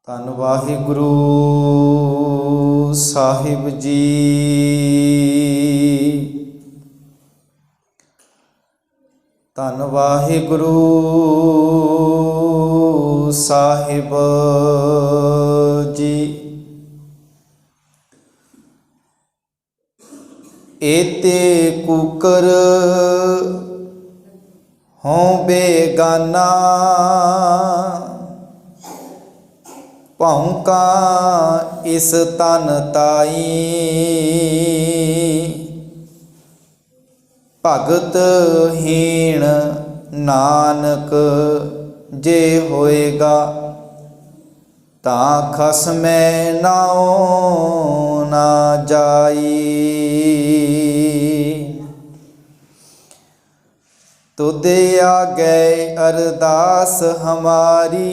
ਧੰਨ ਵਾਹਿਗੁਰੂ ਸਾਹਿਬ ਜੀ। ਧੰਨ ਵਾਹਿਗੁਰੂ ਸਾਹਿਬ ਜੀ। ਏਤੇ ਕੂਕਰ ਹੋਂ ਬੇਗਾਨਾ, ਭੌਂਕਾ ਇਸ ਤਨ ਤਾਈ। ਭਗਤ ਹੀਣ ਨਾਨਕ ਜੇ ਹੋਏਗਾ, ਤਾਂ ਖਸਮੈ ਨਾਉ ਨਾ ਜਾਈ। ਤੁਧ ਆਗੇ ਅਰਦਾਸ ਹਮਾਰੀ,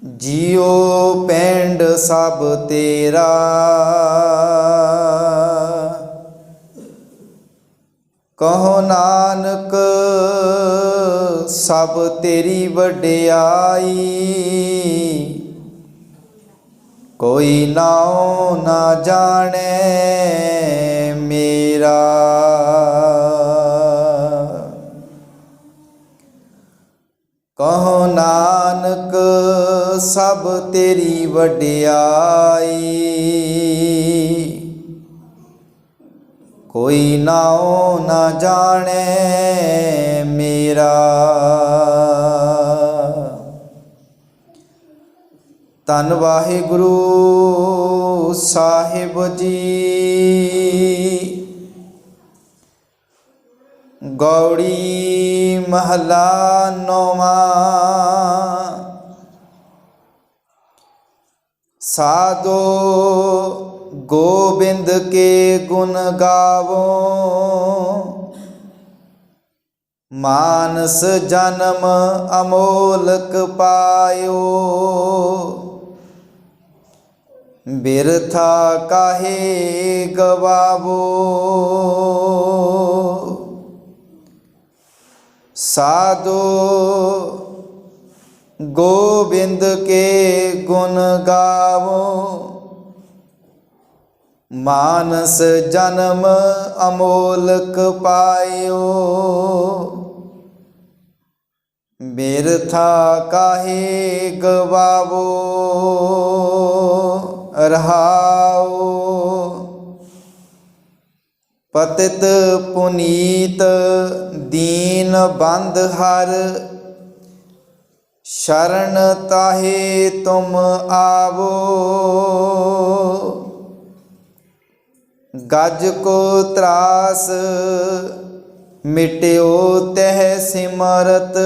ਜਿਉ ਪਿੰਡ ਸਭ ਤੇਰਾ। ਕਹੋ ਨਾਨਕ ਸਭ ਤੇਰੀ ਵਡਿਆਈ, ਕੋਈ ਨਾਉ ਨਾ ਜਾਣੈ ਮੇਰਾ। ਕਹੋ ਨਾਨਕ ਸਭ ਤੇਰੀ ਵਡਿਆਈ, ਕੋਈ ਨਾਉ ਨਾ ਜਾਣੈ ਮੇਰਾ। ਧੰਨ ਵਾਹਿਗੁਰੂ ਸਾਹਿਬ ਜੀ। ਗੌੜੀ ਮਹਲਾ ਨੌਵਾਂ। ਸਾਧੋ ਗੋਬਿੰਦ ਕੇ ਗੁਣ ਗਾਵੋ, ਮਾਨਸ ਜਨਮ ਅਮੋਲਕ ਪਾਇਓ। ਬਿਰਥਾ ਕਾਹੇ ਗਵਾਵੋ, ਸਾਧੋ ਗੋਬਿੰਦ ਕੇ ਗੁਣ ਗਾਵੋ, ਮਾਨਸ ਜਨਮ ਅਮੋਲਕ ਪਾਇਓ। ਬਿਰਥਾ ਕਾਹੇ ਗਵਾਵੋ ਰਹਾਉ। ਪਤਿਤ ਪੁਨੀਤ ਦੀਨ ਬੰਧ ਹਰ, ਸ਼ਰਨ ਤਾਹੇ ਤੁਮ ਆਵੋ। ਗਜ ਕੋ ਤਰਾਸ ਮਿਟਿਓ ਤਹਿ ਸਿਮਰਤ,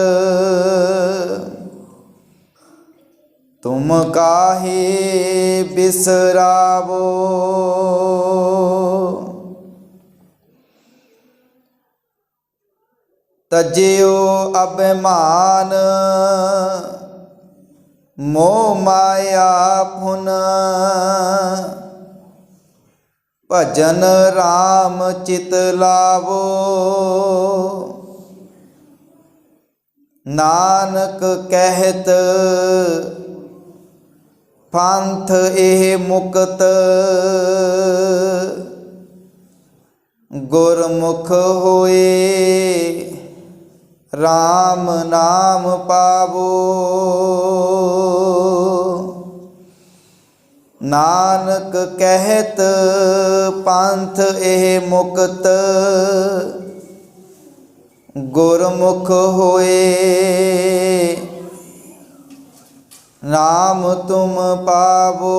ਤੁਮ ਕਾਹੇ ਬਿਸਰਾਵੋ। ਤਜਿਓ ਅਭਿਮਾਨ ਮੋਹ ਮਾਇਆ ਫੁਨ, ਭਜਨ ਰਾਮ ਚਿਤ ਲਾਵੋ। ਨਾਨਕ ਕਹਿਤ ਪੰਥ ਇਹ ਮੁਕਤ, ਗੁਰਮੁਖ ਹੋਏ ਰਾਮ ਨਾਮ ਪਾਵੋ। ਨਾਨਕ ਕਹਿਤ ਪੰਥ ਇਹ ਮੁਕਤ, ਗੁਰਮੁਖ ਹੋਏ ਨਾਮ ਤੁਮ ਪਾਵੋ।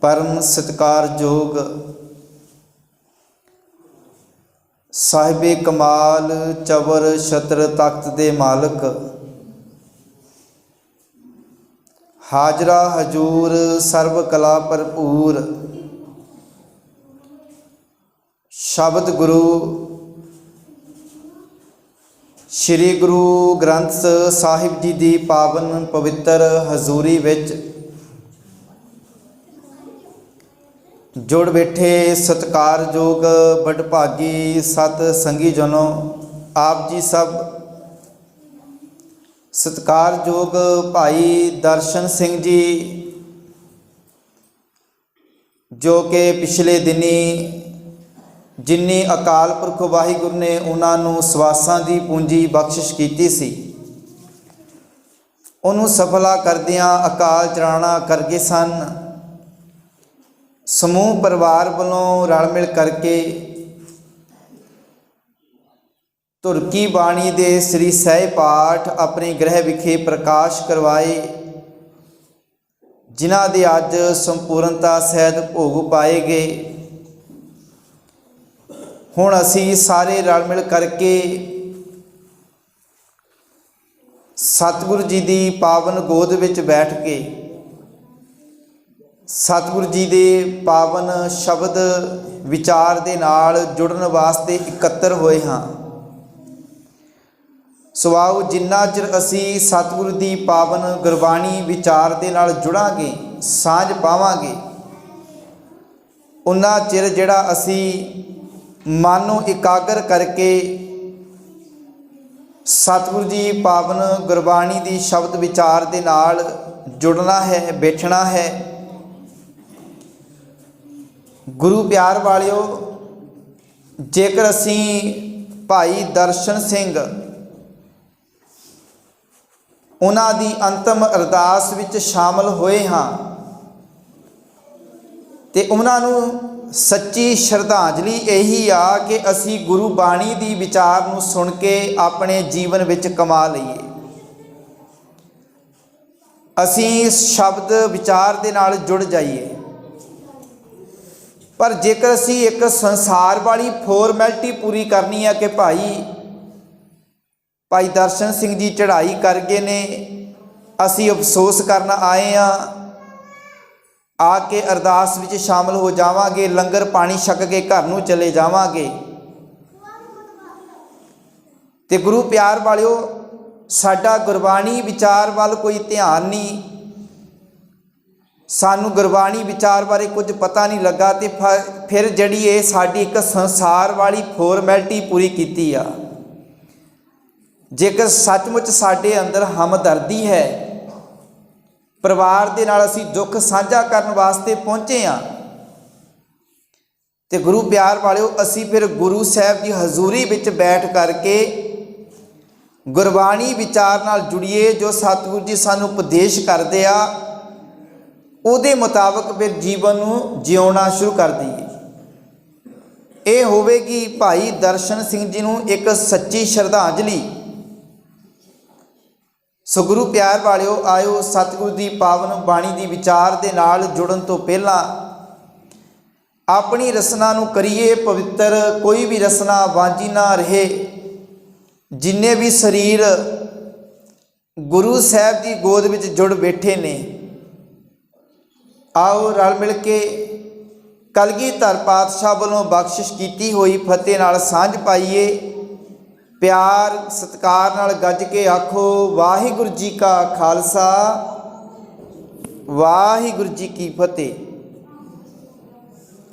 ਪਰਮ ਸਤਿਕਾਰਯੋਗ ਸਾਹਿਬੇ ਕਮਾਲ ਚਵਰ ਛਤਰ ਤਖਤ ਦੇ ਮਾਲਕ, ਹਾਜ਼ਰਾ ਹਜੂਰ ਸਰਬ ਕਲਾ ਭਰਪੂਰ, ਸ਼ਬਦ ਗੁਰੂ ਸ਼੍ਰੀ ਗੁਰੂ ਗ੍ਰੰਥ ਸਾਹਿਬ ਜੀ ਦੀ ਪਾਵਨ ਪਵਿੱਤਰ ਹਜ਼ੂਰੀ ਵਿੱਚ जुड़ बैठे सत्कारयोग बड़भागी सत संगी जनों, आप जी सब सत्कारयोग भाई दर्शन सिंह जी जो कि पिछले दिनी जिन्नी अकाल पुरख वाहिगुरू ने उन्होंने सवासां की पूंजी बख्शिश की सी, उन्होंने सफला करदियां अकाल चलाना कर गए सन। समूह परिवार वालों रल मिल करके तुरकी बाणी दे श्री सह पाठ अपने गृह विखे प्रकाश करवाए, जिन्हां दे अज संपूर्णता सहित भोग पाए गए। हुण असी सारे रल मिल करके सतगुरु जी की पावन गोद विच बैठ के सतगुरु जी के पावन शब्द विचार दे नाल जुड़न वास्ते इकत्तर होए हाँ। सो आओ जिन्ना चिर असी सतगुरु की पावन गुरबाणी विचार दे नाल जुड़ांगे, सांझ पावांगे, उन्ना चिर जिहड़ा असी मन नूं इकागर करके सतगुरु जी पावन गुरबाणी की शब्द विचार दे नाल जुड़ना है, बैठना है। गुरु प्यार वालियो, जेकर असी भाई दर्शन सिंह उन्हां दी अंतिम अरदास विच शामिल होए हाँ ते उन्हां नूं सच्ची श्रद्धांजलि यही आ कि असी गुरु बाणी दी विचार नूं सुन के अपने जीवन विच कमा लईए। असी शब्द विचार दे नाल जुड़ जाइए। पर जेकर असी एक संसार वाली फॉर्मैलिटी पूरी करनी है कि भाई दर्शन सिंह जी चढ़ाई कर गए ने, असी अफसोस करना आए हाँ, आके अरदास विच शामिल हो जावांगे, लंगर पानी छक के घर नूं चले जावांगे। ते गुरु प्यार वालियो, साडा गुरबाणी विचार वाल कोई ध्यान नहीं, सानू गुरबाणी विचार बारे कुछ पता नहीं लगा, तो फिर जड़ी ये साडी एक संसार वाली फॉर्मैलिटी पूरी कीती आ। जेकर सचमुच साडे अंदर हमदर्दी है, परिवार दे नाल असी दुख साझा करन वास्ते पहुँचे हाँ, तो गुरु प्यार वालियो असी फिर गुरु साहब की हजूरी विच बैठ करके गुरबाणी विचार नाल जुड़िए। जो सतगुरु जी सानू उपदेश करदे आ उहदे मुताबक फिर जीवन नूं जिउणा शुरू कर दईए। ये होवेगी भाई दर्शन सिंह जी नूं एक सच्ची श्रद्धांजलि। सो गुरु प्यार वालियो, आयो सतगुरु की पावन बाणी की विचार दे नाल जुड़न तो पहला अपनी रसना नूं करिए पवित्र। कोई भी रसना वांझी ना रहे। जिन्ने भी शरीर गुरु साहब की गोद विच जुड़ बैठे ने, आओ रल मिल के कलगीधर पातशाह वालों बख्शिश की हुई फतेह नाल सांझ पाइए। प्यार सत्कार नाल गज के आखो वाहिगुरू जी का खालसा वाहिगुरू जी की फतेह।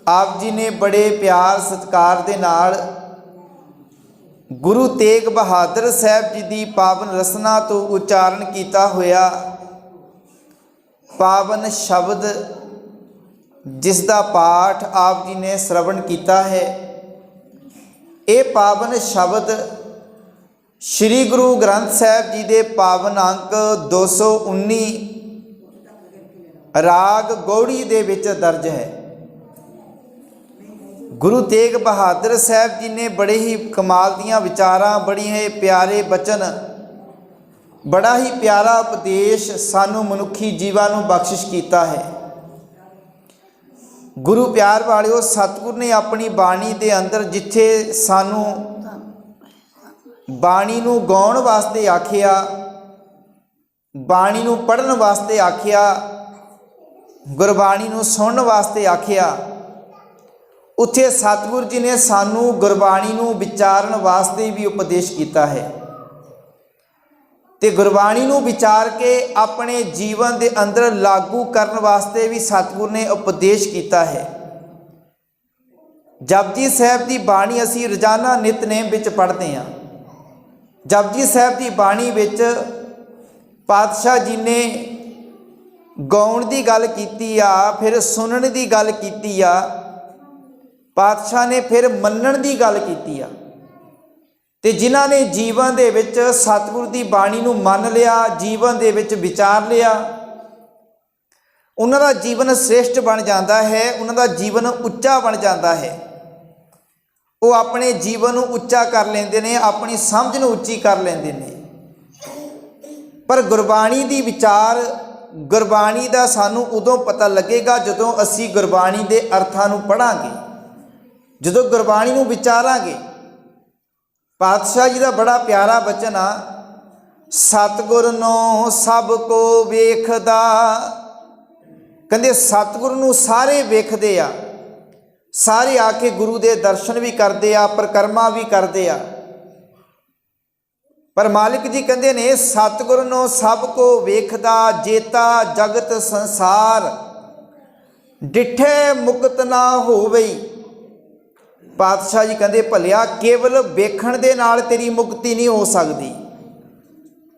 आप जी ने बड़े प्यार सत्कार दे नाल गुरु तेग बहादुर साहब जी की पावन रसना तो उच्चारण किया होया पावन शब्द जिसका पाठ आप जी ने श्रवण किया है। ये पावन शब्द श्री गुरु ग्रंथ साहब जी के पावन अंक 219 राग गौड़ी दे विच दर्ज है। गुरु तेग बहादुर साहब जी ने बड़े ही कमाल दियां विचारां, बड़ी ही प्यारे बचन, बड़ा ही प्यारा उपदेश सानू मनुखी जीवां नूं बख्शिश किया है। गुरु प्यार वालियो, सतगुरु ने अपनी बाणी दे अंदर जिथे सानू बाणी नूं गाउण वास्ते आखिया, बाणी नूं पढ़न वास्ते आखिया, गुरबाणी नूं सुनन वास्ते आखिया, उत्थे सतगुरु जी ने सानू गुरबाणी नूं विचारन वास्ते भी उपदेश किया है। ते गुरबाणी नूं विचार के अपने जीवन के अंदर लागू करन वास्ते भी सतगुरु ने उपदेश किया है। जपजी साहिब की बाणी असी रोजाना नितनेम विच पढ़ते हैं। जपजी साहिब की बाणी विच पातशाह जी ने गाउण की गल कीती आ, फिर सुनने की गल कीती आ, पातशाह ने फिर मन्नण की गल कीती आ। ते जिन्हां ने जीवन दे विच सतगुर की बाणी नूं मन लिया, जीवन दे विच विचार लिया, उन्हां दा जीवन श्रेष्ठ बन जाता है, उन्हां दा जीवन उच्चा बन जाता है। वो अपने जीवन नूं उच्चा कर लेंदे ने, अपनी समझ नूं उच्ची कर लेंदे ने। पर गुरबाणी दी विचार, गुरबाणी दा सानूं उदों पता लगेगा जदों असी गुरबाणी दे अर्थां नूं पढ़ांगे, जदों गुरबाणी नूं विचारांगे। पातशाह जी का बड़ा प्यारा बचन आ, सतगुर नूं सब को वेखदा। कहंदे सतगुर नूं सारे वेखदे आ, सारे आके गुरु के दर्शन भी करते आ, परिक्रमा भी करते आ। पर मालिक जी कहते ने सतगुर नूं सब को वेखदा, जेता जगत संसार, डिठे मुक्त ना होवई। पातशाह जी कहते भलिया केवल वेखण दे नाल तेरी मुक्ति नहीं हो सकती।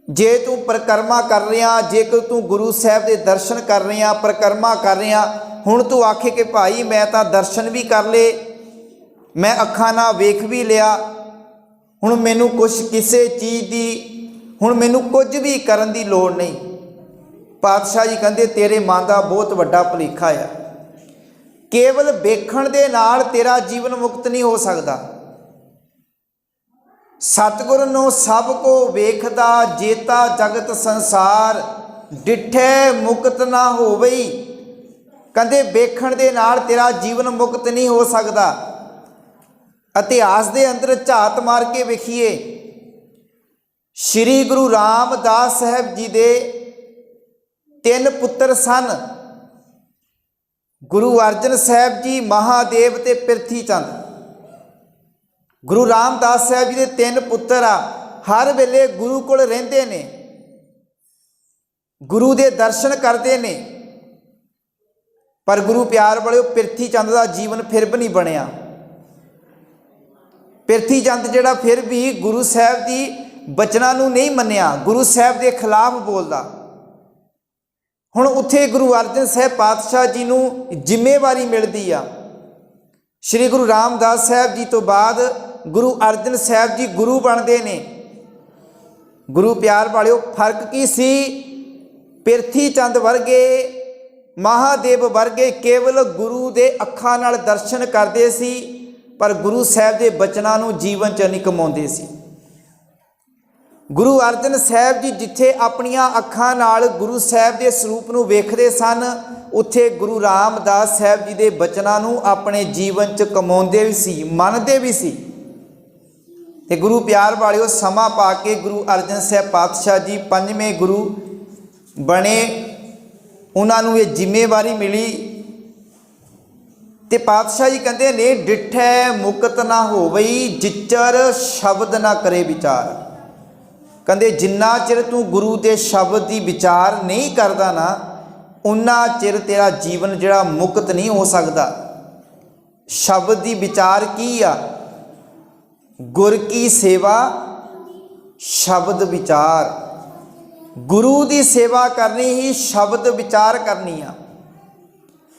जे तू परिक्रमा कर रहा, जेकर तू गुरु साहब के दर्शन कर रहा, परिक्रमा कर रहा, हुण तू आखे कि भाई मैं तो दर्शन भी कर ले, मैं अखां नाल वेख भी लिया, हुण मैनू कुछ किसी चीज़ की हुण मैनू कुछ भी करन दी लोड़ नहीं। पातशाह जी कहते तेरे मन का बहुत वड्डा भुलेखा है। केवल वेखण दे नाल तेरा जीवन मुक्त नहीं हो सकता। सतगुर नूं सब को वेखदा, जेता जगत संसार, डिठे मुक्त ना होवई। कहते वेखण दे नाल तेरा जीवन मुक्त नहीं हो सकता। इतिहास दे अंदर झात मार के वेखीए, श्री गुरु रामदास साहब जी दे 3 पुत्र सन, गुरु अर्जन साहब जी, महादेव ते पिरथी चंद। गुरु रामदास साहब जी के 3 पुत्र आ, हर वेले गुरु कोल रहिंदे ने, गुरु के दर्शन करते ने। पर गुरु प्यार वाले पिरथी चंद का जीवन फिर भी नहीं बनया। पिरथी चंद जिहड़ा फिर भी गुरु साहब की बचनां नूं नहीं मन्निया, गुरु साहब के खिलाफ बोलदा। हुण उत्थे गुरु अर्जन साहब पातशाह जी नूं जिम्मेवारी मिलदी आ। श्री गुरु रामदास साहब जी तो बाद गुरु अर्जन साहब जी गुरु बनते ने। गुरु प्यार वालिओ फर्क की सी? पिरथी चंद वर्गे, महादेव वर्गे केवल गुरु के अखां नाल दर्शन करते सी, पर गुरु साहब के बचनां नूं जीवन च नहीं कमाउंदे सी। गुरु अर्जन साहब जी जिथे अपनियां अखां नाल गुरु साहब के स्वरूप नूं वेखदे सन, उत्थे गुरु रामदास साहब जी के बचनां नूं अपने जीवन च कमाउंदे भी सी, मनदे भी सी। ते गुरु प्यार वालिओ समा पा के गुरु अर्जन साहब पातशाह जी 5वें गुरु बने, उन्हां नूं ये जिम्मेवारी मिली। ते पातशाह जी कहते ने डिठे मुकत ना होवई, जिचर शब्द ना करे विचार। कहते जिन्ना चिर तू गुरु के शब्द की विचार नहीं करता ना, उन्ना चिर तेरा जीवन जिहड़ा मुक्त नहीं हो सकता। शब्द की विचार की आ? गुर की सेवा शब्द विचार। गुरु की सेवा करनी ही शब्द विचार करनी आ।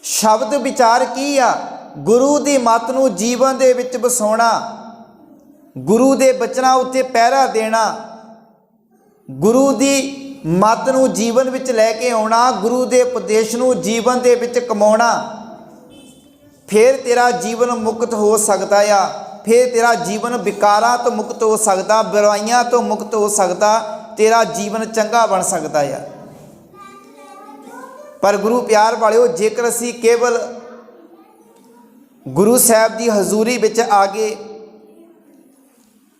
शब्द विचार की आ? गुरु की मत नूं जीवन दे विच वसाउणा, गुरु के बचनां उत्ते पहरा देना, गुरु की मत नूं जीवन विच लैके आउणा, गुरु के उपदेश नूं जीवन दे विच कमाउणा। फिर तेरा जीवन मुक्त हो सकता आ, फिर तेरा जीवन विकारां तो मुक्त हो सकता, बुराइयां तो मुक्त हो सकता, तेरा जीवन चंगा बन सकता है। पर गुरु प्यार वालिओ जेकर असी केवल गुरु साहब की हजूरी विच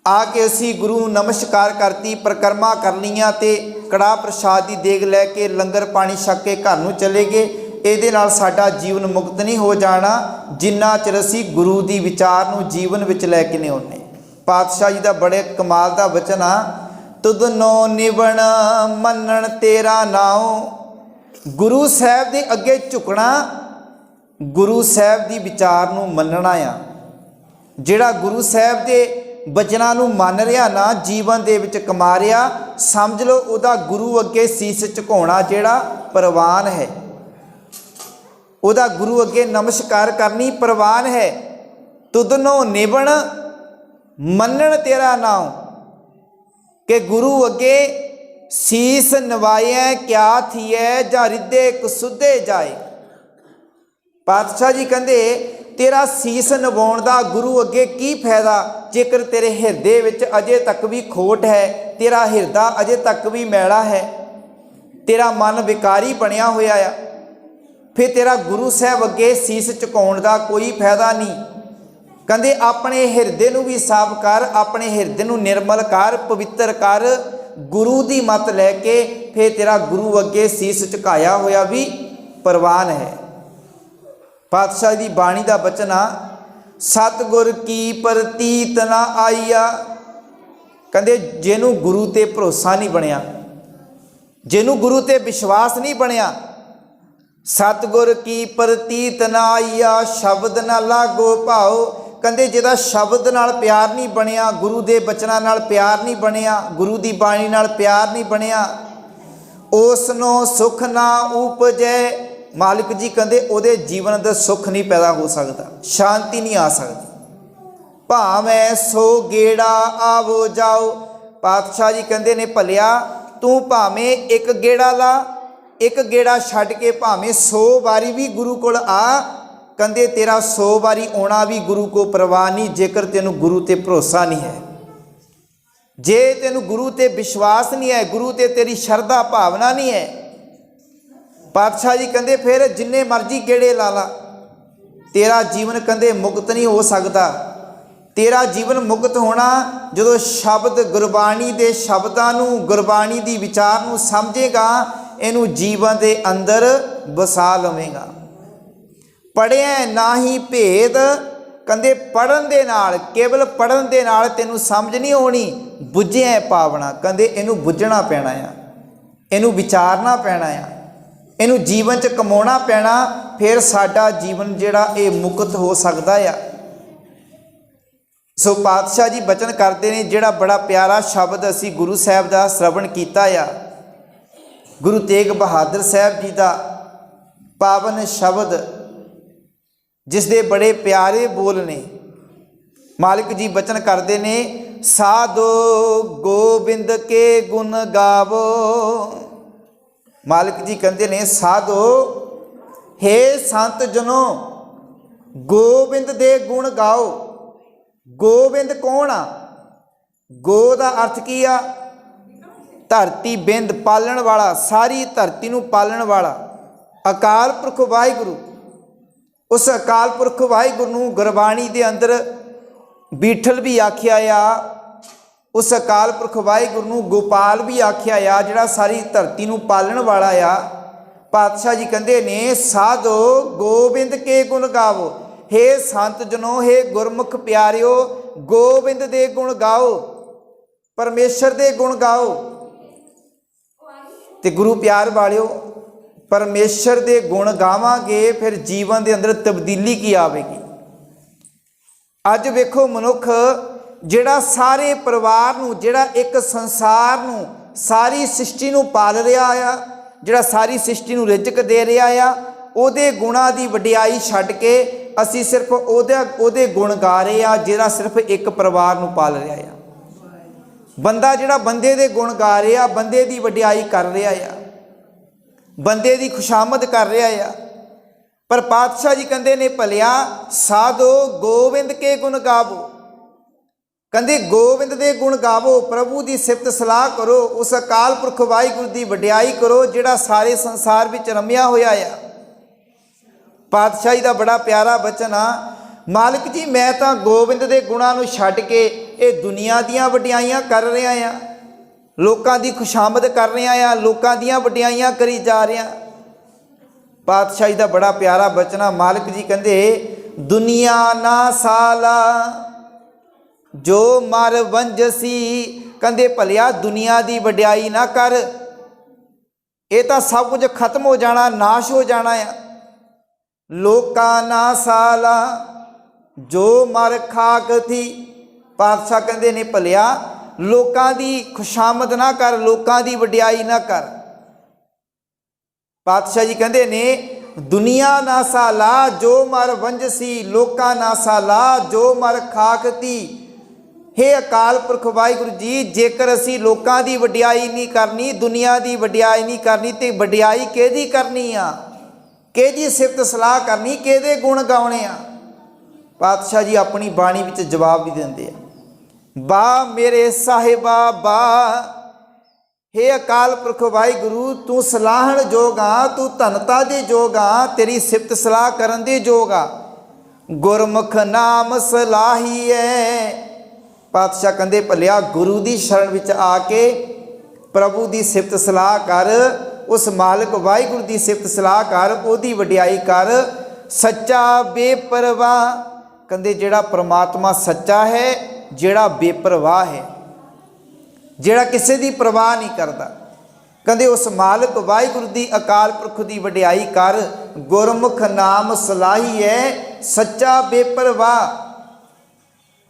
आके असी गुरु नमस्कार करती, परिक्रमा कर लियां ते कड़ाह प्रसाद की देग लैके लंगर पानी छक के घर नूं चले गए, ਇਹਦੇ ਨਾਲ ਸਾਡਾ ਜੀਵਨ ਮੁਕਤ ਨਹੀਂ ਹੋ ਜਾਣਾ ਜਿੰਨਾ ਚਿਰ ਅਸੀਂ ਗੁਰੂ ਦੀ ਵਿਚਾਰ ਨੂੰ ਜੀਵਨ ਵਿੱਚ ਲੈ ਕੇ ਨਹੀਂ ਆਉਂਦੇ। ਪਾਤਸ਼ਾਹ ਜੀ ਦਾ ਬੜੇ ਕਮਾਲ ਦਾ ਬਚਨ ਆ, ਤੁਧ ਨੋ ਨਿਵਣ ਮੰਨਣ ਤੇਰਾ ਨਾਉ। ਗੁਰੂ ਸਾਹਿਬ ਦੇ ਅੱਗੇ ਝੁਕਣਾ, ਗੁਰੂ ਸਾਹਿਬ ਦੀ ਵਿਚਾਰ ਨੂੰ ਮੰਨਣਾ ਆ। ਜਿਹੜਾ ਗੁਰੂ ਸਾਹਿਬ ਦੇ ਬਚਨਾਂ ਨੂੰ ਮੰਨ ਰਿਹਾ ਨਾ, ਜੀਵਨ ਦੇ ਵਿੱਚ ਕਮਾ ਰਿਹਾ, ਸਮਝ ਲਓ ਉਹਦਾ ਗੁਰੂ ਅੱਗੇ ਸੀਸ ਝੁਕਾਉਣਾ ਜਿਹੜਾ ਪ੍ਰਵਾਨ ਹੈ, ਉਹਦਾ ਗੁਰੂ ਅੱਗੇ ਨਮਸਕਾਰ ਕਰਨੀ ਪ੍ਰਵਾਨ ਹੈ। ਤੁਧਨੋਂ ਨਿਵਣ ਮੰਨਣ ਤੇਰਾ ਨਾਮ, ਕਿ ਗੁਰੂ ਅੱਗੇ ਸੀਸ ਨਵਾਇਐ ਕਿਆ ਥੀਐ, ਜਾਂ ਰਿੱਧੇ ਕਸੁੱਧੇ ਜਾਏ। ਪਾਤਸ਼ਾਹ ਜੀ ਕਹਿੰਦੇ ਤੇਰਾ ਸੀਸ ਨਵਾਉਣ ਦਾ ਗੁਰੂ ਅੱਗੇ ਕੀ ਫਾਇਦਾ, ਜੇਕਰ ਤੇਰੇ ਹਿਰਦੇ ਵਿੱਚ ਅਜੇ ਤੱਕ ਵੀ ਖੋਟ ਹੈ, ਤੇਰਾ ਹਿਰਦਾ ਅਜੇ ਤੱਕ ਵੀ ਮੈਲਾ ਹੈ, ਤੇਰਾ ਮਨ ਵਿਕਾਰੀ ਬਣਿਆ ਹੋਇਆ ਆ, ਫਿਰ ਤੇਰਾ ਗੁਰੂ ਸਾਹਿਬ ਅੱਗੇ ਸੀਸ ਝੁਕਾਉਣ ਦਾ ਕੋਈ ਫਾਇਦਾ ਨਹੀਂ। ਕਹਿੰਦੇ ਆਪਣੇ ਹਿਰਦੇ ਨੂੰ ਵੀ ਸਾਫ਼ ਕਰ, ਆਪਣੇ ਹਿਰਦੇ ਨੂੰ ਨਿਰਮਲ ਕਰ, ਪਵਿੱਤਰ ਕਰ, ਗੁਰੂ ਦੀ ਮੱਤ ਲੈ ਕੇ ਫਿਰ ਤੇਰਾ ਗੁਰੂ ਅੱਗੇ ਸੀਸ ਝੁਕਾਇਆ ਹੋਇਆ ਵੀ ਪ੍ਰਵਾਨ ਹੈ। ਪਾਤਸ਼ਾਹ ਦੀ ਬਾਣੀ ਦਾ ਬਚਨ ਆ, ਸਤਿਗੁਰ ਕੀ ਪ੍ਰਤੀਤ ਨਾ ਆਈਆ। ਕਹਿੰਦੇ ਜਿਹਨੂੰ ਗੁਰੂ ਤੇ ਭਰੋਸਾ ਨਹੀਂ ਬਣਿਆ, ਜਿਹਨੂੰ ਗੁਰੂ ਤੇ ਵਿਸ਼ਵਾਸ ਨਹੀਂ ਬਣਿਆ, ਸਤਿਗੁਰ ਕੀ ਪ੍ਰਤੀਤ ਨਾ ਆਈਆ, ਸ਼ਬਦ ਨਾ ਲਾਗੋ ਭਾਉ। ਕਹਿੰਦੇ ਜਿਹਦਾ ਸ਼ਬਦ ਨਾਲ ਪਿਆਰ ਨਹੀਂ ਬਣਿਆ, ਗੁਰੂ ਦੇ ਬਚਨਾਂ ਨਾਲ ਪਿਆਰ ਨਹੀਂ ਬਣਿਆ, ਗੁਰੂ ਦੀ ਬਾਣੀ ਨਾਲ ਪਿਆਰ ਨਹੀਂ ਬਣਿਆ, ਉਸ ਨੂੰ ਸੁਖ ਨਾ ਉਪਜੈ। ਮਾਲਿਕ ਜੀ ਕਹਿੰਦੇ ਉਹਦੇ ਜੀਵਨ ਦਾ ਸੁੱਖ ਨਹੀਂ ਪੈਦਾ ਹੋ ਸਕਦਾ, ਸ਼ਾਂਤੀ ਨਹੀਂ ਆ ਸਕਦੀ। ਭਾਵੇਂ ਸੋ ਗੇੜਾ ਆਵੋ ਜਾਓ। ਪਾਤਸ਼ਾਹ ਜੀ ਕਹਿੰਦੇ ਨੇ ਭਲਿਆ ਤੂੰ ਭਾਵੇਂ ਇੱਕ ਗੇੜਾ ਲਾ, ਇੱਕ ਗੇੜਾ ਛੱਡ ਕੇ ਭਾਵੇਂ 100 ਵਾਰੀ ਵੀ ਗੁਰੂ ਕੋਲ ਆ, ਕਹਿੰਦੇ ਤੇਰਾ 100 ਵਾਰੀ ਆਉਣਾ ਵੀ ਗੁਰੂ ਕੋ ਪ੍ਰਵਾਹ ਨਹੀਂ, ਜੇਕਰ ਤੈਨੂੰ ਗੁਰੂ ਤੇ ਭਰੋਸਾ ਨਹੀਂ ਹੈ, ਜੇ ਤੈਨੂੰ ਗੁਰੂ ਤੇ ਵਿਸ਼ਵਾਸ ਨਹੀਂ ਹੈ, ਗੁਰੂ ਤੇ ਤੇਰੀ ਸ਼ਰਧਾ ਭਾਵਨਾ ਨਹੀਂ ਹੈ। ਪਾਤਸ਼ਾਹ ਜੀ ਕਹਿੰਦੇ ਫਿਰ ਜਿੰਨੇ ਮਰਜ਼ੀ ਗੇੜੇ ਲਾ ਲਾ, ਤੇਰਾ ਜੀਵਨ ਕਹਿੰਦੇ ਮੁਕਤ ਨਹੀਂ ਹੋ ਸਕਦਾ। ਤੇਰਾ ਜੀਵਨ ਮੁਕਤ ਹੋਣਾ ਜਦੋਂ ਸ਼ਬਦ ਗੁਰਬਾਣੀ ਦੇ ਸ਼ਬਦਾਂ ਨੂੰ, ਗੁਰਬਾਣੀ ਦੀ ਵਿਚਾਰ ਨੂੰ ਸਮਝੇਗਾ, ਇਹਨੂੰ ਜੀਵਨ ਦੇ ਅੰਦਰ ਵਸਾ ਲਵੇਂਗਾ। ਪੜ੍ਹਿਆ ਨਾ ਹੀ ਭੇਦ, ਕਹਿੰਦੇ ਪੜ੍ਹਨ ਦੇ ਨਾਲ, ਕੇਵਲ ਪੜ੍ਹਨ ਦੇ ਨਾਲ ਤੈਨੂੰ ਸਮਝ ਨਹੀਂ ਆਉਣੀ। ਬੁੱਝਿਆ ਪਾਵਣਾ, ਕਹਿੰਦੇ ਇਹਨੂੰ ਬੁੱਝਣਾ ਪੈਣਾ ਆ, ਇਹਨੂੰ ਵਿਚਾਰਨਾ ਪੈਣਾ ਆ, ਇਹਨੂੰ ਜੀਵਨ 'ਚ ਕਮਾਉਣਾ ਪੈਣਾ, ਫਿਰ ਸਾਡਾ ਜੀਵਨ ਜਿਹੜਾ ਇਹ ਮੁਕਤ ਹੋ ਸਕਦਾ ਆ। ਸੋ ਪਾਤਸ਼ਾਹ ਜੀ ਬਚਨ ਕਰਦੇ ਨੇ, ਜਿਹੜਾ ਬੜਾ ਪਿਆਰਾ ਸ਼ਬਦ ਅਸੀਂ ਗੁਰੂ ਸਾਹਿਬ ਦਾ ਸ਼ਰਵਣ ਕੀਤਾ ਆ, ਗੁਰੂ ਤੇਗ ਬਹਾਦਰ ਸਾਹਿਬ ਜੀ ਦਾ ਪਾਵਨ ਸ਼ਬਦ, ਜਿਸ ਦੇ ਬੜੇ ਪਿਆਰੇ ਬੋਲ ਨੇ। ਮਾਲਿਕ ਜੀ ਬਚਨ ਕਰਦੇ ਨੇ, ਸਾਧੋ ਗੋਬਿੰਦ ਕੇ ਗੁਣ ਗਾਵੋ। ਮਾਲਿਕ ਜੀ ਕਹਿੰਦੇ ਨੇ ਸਾਧੋ, ਹੇ ਸੰਤ ਜਨੋ, ਗੋਬਿੰਦ ਦੇ ਗੁਣ ਗਾਓ। ਗੋਬਿੰਦ ਕੌਣ ਆ? ਗੋ ਦਾ ਅਰਥ ਕੀ ਆ? ਧਰਤੀ ਬਿੰਦ, ਪਾਲਣ ਵਾਲਾ, ਸਾਰੀ ਧਰਤੀ ਨੂੰ ਪਾਲਣ ਵਾਲਾ ਅਕਾਲ ਪੁਰਖ ਵਾਹਿਗੁਰੂ। ਉਸ ਅਕਾਲ ਪੁਰਖ ਵਾਹਿਗੁਰੂ ਨੂੰ ਗੁਰਬਾਣੀ ਦੇ ਅੰਦਰ ਬੀਠਲ ਵੀ ਆਖਿਆ ਆ, ਉਸ ਅਕਾਲ ਪੁਰਖ ਵਾਹਿਗੁਰੂ ਨੂੰ ਗੋਪਾਲ ਵੀ ਆਖਿਆ ਆ, ਜਿਹੜਾ ਸਾਰੀ ਧਰਤੀ ਨੂੰ ਪਾਲਣ ਵਾਲਾ ਆ। ਪਾਤਸ਼ਾਹ ਜੀ ਕਹਿੰਦੇ ਨੇ ਸਾਧੋ ਗੋਬਿੰਦ ਕੇ ਗੁਣ ਗਾਵੋ। ਹੇ ਸੰਤ ਜਨੋ, ਹੇ ਗੁਰਮੁਖ ਪਿਆਰਿਓ, ਗੋਬਿੰਦ ਦੇ ਗੁਣ ਗਾਓ, ਪਰਮੇਸ਼ਰ ਦੇ ਗੁਣ ਗਾਓ। ਤੇ ਗੁਰੂ ਪਿਆਰ ਵਾਲਿਓ, ਪਰਮੇਸ਼ਰ ਦੇ ਗੁਣ ਗਾਵਾਂਗੇ, ਫਿਰ ਜੀਵਨ ਦੇ ਅੰਦਰ ਤਬਦੀਲੀ ਕੀ ਆਵੇਗੀ। ਅੱਜ ਵੇਖੋ ਮਨੁੱਖ ਜਿਹੜਾ ਸਾਰੇ ਪਰਿਵਾਰ ਨੂੰ, ਜਿਹੜਾ ਇੱਕ ਸੰਸਾਰ ਨੂੰ, ਸਾਰੀ ਸ੍ਰਿਸ਼ਟੀ ਨੂੰ ਪਾਲ ਰਿਹਾ ਆ, ਜਿਹੜਾ ਸਾਰੀ ਸ੍ਰਿਸ਼ਟੀ ਨੂੰ ਰਿਜ਼ਕ ਦੇ ਰਿਹਾ ਆ, ਉਹਦੇ ਗੁਣਾਂ ਦੀ ਵਡਿਆਈ ਛੱਡ ਕੇ ਅਸੀਂ ਸਿਰਫ ਉਹਦੇ ਗੁਣ ਗਾ ਰਹੇ ਆ, ਜਿਹੜਾ ਸਿਰਫ ਇੱਕ ਪਰਿਵਾਰ ਨੂੰ ਪਾਲ ਰਿਹਾ ਆ। ਬੰਦਾ ਜਿਹੜਾ ਬੰਦੇ ਦੇ ਗੁਣ ਗਾ ਰਿਹਾ, ਬੰਦੇ ਦੀ ਵਡਿਆਈ ਕਰ ਰਿਹਾ ਆ, ਬੰਦੇ ਦੀ ਖੁਸ਼ਾਮਦ ਕਰ ਰਿਹਾ ਆ। ਪਰ ਪਾਤਸ਼ਾਹ ਜੀ ਕਹਿੰਦੇ ਨੇ ਭਲਿਆ ਸਾਧੋ ਗੋਬਿੰਦ ਕੇ ਗੁਣ ਗਾਵੋ। ਕਹਿੰਦੇ ਗੋਬਿੰਦ ਦੇ ਗੁਣ ਗਾਵੋ, ਪ੍ਰਭੂ ਦੀ ਸਿਫਤ ਸਲਾਹ ਕਰੋ, ਉਸ ਅਕਾਲ ਪੁਰਖ ਵਾਹਿਗੁਰੂ ਦੀ ਵਡਿਆਈ ਕਰੋ, ਜਿਹੜਾ ਸਾਰੇ ਸੰਸਾਰ ਵਿੱਚ ਰਮਿਆ ਹੋਇਆ ਆ। ਪਾਤਸ਼ਾਹੀ ਦਾ ਬੜਾ ਪਿਆਰਾ ਬਚਨ ਆ, ਮਾਲਿਕ ਜੀ ਮੈਂ ਤਾਂ ਗੋਬਿੰਦ ਦੇ ਗੁਣਾਂ ਨੂੰ ਛੱਡ ਕੇ ਇਹ ਦੁਨੀਆ ਦੀਆਂ ਵਡਿਆਈਆਂ ਕਰ ਰਿਹਾ ਆ, ਲੋਕਾਂ ਦੀ ਖੁਸ਼ਾਮਦ ਕਰ ਰਿਹਾ ਆ, ਲੋਕਾਂ ਦੀਆਂ ਵਡਿਆਈਆਂ ਕਰੀ ਜਾ ਰਿਹਾ। ਪਾਤਸ਼ਾਹੀ ਦਾ ਬੜਾ ਪਿਆਰਾ ਬਚਨ ਆ, ਮਾਲਿਕ ਜੀ ਕਹਿੰਦੇ ਦੁਨੀਆ ਨਾ ਸਾਲਾ ਜੋ ਮਰ ਵੰਜਸੀ। ਕਹਿੰਦੇ ਭਲਿਆ ਦੁਨੀਆ ਦੀ ਵਡਿਆਈ ਨਾ ਕਰ, ਇਹ ਤਾਂ ਸਭ ਕੁਝ ਖਤਮ ਹੋ ਜਾਣਾ, ਨਾਸ਼ ਹੋ ਜਾਣਾ ਆ। ਲੋਕਾਂ ਨਾ ਸਾਲਾ, जो मर खाक थी। पातशाह कहते ने भलिया लोकां दी खुशामद ना कर, लोकां दी वडियाई ना कर। पातशाह जी कहते ने दुनिया ना साला जो मर वंजसी, लोकां ना साला जो मर खाक थी। हे अकाल पुरख वाहिगुरू जी, जेकर असी लोकां दी वडियाई नहीं करनी, दुनिया दी वडियाई नहीं करनी, तो वडियाई किहदी करनी आ, किहदी सिफत सलाह करनी, किहदे गुण गाउणे आ। पातशाह जी अपनी बाणी विच जवाब भी दिंदे आ, बा मेरे साहिबा बा। हे अकाल पुरख वाहिगुरू, तू सलाहण जोगा, तू धनता दे जोगा, तेरी सिफत सलाह करन दे जोगा। गुरमुख नाम सलाही है। पातशाह कहते भलिया गुरु की शरण विच आके प्रभु की सिफत सलाह कर, उस मालिक वाहिगुरू की सिफत सलाह कर, उसकी वडियाई कर। सच्चा बेपरवाह, कहते जिहड़ा परमात्मा सच्चा है, जिहड़ा बेपरवाह है, जिहड़ा किसी की परवाह नहीं करता, कहते उस मालिक वाहिगुरू की अकाल पुरख की वडियाई कर। गुरमुख नाम सलाही है, सच्चा बेपरवाह।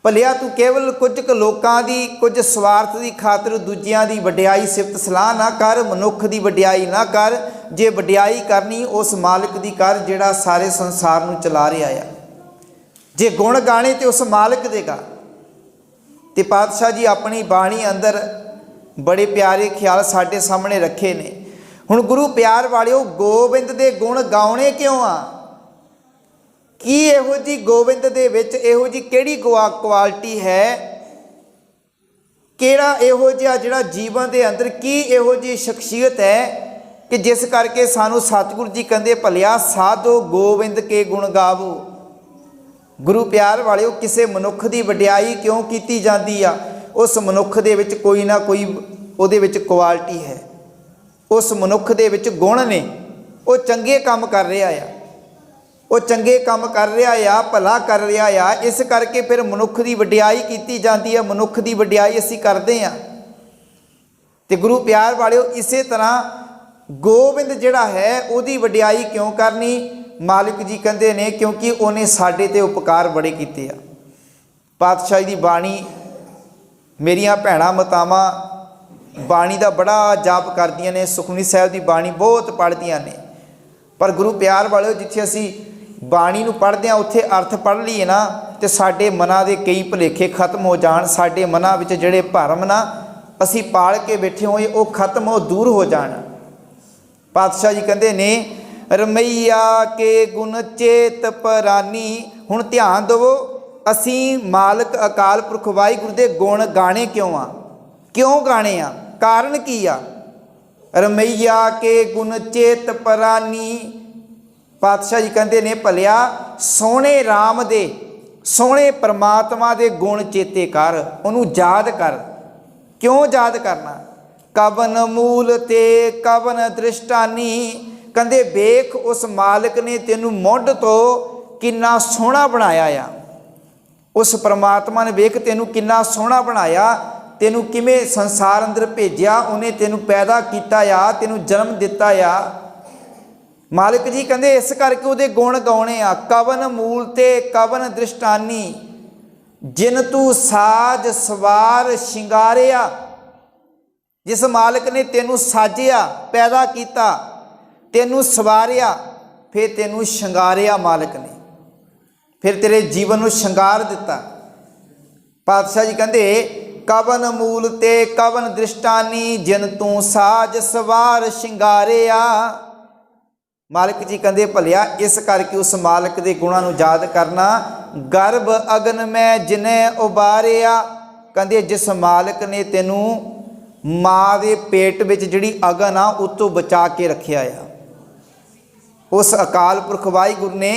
भलिया तू केवल कुछ लोगों की कुछ स्वार्थ की खातर दूजिया की वडियाई सिफत सलाह ना कर, मनुख की वडियाई ना कर। जे वडियाई करनी उस मालिक की कर जिहड़ा सारे संसार नूं चला रहा है। जे गुण गाने तो उस मालिक दे गा। तो पातशाह जी अपनी बाणी अंदर बड़े प्यारे ख्याल साडे सामने रखे ने। हुण गुरु प्यार वालिओ, गोबिंद दे गुण गाउणे क्यों आ? की इहो जी गोबिंद दे विच इहो जी किहड़ी क्वालिटी है, किहड़ा इहो जिहा जिहड़ा जीवन दे अंदर की इहो जी शख्सियत है कि जिस करके सानू सतगुरु जी कहंदे भलिया साधो गोबिंद के गुण गावो। गुरु प्यार वालिओ, किसी मनुख की वडियाई क्यों की जाती आ? उस मनुख दे विच कोई ना कोई उहदे विच क्वालिटी है, उस मनुख दे विच गुण ने, वो चंगे काम कर रहा है, वो चंगे काम कर रहा आ, भला कर रहा आ। इस करके फिर मनुख की वडियाई की जाती है, मनुख की वडियाई असी करते हैं। तो गुरु प्यार वालिओ, इस तरह गोबिंद जिहड़ा है उसकी वडियाई क्यों करनी? मालिक जी कहते ने क्योंकि उन्हें साडे ते उपकार बड़े कीते आ। पातशाही की बाणी मेरिया भैणां मातावां बाणी का बड़ा जाप करदियां ने, सुखमनी साहिब की बाणी बहुत पढ़दियां ने। पर गुरु प्यार वालिओ, जिथे असी बाणी नूं पढ़दे हां उत्थे अर्थ पढ़ लईए ना, तो साडे मनां दे कई भुलेखे खत्म हो जाण, साडे मनां विच जिहड़े भरम ना असी पाल के बैठे होए वो खत्म हो दूर हो जाण। पातशाह जी कहंदे ने रमैया के गुण चेत परानी। हुण ध्यान देवो, असी मालिक अकाल पुरख वाहिगुरू दे गुण गाणे क्यों आ? क्यों गाणे आ? कारण की आ? रमैया के गुण चेत परानी। पातशाह जी कहते ने भलिया सोहणे राम दे, सोहणे परमात्मा दे गुण चेते कर, उन्होंने याद कर। क्यों याद करना? कवन मूल ते कवन दृष्टानी। कहते वेख उस मालिक ने तेनू मुढ़ तो किन्ना सोहना बनाया आ। उस परमात्मा ने वेख तेनू किन्ना सोहना बनाया, तेनू किवें संसार अंदर भेजिया, उन्हें तेनू पैदा किया आ, तेनू जन्म दिता आ। मालिक जी कहते इस करके उहदे गुण गाउणे आ। कवन मूल ते कवन दृष्टानी, जिन तू साज सवार शिंगारिया। जिस मालिक ने तेनू साजिया, पैदा किया, तेनू सवारिया, फिर तेनू शिंगारिया मालिक ने, फिर तेरे जीवन में शंगार दिता। पातशाह जी कहते कवन मूल ते कवन दृष्टानी, जिन तू साज सवार शिंगारिया। मालिक जी कहते भलिया इस करके उस मालिक के गुणों को याद करना। गर्भ अगन में जिन्हें उबारिया। कहते जिस मालिक ने तेनू माँ के पेट में जिहड़ी अगन आ उत्तों बचा के रखिया आ, उस अकाल पुरख वाहिगुरू ने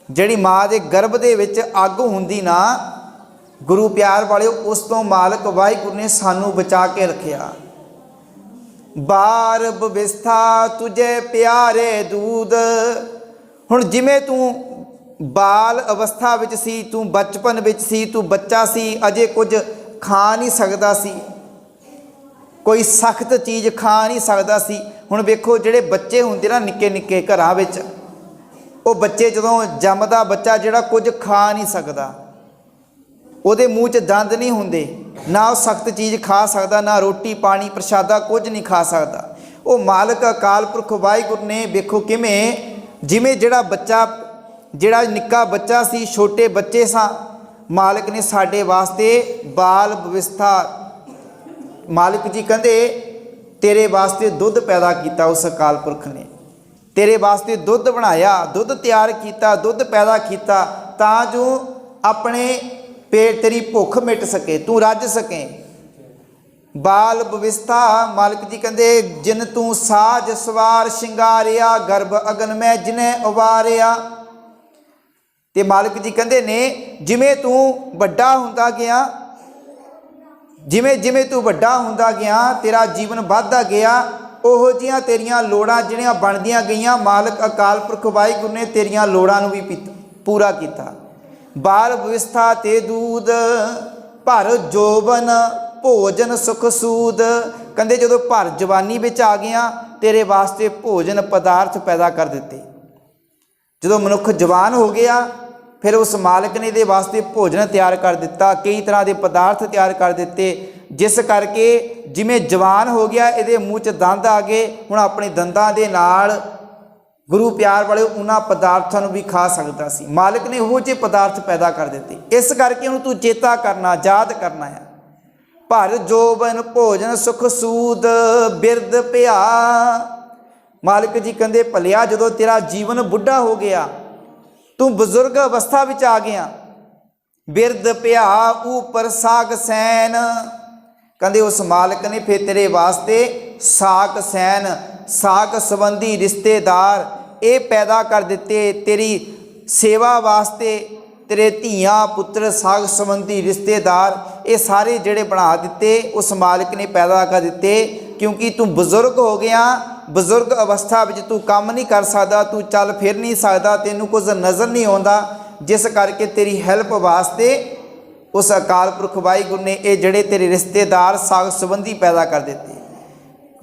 जिहड़ी माँ के गर्भ दे विच अग हुंदी ना, गुरु प्यार वाले उस तो मालिक वाहिगुरू ने सानू बचा के रखिया। बार बविस्था तुझे प्यारे दूध। हुण जिवें तू बाल अवस्था विच सी, तू बचपन विच सी, तू बच्चा सी, अजे कुछ खा नहीं सकदा सी, कोई सख्त चीज़ खा नहीं सकदा सी। हुण वेखो जिहड़े बच्चे हुंदे ना निक्के निक्के घरां विच, ਉਹ ਬੱਚੇ ਜਦੋਂ ਜੰਮਦਾ ਬੱਚਾ ਜਿਹੜਾ ਕੁਝ ਖਾ ਨਹੀਂ ਸਕਦਾ, ਉਹਦੇ ਮੂੰਹ 'ਚ ਦੰਦ ਨਹੀਂ ਹੁੰਦੇ, ਨਾ ਉਹ ਸਖਤ ਚੀਜ਼ ਖਾ ਸਕਦਾ, ਨਾ ਰੋਟੀ ਪਾਣੀ ਪ੍ਰਸ਼ਾਦਾ ਕੁਝ ਨਹੀਂ ਖਾ ਸਕਦਾ। ਉਹ ਮਾਲਕ ਅਕਾਲ ਪੁਰਖ ਵਾਹਿਗੁਰੂ ਨੇ ਵੇਖੋ ਕਿਵੇਂ, ਜਿਵੇਂ ਜਿਹੜਾ ਬੱਚਾ, ਜਿਹੜਾ ਨਿੱਕਾ ਬੱਚਾ ਸੀ, ਛੋਟੇ ਬੱਚੇ ਸਾਂ, ਮਾਲਕ ਨੇ ਸਾਡੇ ਵਾਸਤੇ ਬਾਲ ਵਿਵਸਥਾ, ਮਾਲਕ ਜੀ ਕਹਿੰਦੇ ਤੇਰੇ ਵਾਸਤੇ ਦੁੱਧ ਪੈਦਾ ਕੀਤਾ। ਉਸ ਅਕਾਲ ਪੁਰਖ ਨੇ ਤੇਰੇ ਵਾਸਤੇ ਦੁੱਧ ਬਣਾਇਆ, ਦੁੱਧ ਤਿਆਰ ਕੀਤਾ, ਦੁੱਧ ਪੈਦਾ ਕੀਤਾ, ਤਾਂ ਜੋ ਆਪਣੇ ਪੇਟ ਤੇਰੀ ਭੁੱਖ ਮਿਟ ਸਕੇ, ਤੂੰ ਰੱਜ ਸਕੇ। ਬਾਲ ਵਿਵਸਥਾ, ਮਾਲਕ ਜੀ ਕਹਿੰਦੇ ਜਿਨ ਤੂੰ ਸਾਜ ਸਵਾਰ ਸ਼ਿੰਗਾਰਿਆ, ਗਰਭ ਅਗਨ ਮੈਂ ਜਿਨੇ ਉਵਾਰਿਆ। ਤੇ ਮਾਲਕ ਜੀ ਕਹਿੰਦੇ ਨੇ ਜਿਵੇਂ ਤੂੰ ਵੱਡਾ ਹੁੰਦਾ ਗਿਆ, ਜਿਵੇਂ ਜਿਵੇਂ ਤੂੰ ਵੱਡਾ ਹੁੰਦਾ ਗਿਆ, ਤੇਰਾ ਜੀਵਨ ਵੱਧਦਾ ਗਿਆ, ਉਹੋ ਜਿਹੀਆਂ ਤੇਰੀਆਂ ਲੋੜਾਂ ਜਿਹੜੀਆਂ ਬਣਦੀਆਂ ਗਈਆਂ, ਮਾਲਕ ਅਕਾਲ ਪੁਰਖ ਵਾਹਿਗੁਰੂ ਨੇ ਤੇਰੀਆਂ ਲੋੜਾਂ ਨੂੰ ਵੀ ਪੂਰਾ ਕੀਤਾ। ਬਾਲ ਵਿਵਸਥਾ ਤੇ ਦੂਧ ਭਰ ਜੋਬਨ ਭੋਜਨ ਸੁਖ ਸੂਦ, ਕਹਿੰਦੇ ਜਦੋਂ ਭਰ ਜਵਾਨੀ ਵਿੱਚ ਆ ਗਿਆ, ਤੇਰੇ ਵਾਸਤੇ ਭੋਜਨ ਪਦਾਰਥ ਪੈਦਾ ਕਰ ਦਿੱਤੇ। ਜਦੋਂ ਮਨੁੱਖ ਜਵਾਨ ਹੋ ਗਿਆ, ਫਿਰ ਉਸ ਮਾਲਕ ਨੇ ਇਹਦੇ ਵਾਸਤੇ ਭੋਜਨ ਤਿਆਰ ਕਰ ਦਿੱਤਾ, ਕਈ ਤਰ੍ਹਾਂ ਦੇ ਪਦਾਰਥ ਤਿਆਰ ਕਰ ਦਿੱਤੇ, ਜਿਸ ਕਰਕੇ ਜਿਵੇਂ ਜਵਾਨ ਹੋ ਗਿਆ, ਇਹਦੇ ਮੂੰਹ 'ਚ ਦੰਦ ਆ ਗਏ। ਹੁਣ ਆਪਣੇ ਦੰਦਾਂ ਦੇ ਨਾਲ ਗੁਰੂ ਪਿਆਰ ਵਾਲੇ ਉਹਨਾਂ ਪਦਾਰਥਾਂ ਨੂੰ ਵੀ ਖਾ ਸਕਦਾ ਸੀ। ਮਾਲਕ ਨੇ ਉਹੋ ਜਿਹੇ ਪਦਾਰਥ ਪੈਦਾ ਕਰ ਦਿੱਤੇ। ਇਸ ਕਰਕੇ ਉਹਨੂੰ ਤੂੰ ਚੇਤਾ ਕਰਨਾ, ਯਾਦ ਕਰਨਾ ਆ। ਭਰ ਜੋਬਨ ਭੋਜਨ ਸੁਖ ਸੂਦ ਬਿਰਧ ਭਿਆ, ਮਾਲਕ ਜੀ ਕਹਿੰਦੇ ਭਲਿਆ ਜਦੋਂ ਤੇਰਾ ਜੀਵਨ ਬੁੱਢਾ ਹੋ ਗਿਆ, ਤੂੰ ਬਜ਼ੁਰਗ ਅਵਸਥਾ ਵਿੱਚ ਆ ਗਿਆ, ਬਿਰਧ ਭਿਆ ਉਪਰ ਸਾਗ ਸੈਨ, ਕਹਿੰਦੇ ਉਸ ਮਾਲਕ ਨੇ ਫਿਰ ਤੇਰੇ ਵਾਸਤੇ ਸਾਕ ਸੈਨ, ਸਾਕ ਸੰਬੰਧੀ ਰਿਸ਼ਤੇਦਾਰ ਇਹ ਪੈਦਾ ਕਰ ਦਿੱਤੇ ਤੇਰੀ ਸੇਵਾ ਵਾਸਤੇ। ਤੇਰੇ ਧੀਆਂ ਪੁੱਤਰ ਸਾਕ ਸੰਬੰਧੀ ਰਿਸ਼ਤੇਦਾਰ ਇਹ ਸਾਰੇ ਜਿਹੜੇ ਬਣਾ ਦਿੱਤੇ ਉਸ ਮਾਲਕ ਨੇ ਪੈਦਾ ਕਰ ਦਿੱਤੇ। ਕਿਉਂਕਿ ਤੂੰ ਬਜ਼ੁਰਗ ਹੋ ਗਿਆ, ਬਜ਼ੁਰਗ ਅਵਸਥਾ ਵਿੱਚ ਤੂੰ ਕੰਮ ਨਹੀਂ ਕਰ ਸਕਦਾ, ਤੂੰ ਚੱਲ ਫਿਰ ਨਹੀਂ ਸਕਦਾ, ਤੈਨੂੰ ਕੁਝ ਨਜ਼ਰ ਨਹੀਂ ਆਉਂਦਾ, ਜਿਸ ਕਰਕੇ ਤੇਰੀ ਹੈਲਪ ਵਾਸਤੇ ਉਸ ਅਕਾਲ ਪੁਰਖ ਵਾਹਿਗੁਰੂ ਨੇ ਇਹ ਜਿਹੜੇ ਤੇਰੇ ਰਿਸ਼ਤੇਦਾਰ ਸਾਗ ਸੰਬੰਧੀ ਪੈਦਾ ਕਰ ਦਿੱਤੇ।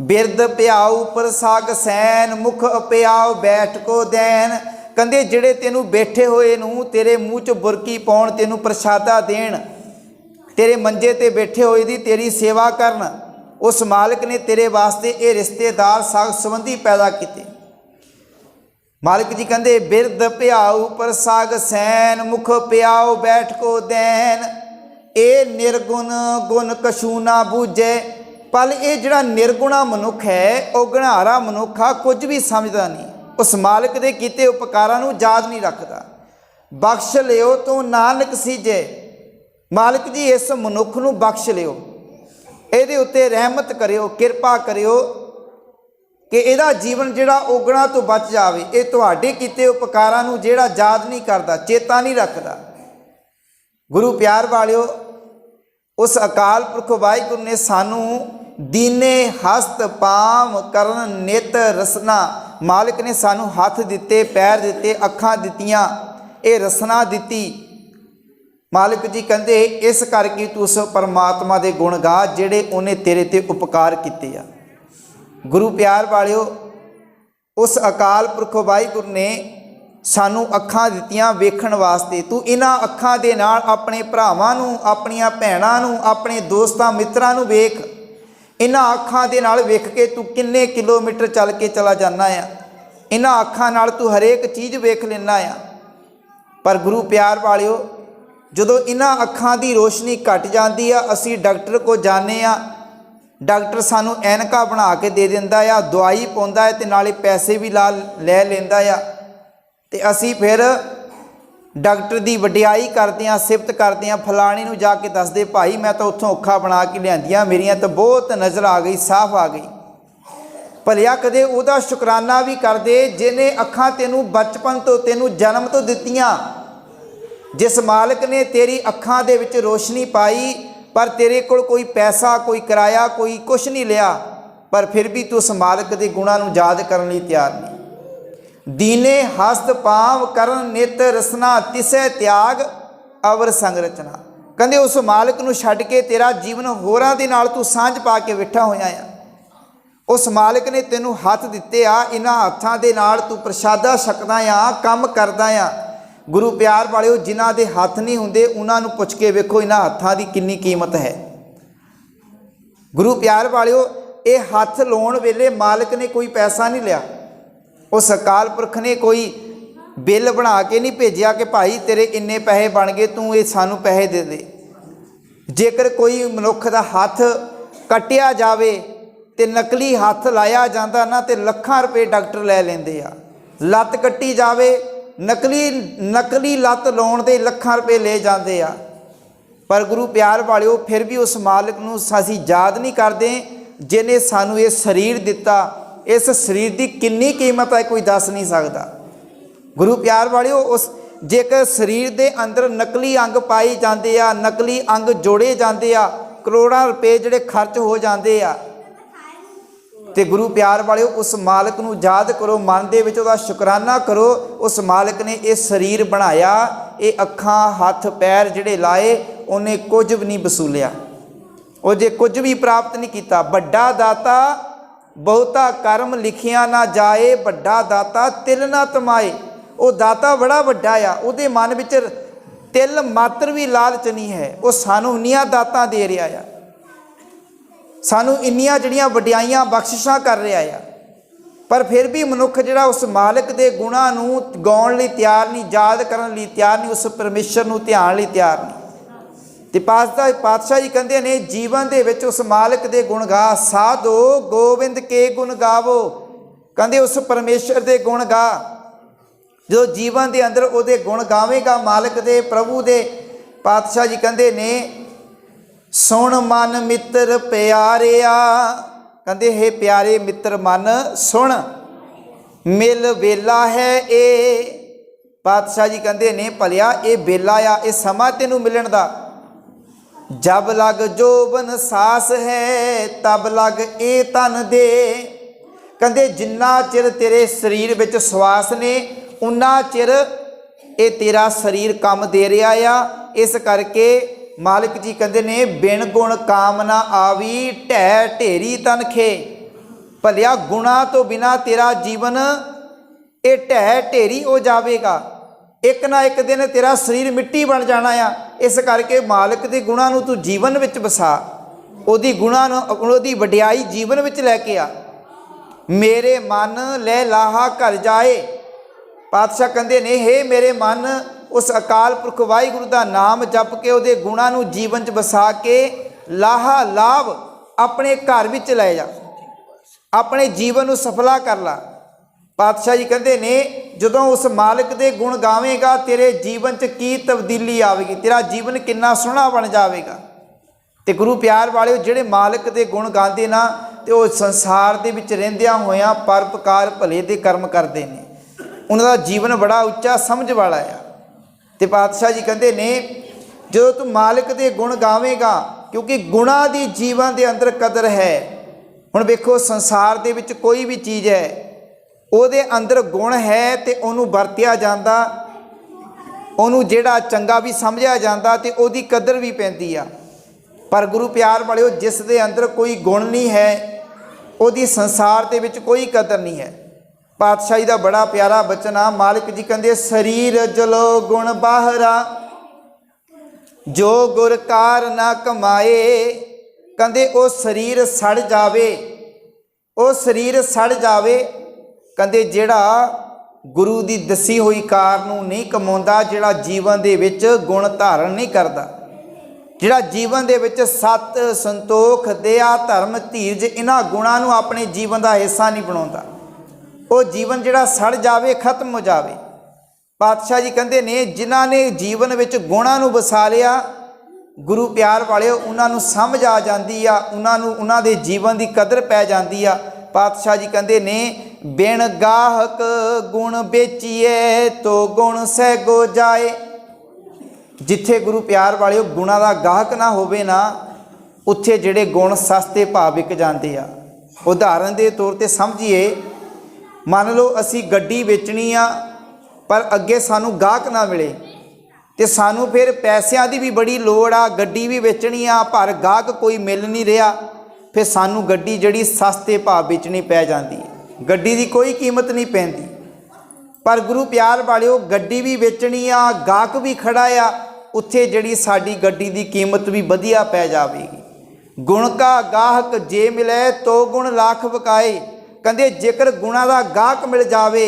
ਬਿਰਧ ਪਿਆਉ ਪਰ ਸਾਗ ਸੈਨ ਮੁਖ ਪਿਆਉ ਬੈਠ ਕੋ ਦੈਨ, ਕਹਿੰਦੇ ਜਿਹੜੇ ਤੈਨੂੰ ਬੈਠੇ ਹੋਏ ਨੂੰ ਤੇਰੇ ਮੂੰਹ 'ਚ ਬੁਰਕੀ ਪਾਉਣ, ਤੈਨੂੰ ਪ੍ਰਸ਼ਾਦਾ ਦੇਣ, ਤੇਰੇ ਮੰਜੇ ਤੇ ਬੈਠੇ ਹੋਏ ਦੀ ਤੇਰੀ ਸੇਵਾ ਕਰਨ, ਉਸ ਮਾਲਕ ਨੇ ਤੇਰੇ ਵਾਸਤੇ ਇਹ ਰਿਸ਼ਤੇਦਾਰ ਸਾਗ ਸੰਬੰਧੀ ਪੈਦਾ ਕੀਤੇ। ਮਾਲਕ ਜੀ ਕਹਿੰਦੇ ਬਿਰਧ ਪਿਆਉ ਪਰ ਸਾਗ ਸੈਨ ਮੁਖ ਪਿਆਉ ਬੈਠ ਕੋ ਦੈਨ, ਇਹ ਨਿਰਗੁਣ ਗੁਣ ਕਛੂ ਨਾ ਬੂਝੇ। ਪਲ ਇਹ ਜਿਹੜਾ ਨਿਰਗੁਣਾ ਮਨੁੱਖ ਹੈ, ਔਗਣਾਰਾ ਮਨੁੱਖ ਆ, ਕੁਝ ਵੀ ਸਮਝਦਾ ਨਹੀਂ, ਉਸ ਮਾਲਕ ਦੇ ਕੀਤੇ ਉਪਕਾਰਾਂ ਨੂੰ ਯਾਦ ਨਹੀਂ ਰੱਖਦਾ। ਬਖਸ਼ ਲਿਓ ਤੂੰ ਨਾਨਕ ਸੀਜੇ, ਮਾਲਕ ਜੀ ਇਸ ਮਨੁੱਖ ਨੂੰ ਬਖਸ਼ ਲਿਓ, ਇਹਦੇ ਉੱਤੇ ਰਹਿਮਤ ਕਰਿਓ, ਕਿਰਪਾ ਕਰਿਓ ਕਿ ਇਹਦਾ ਜੀਵਨ ਜਿਹੜਾ ਔਗਣਾ ਤੋਂ ਬਚ ਜਾਵੇ। ਇਹ ਤੁਹਾਡੇ ਕੀਤੇ ਉਪਕਾਰਾਂ ਨੂੰ ਜਿਹੜਾ ਯਾਦ ਨਹੀਂ ਕਰਦਾ, ਚੇਤਾ ਨਹੀਂ ਰੱਖਦਾ। ਗੁਰੂ ਪਿਆਰ ਵਾਲਿਓ, ਉਸ ਅਕਾਲ ਪੁਰਖ ਵਾਹਿਗੁਰੂ ਨੇ ਸਾਨੂੰ ਦੀਨੇ ਹਸਤ ਪਾਮ ਕਰਨ ਨਿਤ ਰਸਨਾ, ਮਾਲਕ ਨੇ ਸਾਨੂੰ ਹੱਥ ਦਿੱਤੇ, ਪੈਰ ਦਿੱਤੇ, ਅੱਖਾਂ ਦਿੱਤੀਆਂ, ਇਹ ਰਸਨਾ ਦਿੱਤੀ। ਮਾਲਕ ਜੀ ਕਹਿੰਦੇ ਇਸ ਕਰਕੇ ਤੂੰ ਉਸ ਪਰਮਾਤਮਾ ਦੇ ਗੁਣ ਗਾ ਜਿਹੜੇ ਉਹਨੇ ਤੇਰੇ ਤੇ ਉਪਕਾਰ ਕੀਤੇ ਆ। ਗੁਰੂ ਪਿਆਰ ਵਾਲਿਓ, ਉਸ ਅਕਾਲ ਪੁਰਖ ਵਾਹਿਗੁਰੂ ਨੇ ਸਾਨੂੰ ਅੱਖਾਂ ਦਿੱਤੀਆਂ ਵੇਖਣ ਵਾਸਤੇ। ਤੂੰ ਇਹਨਾਂ ਅੱਖਾਂ ਦੇ ਨਾਲ ਆਪਣੇ ਭਰਾਵਾਂ ਨੂੰ, ਆਪਣੀਆਂ ਭੈਣਾਂ ਨੂੰ, ਆਪਣੇ ਦੋਸਤਾਂ ਮਿੱਤਰਾਂ ਨੂੰ ਵੇਖ। ਇਹਨਾਂ ਅੱਖਾਂ ਦੇ ਨਾਲ ਵੇਖ ਕੇ ਤੂੰ ਕਿੰਨੇ ਕਿਲੋਮੀਟਰ ਚੱਲ ਕੇ ਚਲਾ ਜਾਂਦਾ ਆ। ਇਹਨਾਂ ਅੱਖਾਂ ਨਾਲ ਤੂੰ ਹਰੇਕ ਚੀਜ਼ ਵੇਖ ਲੈਂਦਾ ਆ। ਪਰ ਗੁਰੂ ਪਿਆਰ ਵਾਲਿਓ, ਜਦੋਂ ਇਹਨਾਂ ਅੱਖਾਂ ਦੀ ਰੋਸ਼ਨੀ ਘਟ ਜਾਂਦੀ ਆ, ਅਸੀਂ ਡਾਕਟਰ ਕੋਲ ਜਾਂਦੇ ਆ, ਡਾਕਟਰ ਸਾਨੂੰ ਐਨਕਾਂ ਬਣਾ ਕੇ ਦੇ ਦਿੰਦਾ ਆ, ਦਵਾਈ ਪਾਉਂਦਾ ਹੈ, ਅਤੇ ਨਾਲੇ ਪੈਸੇ ਵੀ ਲੈ ਲੈਂਦਾ ਆ। ਅਤੇ ਅਸੀਂ ਫਿਰ ਡਾਕਟਰ ਦੀ ਵਡਿਆਈ ਕਰਦੇ ਹਾਂ, ਸਿਫਤ ਕਰਦੇ ਹਾਂ, ਫਲਾਣੇ ਨੂੰ ਜਾ ਕੇ ਦੱਸਦੇ ਭਾਈ ਮੈਂ ਤਾਂ ਉੱਥੋਂ ਅੱਖਾਂ ਬਣਾ ਕੇ ਲਿਆਂਦੀਆਂ, ਮੇਰੀਆਂ ਤਾਂ ਬਹੁਤ ਨਜ਼ਰ ਆ ਗਈ, ਸਾਫ਼ ਆ ਗਈ। ਭਲਿਆ ਕਦੇ ਉਹਦਾ ਸ਼ੁਕਰਾਨਾ ਵੀ ਕਰਦੇ ਜਿਹਨੇ ਅੱਖਾਂ ਤੈਨੂੰ ਬਚਪਨ ਤੋਂ, ਤੈਨੂੰ ਜਨਮ ਤੋਂ ਦਿੱਤੀਆਂ। ਜਿਸ ਮਾਲਕ ਨੇ ਤੇਰੀ ਅੱਖਾਂ ਦੇ ਵਿੱਚ ਰੋਸ਼ਨੀ ਪਾਈ, ਪਰ ਤੇਰੇ ਕੋਲ ਕੋਈ ਪੈਸਾ, ਕੋਈ ਕਿਰਾਇਆ, ਕੋਈ ਕੁਛ ਨਹੀਂ ਲਿਆ, ਪਰ ਫਿਰ ਵੀ ਤੂੰ ਉਸ ਮਾਲਕ ਦੇ ਗੁਣਾਂ ਨੂੰ ਯਾਦ ਕਰਨ ਲਈ ਤਿਆਰ ਨਹੀਂ। ਦੀਨੇ ਹਸਤ ਪਾਵ ਕਰਨ ਨਿਤ ਰਸਨਾ ਤਿਸੈ ਤਿਆਗ ਅਵਰ ਸੰਗ ਰਚਨਾ, ਕਹਿੰਦੇ ਉਸ ਮਾਲਕ ਨੂੰ ਛੱਡ ਕੇ ਤੇਰਾ ਜੀਵਨ ਹੋਰਾਂ ਦੇ ਨਾਲ ਤੂੰ ਸਾਂਝ ਪਾ ਕੇ ਬੈਠਾ ਹੋਇਆ ਆ। उस मालिक ने तेनू हथ दिते आ, इन्हां हत्थां दे नाल तू प्रशादा छकदा आ, काम करदा आ। गुरु प्यार वालिओ, जिन्हां दे हत्थ नहीं हुंदे उन्हां नू पुछ के वेखो इन्हां हत्थां दी किन्नी कीमत है। गुरु प्यार वालिओ, ये हथ लाउण वेले मालिक ने कोई पैसा नहीं लिया, उस अकाल पुरख ने कोई बिल बना के नहीं भेजिया कि भाई तेरे इन्ने पैसे बन गए, तू ये सानू पैसे दे दे। जेकर कोई मनुख दा हथ कटिया जावे ते नकली हथ लाया जाता ना, तो लखां रुपए डॉक्टर लै लेंदे आ। लत्त कट्टी जावे, नकली लत्त लाउण दे लखां रुपए ले जाते आ। पर गुरु प्यार वालिओ, फिर भी उस मालिक नूं असीं याद नहीं करते जिन्हें सानू ये शरीर दिता। इस शरीर की किन्नी कीमत है कोई दस नहीं सकता। गुरु प्यार वालिओ, उस जेकर शरीर के अंदर नकली अंग पाए जाते आ, नकली अंग जोड़े जाते आ, करोड़ां रुपए जिहड़े खर्च हो जाते आ, तो गुरु प्यार वालिओ उस मालिक नूं याद करो, मन दे विच उहदा शुकराना करो। उस मालिक ने ये शरीर बनाया, ये अखां हथ पैर जिहड़े लाए, उन्हें कुछ भी नहीं वसूलिया, वो जे कुछ भी प्राप्त नहीं किया। बड़ा दाता बहुता कर्म लिखिया ना जाए, बड़ा दाता तिल ना तमाए। वो दाता बड़ा वड्डा आ, उहदे मन विच तिल मात्र भी लालच नहीं है। वो सानू इन्नियां दातां दे रहा आ, सानू इन्नियां जिहड़ियां वड्डियाइयां बख्शिशां कर रहा आ, पर फिर भी मनुख जिहड़ा उस मालिक दे गुणां नूं गाउण लई तैयार नहीं, याद करन लई तैयार नहीं, उस परमेश्वर नूं ध्यान लई तैयार नहीं। ते पातशाह जी कहते ने जीवन दे विच उस मालिक दे गुण गा, साधो गोविंद के गुण गावो। कहते उस परमेश्वर दे गुण गा, जो जीवन के अंदर उहदे गुण गावेगा मालिक दे प्रभु दे। पातशाह जी कहते ने सुन मन मित्र प्यारिया, कहते हे प्यारे मित्र मन सुन, मिल वेला है ये। पातशाह जी कहते ने भलिया ये वेला आ, ये समा तेनू मिलन दा। जब लग जोबन सास है तब लग ए तन दे। कहते जिन्ना चिर तेरे शरीर विच श्वास ने उन्ना चिर ये तेरा शरीर काम दे रहा आ। इस करके मालिक जी कहते ने बिन गुण कामना आवी, ढै ढेरी तन खे। भलिया गुणा तो बिना तेरा जीवन ये ढै ढेरी हो जाएगा, एक ना एक दिन तेरा शरीर मिट्टी बन जाना आ। इस करके मालिक के गुणां नूं तू जीवन विच वसा, उहदी गुणां नूं उहदी वडियाई जीवन विच लैके आ। मेरे मन ले लाहा घर जाए। पातशाह कहते ने हे मेरे मन, उस अकाल पुरख वाहिगुरू का नाम जप के उहदे गुणां नूं जीवन च वसा के लाहा लाभ अपने घर विच लै जा, अपने जीवन नूं सफला कर ला। पातशाह जी कहते ने जदों उस मालिक दे गुण गावेगा तेरे जीवन च की तब्दीली आवेगी, तेरा जीवन कितना सोहना बन जाएगा। तो गुरु प्यार वाले जिहड़े मालिक दे गुण गाते ना, तो वह संसार दे विच रहिंदियां होइयां परोपकार भले दे कर्म करते हैं, उन्होंने जीवन बड़ा उच्चा समझ वाला है। तो पातशाह जी कहते ने जो तू मालिक दे गुण गावेगा, क्योंकि गुणा दी जीवन के अंदर कदर है। हुण वेखो संसार दे विच कोई भी चीज़ है, ਉਹਦੇ अंदर गुण है तो ਉਹਨੂੰ ਵਰਤਿਆ ਜਾਂਦਾ, ਉਹਨੂੰ ਜਿਹੜਾ ਚੰਗਾ भी ਸਮਝਿਆ ਜਾਂਦਾ ਤੇ ਉਹਦੀ ਕਦਰ भी ਪੈਂਦੀ ਆ। पर गुरु प्यार वालिओ जिस दे अंदर कोई गुण नहीं है, ਉਹਦੀ संसार ਦੇ ਵਿੱਚ कोई कदर नहीं है। पातशाही का बड़ा प्यारा बचन आ, मालिक जी कहते शरीर जलो गुण बाहरा, जो गुर कार ना कमाए। कहते वो शरीर सड़ जावे, वो शरीर सड़ जावे। कहते जिहड़ा गुरु की दसी हुई कार नूं नहीं कमाउंदा, जिहड़ा जीवन दे विच गुण धारण नहीं करता, जिहड़ा जीवन दे विच सत संतोख दया धर्म धीरज इन्हां गुणां नूं अपने जीवन का हिस्सा नहीं बनाउंदा, वो जीवन जिहड़ा सड़ जावे खत्म हो जावे। पातशाह जी कहते ने जिन्हां ने जीवन विच गुणां नूं वसा लिया, गुरु प्यार वाले उन्हां नूं समझ आ जाती आ, उन्हां नूं उन्हां दे जीवन की कदर पै जाती आ। पातशाह जी कहते ने बिन गाहक गुण बेचिए तो गुण सैगो जाए। जिथे गुरु प्यार वाले गुणा का गाहक ना होवे ना, उत्थे जिहड़े गुण सस्ते भाव विक जाते आ। उदाहरण के तौर पर समझिए, मान लो असी गड्डी बेचनी आ पर अगे सानू गाहक ना मिले, तो सानू फिर पैसों की भी बड़ी लोड़ आ, गड्डी भी बेचनी आ पर गाहक कोई मिल नहीं रहा, फिर सानू गड्डी जिहड़ी सस्ते भाव बेचनी पै जाती है, गड्डी की कोई कीमत नहीं पैंदी। पर गुरु प्यार वालिओ गड्डी भी बेचनी आ, गाहक भी खड़ा आ, उत्थे जिहड़ी साडी गड्डी की कीमत भी वधिया पै जाएगी। गुण का गाहक जे मिले तो गुण लाख वकाए, कहंदे जेकर गुणा का गाहक मिल जाए,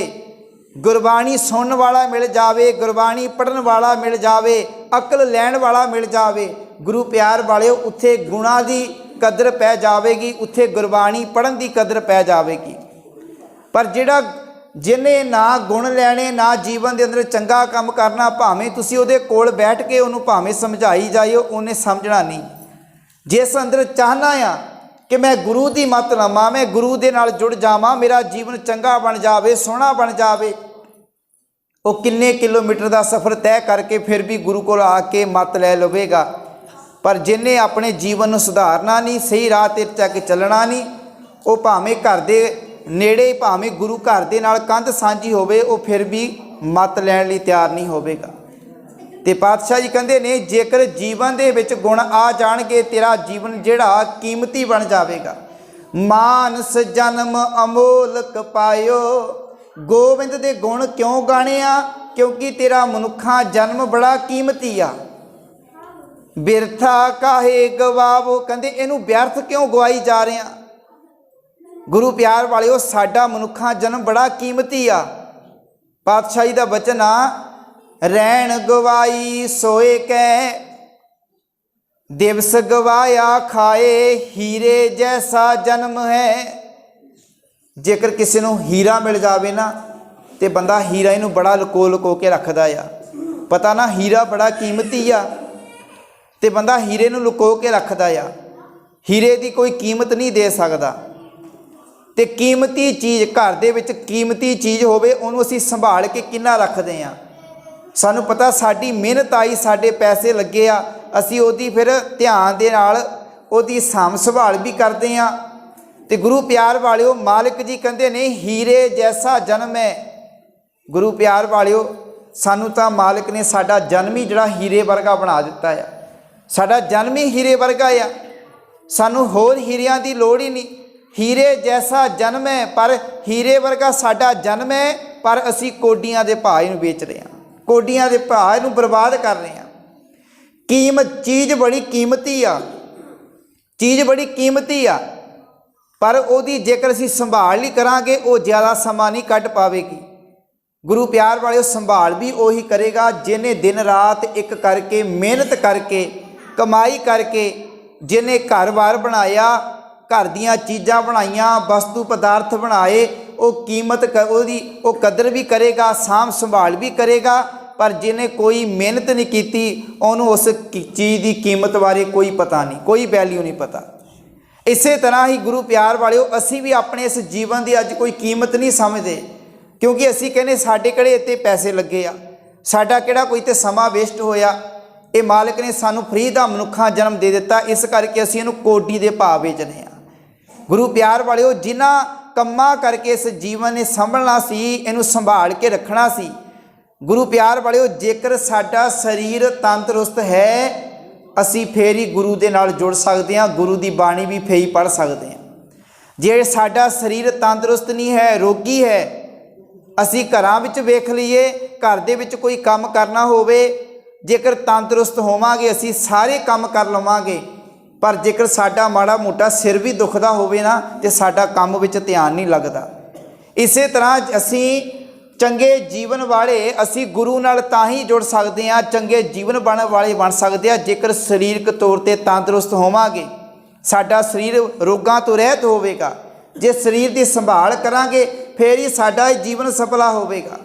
गुरबाणी सुनने वाला मिल जाए, गुरबाणी पढ़न वाला मिल जाए, अकल लैण वाला मिल जाए, गुरु प्यार वाले उत्थे गुणा की कदर पै जाएगी, उत्थे गुरबाणी पढ़न की कदर पै जाएगी। पर जिहड़ा जिन्हें ना गुण लैने ना जीवन के अंदर चंगा काम करना, भावें तुसी उहदे कोल बैठ के उन्होंने भावें समझाई जाइओ, उन्हें समझना नहीं। जिस अंदर चाहना आ कि मैं गुरु की मत लवां, मैं गुरु के नाल जुड़ जावां, मेरा जीवन चंगा बन जाए, सोहना बन जाए, वो किन्ने किलोमीटर का सफ़र तय करके फिर भी गुरु को आके मत लै लवेगा। पर जिन्हें अपने जीवन को सुधारना नहीं, सही राह ते चक चलना नहीं, वो भावें घर दे नेड़े, भावें गुरु घर दे नाल कंध सांझी होवे, वो फिर भी मत लैण लई तैयार नहीं होवेगा। ते पातशाह जी कहंदे ने जेकर जीवन दे विच गुण आ जाणगे, तेरा जीवन जिहड़ा कीमती बन जाएगा। मानस जन्म अमोलक पायो, गोबिंद दे गुण क्यों गाने आ, क्योंकि तेरा मनुखा जन्म बड़ा कीमती आ। बिरथा काहे गवावो, कहंदे इनू व्यर्थ क्यों गवाई जा रहे हैं। गुरु प्यार वालिओ साडा मनुखा जन्म बड़ा कीमती आ। पातशाही दा वचन आ, रैन गवाई सोए कै दिवस गवाया खाए, हीरे जैसा जन्म है। जेकर किसी को हीरा मिल जाए ना, तो बंदा हीरा इनू बड़ा लुको के रखदा आ, पता ना हीरा बड़ा कीमती आ, तो बंदा हीरे नू लुको के रखदा आ, हीरे की कोई कीमत नहीं दे सकता। तो कीमती चीज़ घर दे विच कीमती चीज़ होवे, उन्होंने असीं संभाल के किन्ना रखते हैं। सानू पता साडी मेहनत आई, साडे पैसे लगे आ, असीं ओदी फिर ध्यान दे नाल ओदी साम संभाल भी करते हैं। तो गुरु प्यार वालिओ मालिक जी कहंदे ने हीरे जैसा जन्म है। गुरु प्यार वालिओ सानू तां मालिक ने साडा जन्म ही जिहड़ा हीरे वर्गा बना दिता है, साडा जन्म ही हीरे वर्गा आ, सानू होर हीरियां दी लोड़ ही नहीं। हीरे जैसा जन्म है, पर हीरे वर्गा साडा जन्म है, पर असी कोडियां दे भाव नूं बेच रहे हैं, कोडियां दे भाव नूं बर्बाद कर रहे हैं। कीमत चीज़ बड़ी कीमती आ, चीज़ बड़ी कीमती आ, पर ओदी जेकर असी संभाल नहीं करांगे, वो ज़्यादा समा नहीं कट पावेगी। गुरु प्यार वाले संभाल भी उही करेगा जिन्हें दिन रात एक करके मेहनत करके कमाई करके जिन्हें घर बार बनाया, घर दियाँ चीज़ां बनाइया, वस्तु पदार्थ बनाए, वो कीमत ओदी वो कदर भी करेगा, साम संभाल भी करेगा। पर जिन्हें कोई मेहनत नहीं की, उन्होंने उस चीज़ की कीमत बारे कोई पता नहीं, कोई वैल्यू नहीं पता। इसे तरह ही गुरु प्यार वालिओ असी भी अपने इस जीवन की अज कोई कीमत नहीं समझते, क्योंकि असी कहने साडे किहड़े इत्ते पैसे लगे आ, साडा किहड़ा कोई ते समा वेस्ट होया। ये मालिक ने सानू फ्री का मनुखा जन्म दे दिता, इस करके असी इहनूं कोडी दे भाव बेचने आ। गुरु प्यार वालिओ जिन्हां कम्मां करके इस जीवन ने संभलना सी, इहनूं संभाल के रखना सी। गुरु प्यार वालिओ जेकर साडा शरीर तंदुरुस्त है, असी फिर ही गुरु दे नाल जुड़ सकते हैं, गुरु की बाणी भी फिर ही पढ़ सकते हैं। जे साडा शरीर तंदुरुस्त नहीं है, रोगी है, असी घरां विच वेख लीए, घर दे विच कोई काम करना होवे, जेकर तंदुरुस्त होवांगे असी सारे काम कर लवांगे। पर जेकर साडा माड़ा मोटा सिर भी दुखदा होवे ना, ते साडा काम विच ध्यान नहीं लगदा। इसे तरह असी चंगे जीवन वाले असी गुरु नाल तां ही जुड़ सकते हैं, चंगे जीवन वाले बन सकते हैं, जेकर सरीरक तौर पर तंदुरुस्त होवांगे, साडा शरीर रोगां तो रहत होवेगा। जे शरीर की संभाल करांगे फिर ही साडा जीवन सफला होवेगा।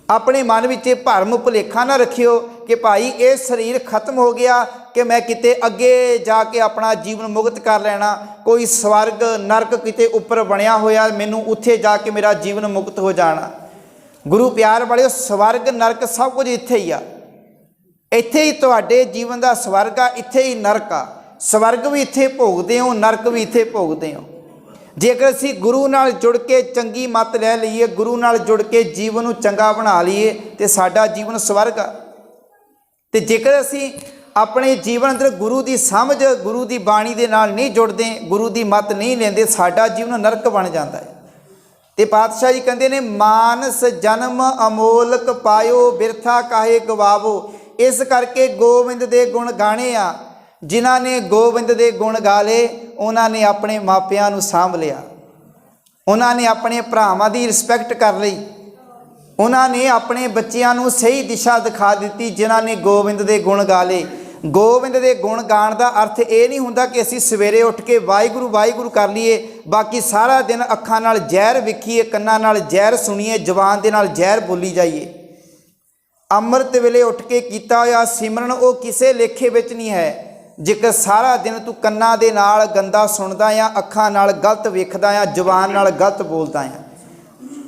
अपने मन में भरम भुलेखा ना रखियो कि भाई ये शरीर खत्म हो गया कि मैं किते अगे जाके अपना जीवन मुक्त कर लेना, कोई स्वर्ग नरक किते उपर बनया होया, मैनू उत्थे जाके मेरा जीवन मुक्त हो जाना। गुरु प्यार वाले स्वर्ग नरक सब कुछ इत्थे ही आ, इत्थे ही तुहाडे जीवन का स्वर्ग आ, इत्थे ही नरक आ। स्वर्ग भी इत्थे भोगदे हो, नरक भी इत्थे भोगदे हो। जेकर असी गुरु नाल जुड़ के चंगी मत लै लईए, गुरु नाल जुड़ के जीवन को चंगा बना लीए, तो साडा जीवन स्वर्ग आ। ते जेकर असी ਆਪਣੇ ਜੀਵਨ ਅੰਦਰ ਗੁਰੂ ਦੀ ਸਮਝ, ਗੁਰੂ ਦੀ ਬਾਣੀ ਦੇ ਨਾਲ ਨਹੀਂ ਜੁੜਦੇ, ਗੁਰੂ ਦੀ ਮੱਤ ਨਹੀਂ ਲੈਂਦੇ, ਸਾਡਾ ਜੀਵਨ ਨਰਕ ਬਣ ਜਾਂਦਾ ਹੈ। ਤੇ ਪਾਤਸ਼ਾਹ ਜੀ ਕਹਿੰਦੇ ਨੇ, ਮਾਨਸ ਜਨਮ ਅਮੋਲਕ ਪਾਇਓ, ਬਿਰਥਾ ਕਾਹੇ ਗਵਾਵੋ। ਇਸ ਕਰਕੇ ਗੋਬਿੰਦ ਦੇ ਗੁਣ ਗਾਣੇ ਆ। ਜਿਨ੍ਹਾਂ ਨੇ ਗੋਬਿੰਦ ਦੇ ਗੁਣ ਗਾ ਲਏ, ਉਹਨਾਂ ਨੇ ਆਪਣੇ ਮਾਪਿਆਂ ਨੂੰ ਸਾਂਭ ਲਿਆ, ਉਹਨਾਂ ਨੇ ਆਪਣੇ ਭਰਾਵਾਂ ਦੀ ਰਿਸਪੈਕਟ ਕਰ ਲਈ, ਉਹਨਾਂ ਨੇ ਆਪਣੇ ਬੱਚਿਆਂ ਨੂੰ ਸਹੀ ਦਿਸ਼ਾ ਦਿਖਾ ਦਿੱਤੀ। ਜਿਨ੍ਹਾਂ ਨੇ ਗੋਬਿੰਦ ਦੇ ਗੁਣ ਗਾ ਲਏ। ਗੋਬਿੰਦ ਦੇ ਗੁਣ ਗਾਉਣ ਦਾ ਅਰਥ ਇਹ ਨਹੀਂ ਹੁੰਦਾ ਕਿ ਅਸੀਂ ਸਵੇਰੇ ਉੱਠ ਕੇ ਵਾਹਿਗੁਰੂ ਵਾਹਿਗੁਰੂ ਕਰ ਲਈਏ, ਬਾਕੀ ਸਾਰਾ ਦਿਨ ਅੱਖਾਂ ਨਾਲ ਜ਼ਹਿਰ ਵੇਖੀਏ, ਕੰਨਾਂ ਨਾਲ ਜ਼ਹਿਰ ਸੁਣੀਏ, ਜ਼ੁਬਾਨ ਦੇ ਨਾਲ ਜ਼ਹਿਰ ਬੋਲੀ ਜਾਈਏ। ਅੰਮ੍ਰਿਤ ਵੇਲੇ ਉੱਠ ਕੇ ਕੀਤਾ ਹੋਇਆ ਸਿਮਰਨ ਉਹ ਕਿਸੇ ਲੇਖੇ ਵਿੱਚ ਨਹੀਂ ਹੈ। ਜੇਕਰ ਸਾਰਾ ਦਿਨ ਤੂੰ ਕੰਨਾਂ ਦੇ ਨਾਲ ਗੰਦਾ ਸੁਣਦਾ ਆ, ਅੱਖਾਂ ਨਾਲ ਗਲਤ ਵੇਖਦਾ ਆ, ਜ਼ੁਬਾਨ ਨਾਲ ਗਲਤ ਬੋਲਦਾ ਆ।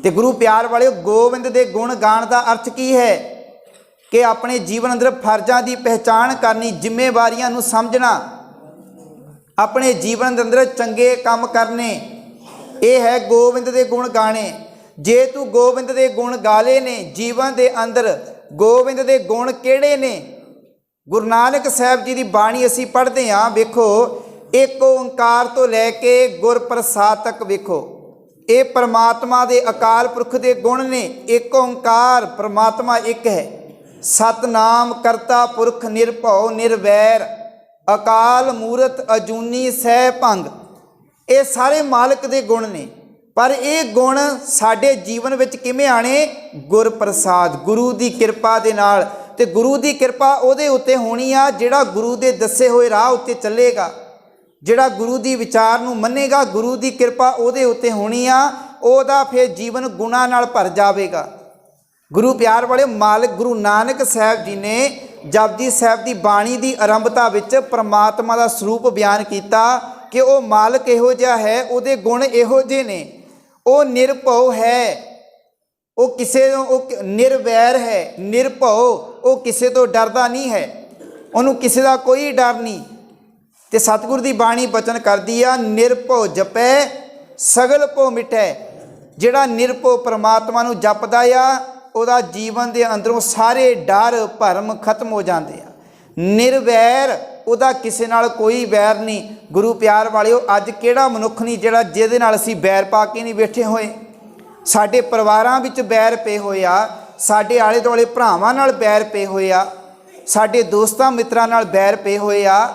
ਤੇ ਗੁਰੂ ਪਿਆਰ ਵਾਲਿਓ, ਗੋਬਿੰਦ ਦੇ ਗੁਣ ਗਾਉਣ ਦਾ ਅਰਥ ਕੀ ਹੈ ਕਿ ਆਪਣੇ ਜੀਵਨ ਅੰਦਰ ਫਰਜ਼ਾਂ ਦੀ ਪਹਿਚਾਣ ਕਰਨੀ, ਜ਼ਿੰਮੇਵਾਰੀਆਂ ਨੂੰ ਸਮਝਣਾ, ਆਪਣੇ ਜੀਵਨ ਦੇ ਅੰਦਰ ਚੰਗੇ ਕੰਮ ਕਰਨੇ, ਇਹ ਹੈ ਗੋਬਿੰਦ ਦੇ ਗੁਣ ਗਾਣੇ। ਜੇ ਤੂੰ ਗੋਬਿੰਦ ਦੇ ਗੁਣ ਗਾਲੇ ਨੇ ਜੀਵਨ ਦੇ ਅੰਦਰ, ਗੋਬਿੰਦ ਦੇ ਗੁਣ ਕਿਹੜੇ ਨੇ? ਗੁਰੂ ਨਾਨਕ ਸਾਹਿਬ ਜੀ ਦੀ ਬਾਣੀ ਅਸੀਂ ਪੜ੍ਹਦੇ ਹਾਂ, ਵੇਖੋ, ਇੱਕ ਓੰਕਾਰ ਤੋਂ ਲੈ ਕੇ ਗੁਰ ਪ੍ਰਸਾਦ ਤੱਕ ਵੇਖੋ, ਇਹ ਪਰਮਾਤਮਾ ਦੇ ਅਕਾਲ ਪੁਰਖ ਦੇ ਗੁਣ ਨੇ। ਇੱਕ ਓੰਕਾਰ, ਪਰਮਾਤਮਾ ਇੱਕ ਹੈ। ਸਤਨਾਮ ਕਰਤਾ ਪੁਰਖ ਨਿਰਭਉ ਨਿਰਵੈਰ, ਅਕਾਲ ਮੂਰਤ ਅਜੂਨੀ ਸਹਿ ਭੰਗ। ਇਹ ਸਾਰੇ ਮਾਲਕ ਦੇ ਗੁਣ ਨੇ। ਪਰ ਇਹ ਗੁਣ ਸਾਡੇ ਜੀਵਨ ਵਿੱਚ ਕਿਵੇਂ ਆਣੇ? ਗੁਰ ਪ੍ਰਸਾਦ, ਗੁਰੂ ਦੀ ਕਿਰਪਾ ਦੇ ਨਾਲ। ਤੇ ਗੁਰੂ ਦੀ ਕਿਰਪਾ ਉਹਦੇ ਉੱਤੇ ਹੋਣੀ ਆ ਜਿਹੜਾ ਗੁਰੂ ਦੇ ਦੱਸੇ ਹੋਏ ਰਾਹ ਉੱਤੇ ਚੱਲੇਗਾ, ਜਿਹੜਾ ਗੁਰੂ ਦੀ ਵਿਚਾਰ ਨੂੰ ਮੰਨੇਗਾ। ਗੁਰੂ ਦੀ ਕਿਰਪਾ ਉਹਦੇ ਉੱਤੇ ਹੋਣੀ ਆ, ਉਹਦਾ ਫਿਰ ਜੀਵਨ ਗੁਣਾਂ ਨਾਲ ਭਰ ਜਾਵੇਗਾ। ਗੁਰੂ ਪਿਆਰ ਵਾਲੇ, ਮਾਲਕ ਗੁਰੂ ਨਾਨਕ ਸਾਹਿਬ ਜੀ ਨੇ ਜਪਜੀ ਸਾਹਿਬ ਦੀ ਬਾਣੀ ਦੀ ਆਰੰਭਤਾ ਵਿੱਚ ਪਰਮਾਤਮਾ ਦਾ ਸਰੂਪ ਬਿਆਨ ਕੀਤਾ ਕਿ ਉਹ ਮਾਲਕ ਇਹੋ ਜਿਹਾ ਹੈ, ਉਹਦੇ ਗੁਣ ਇਹੋ ਜਿਹੇ ਨੇ। ਉਹ ਨਿਰਭਉ ਹੈ, ਉਹ ਕਿਸੇ ਤੋਂ, ਉਹ ਨਿਰਵੈਰ ਹੈ, ਨਿਰਭਉ, ਉਹ ਕਿਸੇ ਤੋਂ ਡਰਦਾ ਨਹੀਂ ਹੈ, ਉਹਨੂੰ ਕਿਸੇ ਦਾ ਕੋਈ ਡਰ ਨਹੀਂ। ਤੇ ਸਤਿਗੁਰ ਦੀ ਬਾਣੀ ਬਚਨ ਕਰਦੀ ਆ, ਨਿਰਭਉ ਜਪੈ ਸਗਲ ਭਉ ਮਿਟੈ। ਜਿਹੜਾ ਨਿਰਭਉ ਪਰਮਾਤਮਾ ਨੂੰ ਜਪਦਾ ਆ, ਉਹਦਾ ਜੀਵਨ ਦੇ ਅੰਦਰੋਂ ਸਾਰੇ ਡਰ ਭਰਮ ਖਤਮ ਹੋ ਜਾਂਦੇ ਆ। ਨਿਰਵੈਰ, ਉਹਦਾ ਕਿਸੇ ਨਾਲ ਕੋਈ ਵੈਰ ਨਹੀਂ। ਗੁਰੂ ਪਿਆਰ ਵਾਲਿਓ, ਅੱਜ ਕਿਹੜਾ ਮਨੁੱਖ ਨਹੀਂ ਜਿਹੜਾ ਜਿਹਦੇ ਨਾਲ ਅਸੀਂ ਬੈਰ ਪਾ ਕੇ ਨਹੀਂ ਬੈਠੇ ਹੋਏ। ਸਾਡੇ ਪਰਿਵਾਰਾਂ ਵਿੱਚ ਬੈਰ ਪਏ ਹੋਏ ਆ, ਸਾਡੇ ਆਲੇ ਦੁਆਲੇ ਭਰਾਵਾਂ ਨਾਲ ਬੈਰ ਪਏ ਹੋਏ ਆ, ਸਾਡੇ ਦੋਸਤਾਂ ਮਿੱਤਰਾਂ ਨਾਲ ਬੈਰ ਪਏ ਹੋਏ ਆ।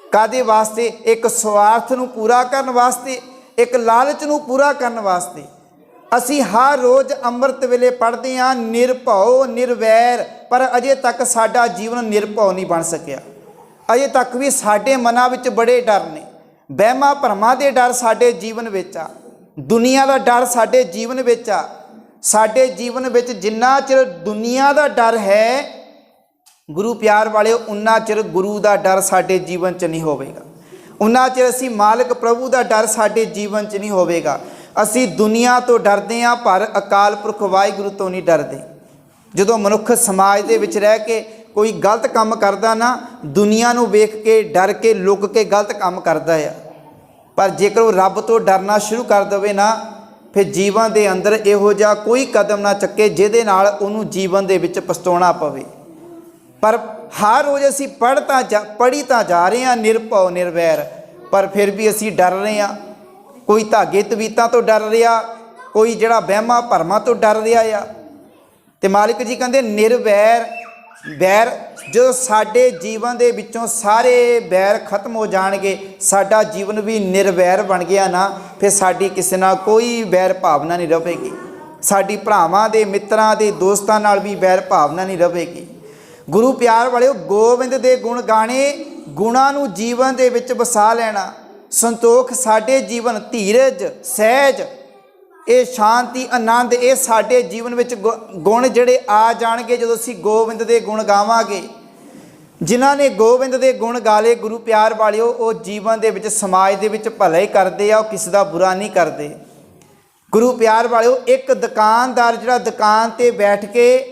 ਕਾਹਦੇ ਵਾਸਤੇ? ਇੱਕ ਸਵਾਰਥ ਨੂੰ ਪੂਰਾ ਕਰਨ ਵਾਸਤੇ, ਇੱਕ ਲਾਲਚ ਨੂੰ ਪੂਰਾ ਕਰਨ ਵਾਸਤੇ। ਅਸੀਂ ਹਰ ਰੋਜ਼ ਅੰਮ੍ਰਿਤ ਵੇਲੇ ਪੜ੍ਹਦੇ ਹਾਂ ਨਿਰਭਉ ਨਿਰਵੈਰ, ਪਰ ਅਜੇ ਤੱਕ ਸਾਡਾ ਜੀਵਨ ਨਿਰਭਉ ਨਹੀਂ ਬਣ ਸਕਿਆ। ਅਜੇ ਤੱਕ ਵੀ ਸਾਡੇ ਮਨਾਂ ਵਿੱਚ ਬੜੇ ਡਰ ਨੇ, ਵਹਿਮਾਂ ਭਰਮਾਂ ਦੇ ਡਰ ਸਾਡੇ ਜੀਵਨ ਵਿੱਚ ਆ, ਦੁਨੀਆ ਦਾ ਡਰ ਸਾਡੇ ਜੀਵਨ ਵਿੱਚ ਆ। ਸਾਡੇ ਜੀਵਨ ਵਿੱਚ ਜਿੰਨਾ ਚਿਰ ਦੁਨੀਆ ਦਾ ਡਰ ਹੈ, ਗੁਰੂ ਪਿਆਰ ਵਾਲਿਓ, ਉਨਾ ਚਿਰ ਗੁਰੂ ਦਾ ਡਰ ਸਾਡੇ ਜੀਵਨ 'ਚ ਨਹੀਂ ਹੋਵੇਗਾ। ਉਨਾ ਚਿਰ ਅਸੀਂ ਮਾਲਕ ਪ੍ਰਭੂ ਦਾ ਡਰ ਸਾਡੇ ਜੀਵਨ 'ਚ ਨਹੀਂ ਹੋਵੇਗਾ। ਅਸੀਂ ਦੁਨੀਆ ਤੋਂ ਡਰਦੇ ਹਾਂ, ਪਰ ਅਕਾਲ ਪੁਰਖ ਵਾਹਿਗੁਰੂ ਤੋਂ ਨਹੀਂ ਡਰਦੇ। ਜਦੋਂ ਮਨੁੱਖ ਸਮਾਜ ਦੇ ਵਿੱਚ ਰਹਿ ਕੇ ਕੋਈ ਗਲਤ ਕੰਮ ਕਰਦਾ ਨਾ, ਦੁਨੀਆ ਨੂੰ ਵੇਖ ਕੇ ਡਰ ਕੇ ਲੁਕ ਕੇ ਗਲਤ ਕੰਮ ਕਰਦਾ ਆ। ਪਰ ਜੇਕਰ ਉਹ ਰੱਬ ਤੋਂ ਡਰਨਾ ਸ਼ੁਰੂ ਕਰ ਦੇਵੇ ਨਾ, ਫਿਰ ਜੀਵਨ ਦੇ ਅੰਦਰ ਇਹੋ ਜਿਹਾ ਕੋਈ ਕਦਮ ਨਾ ਚੱਕੇ ਜਿਹਦੇ ਨਾਲ ਉਹਨੂੰ ਜੀਵਨ ਦੇ ਵਿੱਚ ਪਛਤਾਉਣਾ ਪਵੇ। ਪਰ ਹਰ ਰੋਜ਼ ਅਸੀਂ ਪੜ੍ਹੀ ਤਾਂ ਜਾ ਰਹੇ ਹਾਂ ਨਿਰਭਉ ਨਿਰਵੈਰ, ਪਰ ਫਿਰ ਵੀ ਅਸੀਂ ਡਰ ਰਹੇ ਹਾਂ। ਕੋਈ ਧਾਗੇ ਤਵੀਤਾਂ ਤੋਂ ਡਰ ਰਿਹਾ, ਕੋਈ ਜਿਹੜਾ ਵਹਿਮਾਂ ਭਰਮਾਂ ਤੋਂ ਡਰ ਰਿਹਾ ਆ। ਤੇ ਮਾਲਿਕ ਜੀ ਕਹਿੰਦੇ ਨਿਰਵੈਰ, ਵੈਰ ਜਦੋਂ ਸਾਡੇ ਜੀਵਨ ਦੇ ਵਿੱਚੋਂ ਸਾਰੇ ਵੈਰ ਖਤਮ ਹੋ ਜਾਣਗੇ, ਸਾਡਾ ਜੀਵਨ ਵੀ ਨਿਰਵੈਰ ਬਣ ਗਿਆ ਨਾ, ਫਿਰ ਸਾਡੀ ਕਿਸੇ ਨਾਲ ਕੋਈ ਵੈਰ ਭਾਵਨਾ ਨਹੀਂ ਰਹੇਗੀ। ਸਾਡੀ ਭਰਾਵਾਂ ਦੇ, ਮਿੱਤਰਾਂ ਦੇ, ਦੋਸਤਾਂ ਨਾਲ ਵੀ ਵੈਰ ਭਾਵਨਾ ਨਹੀਂ ਰਹੇਗੀ। ਗੁਰੂ ਪਿਆਰ ਵਾਲਿਓ, ਗੋਬਿੰਦ ਦੇ ਗੁਣ ਗਾਣੇ, ਗੁਣਾਂ ਨੂੰ ਜੀਵਨ ਦੇ ਵਿੱਚ ਵਸਾ ਲੈਣਾ, ਸੰਤੋਖ ਸਾਡੇ ਜੀਵਨ, ਧੀਰਜ, ਸਹਿਜ, ਇਹ ਸ਼ਾਂਤੀ, ਆਨੰਦ, ਇਹ ਸਾਡੇ ਜੀਵਨ ਵਿੱਚ ਗੁਣ ਜਿਹੜੇ ਆ ਜਾਣਗੇ ਜਦੋਂ ਅਸੀਂ ਗੋਬਿੰਦ ਦੇ ਗੁਣ ਗਾਵਾਂਗੇ। ਜਿਨ੍ਹਾਂ ਨੇ ਗੋਬਿੰਦ ਦੇ ਗੁਣ ਗਾਲੇ, ਗੁਰੂ ਪਿਆਰ ਵਾਲਿਓ, ਉਹ ਜੀਵਨ ਦੇ ਵਿੱਚ ਸਮਾਜ ਦੇ ਵਿੱਚ ਭਲਾ ਹੀ ਕਰਦੇ ਆ, ਉਹ ਕਿਸੇ ਦਾ ਬੁਰਾ ਨਹੀਂ ਕਰਦੇ। ਗੁਰੂ ਪਿਆਰ ਵਾਲਿਓ, ਇੱਕ ਦੁਕਾਨਦਾਰ ਜਿਹੜਾ ਦੁਕਾਨ 'ਤੇ ਬੈਠ ਕੇ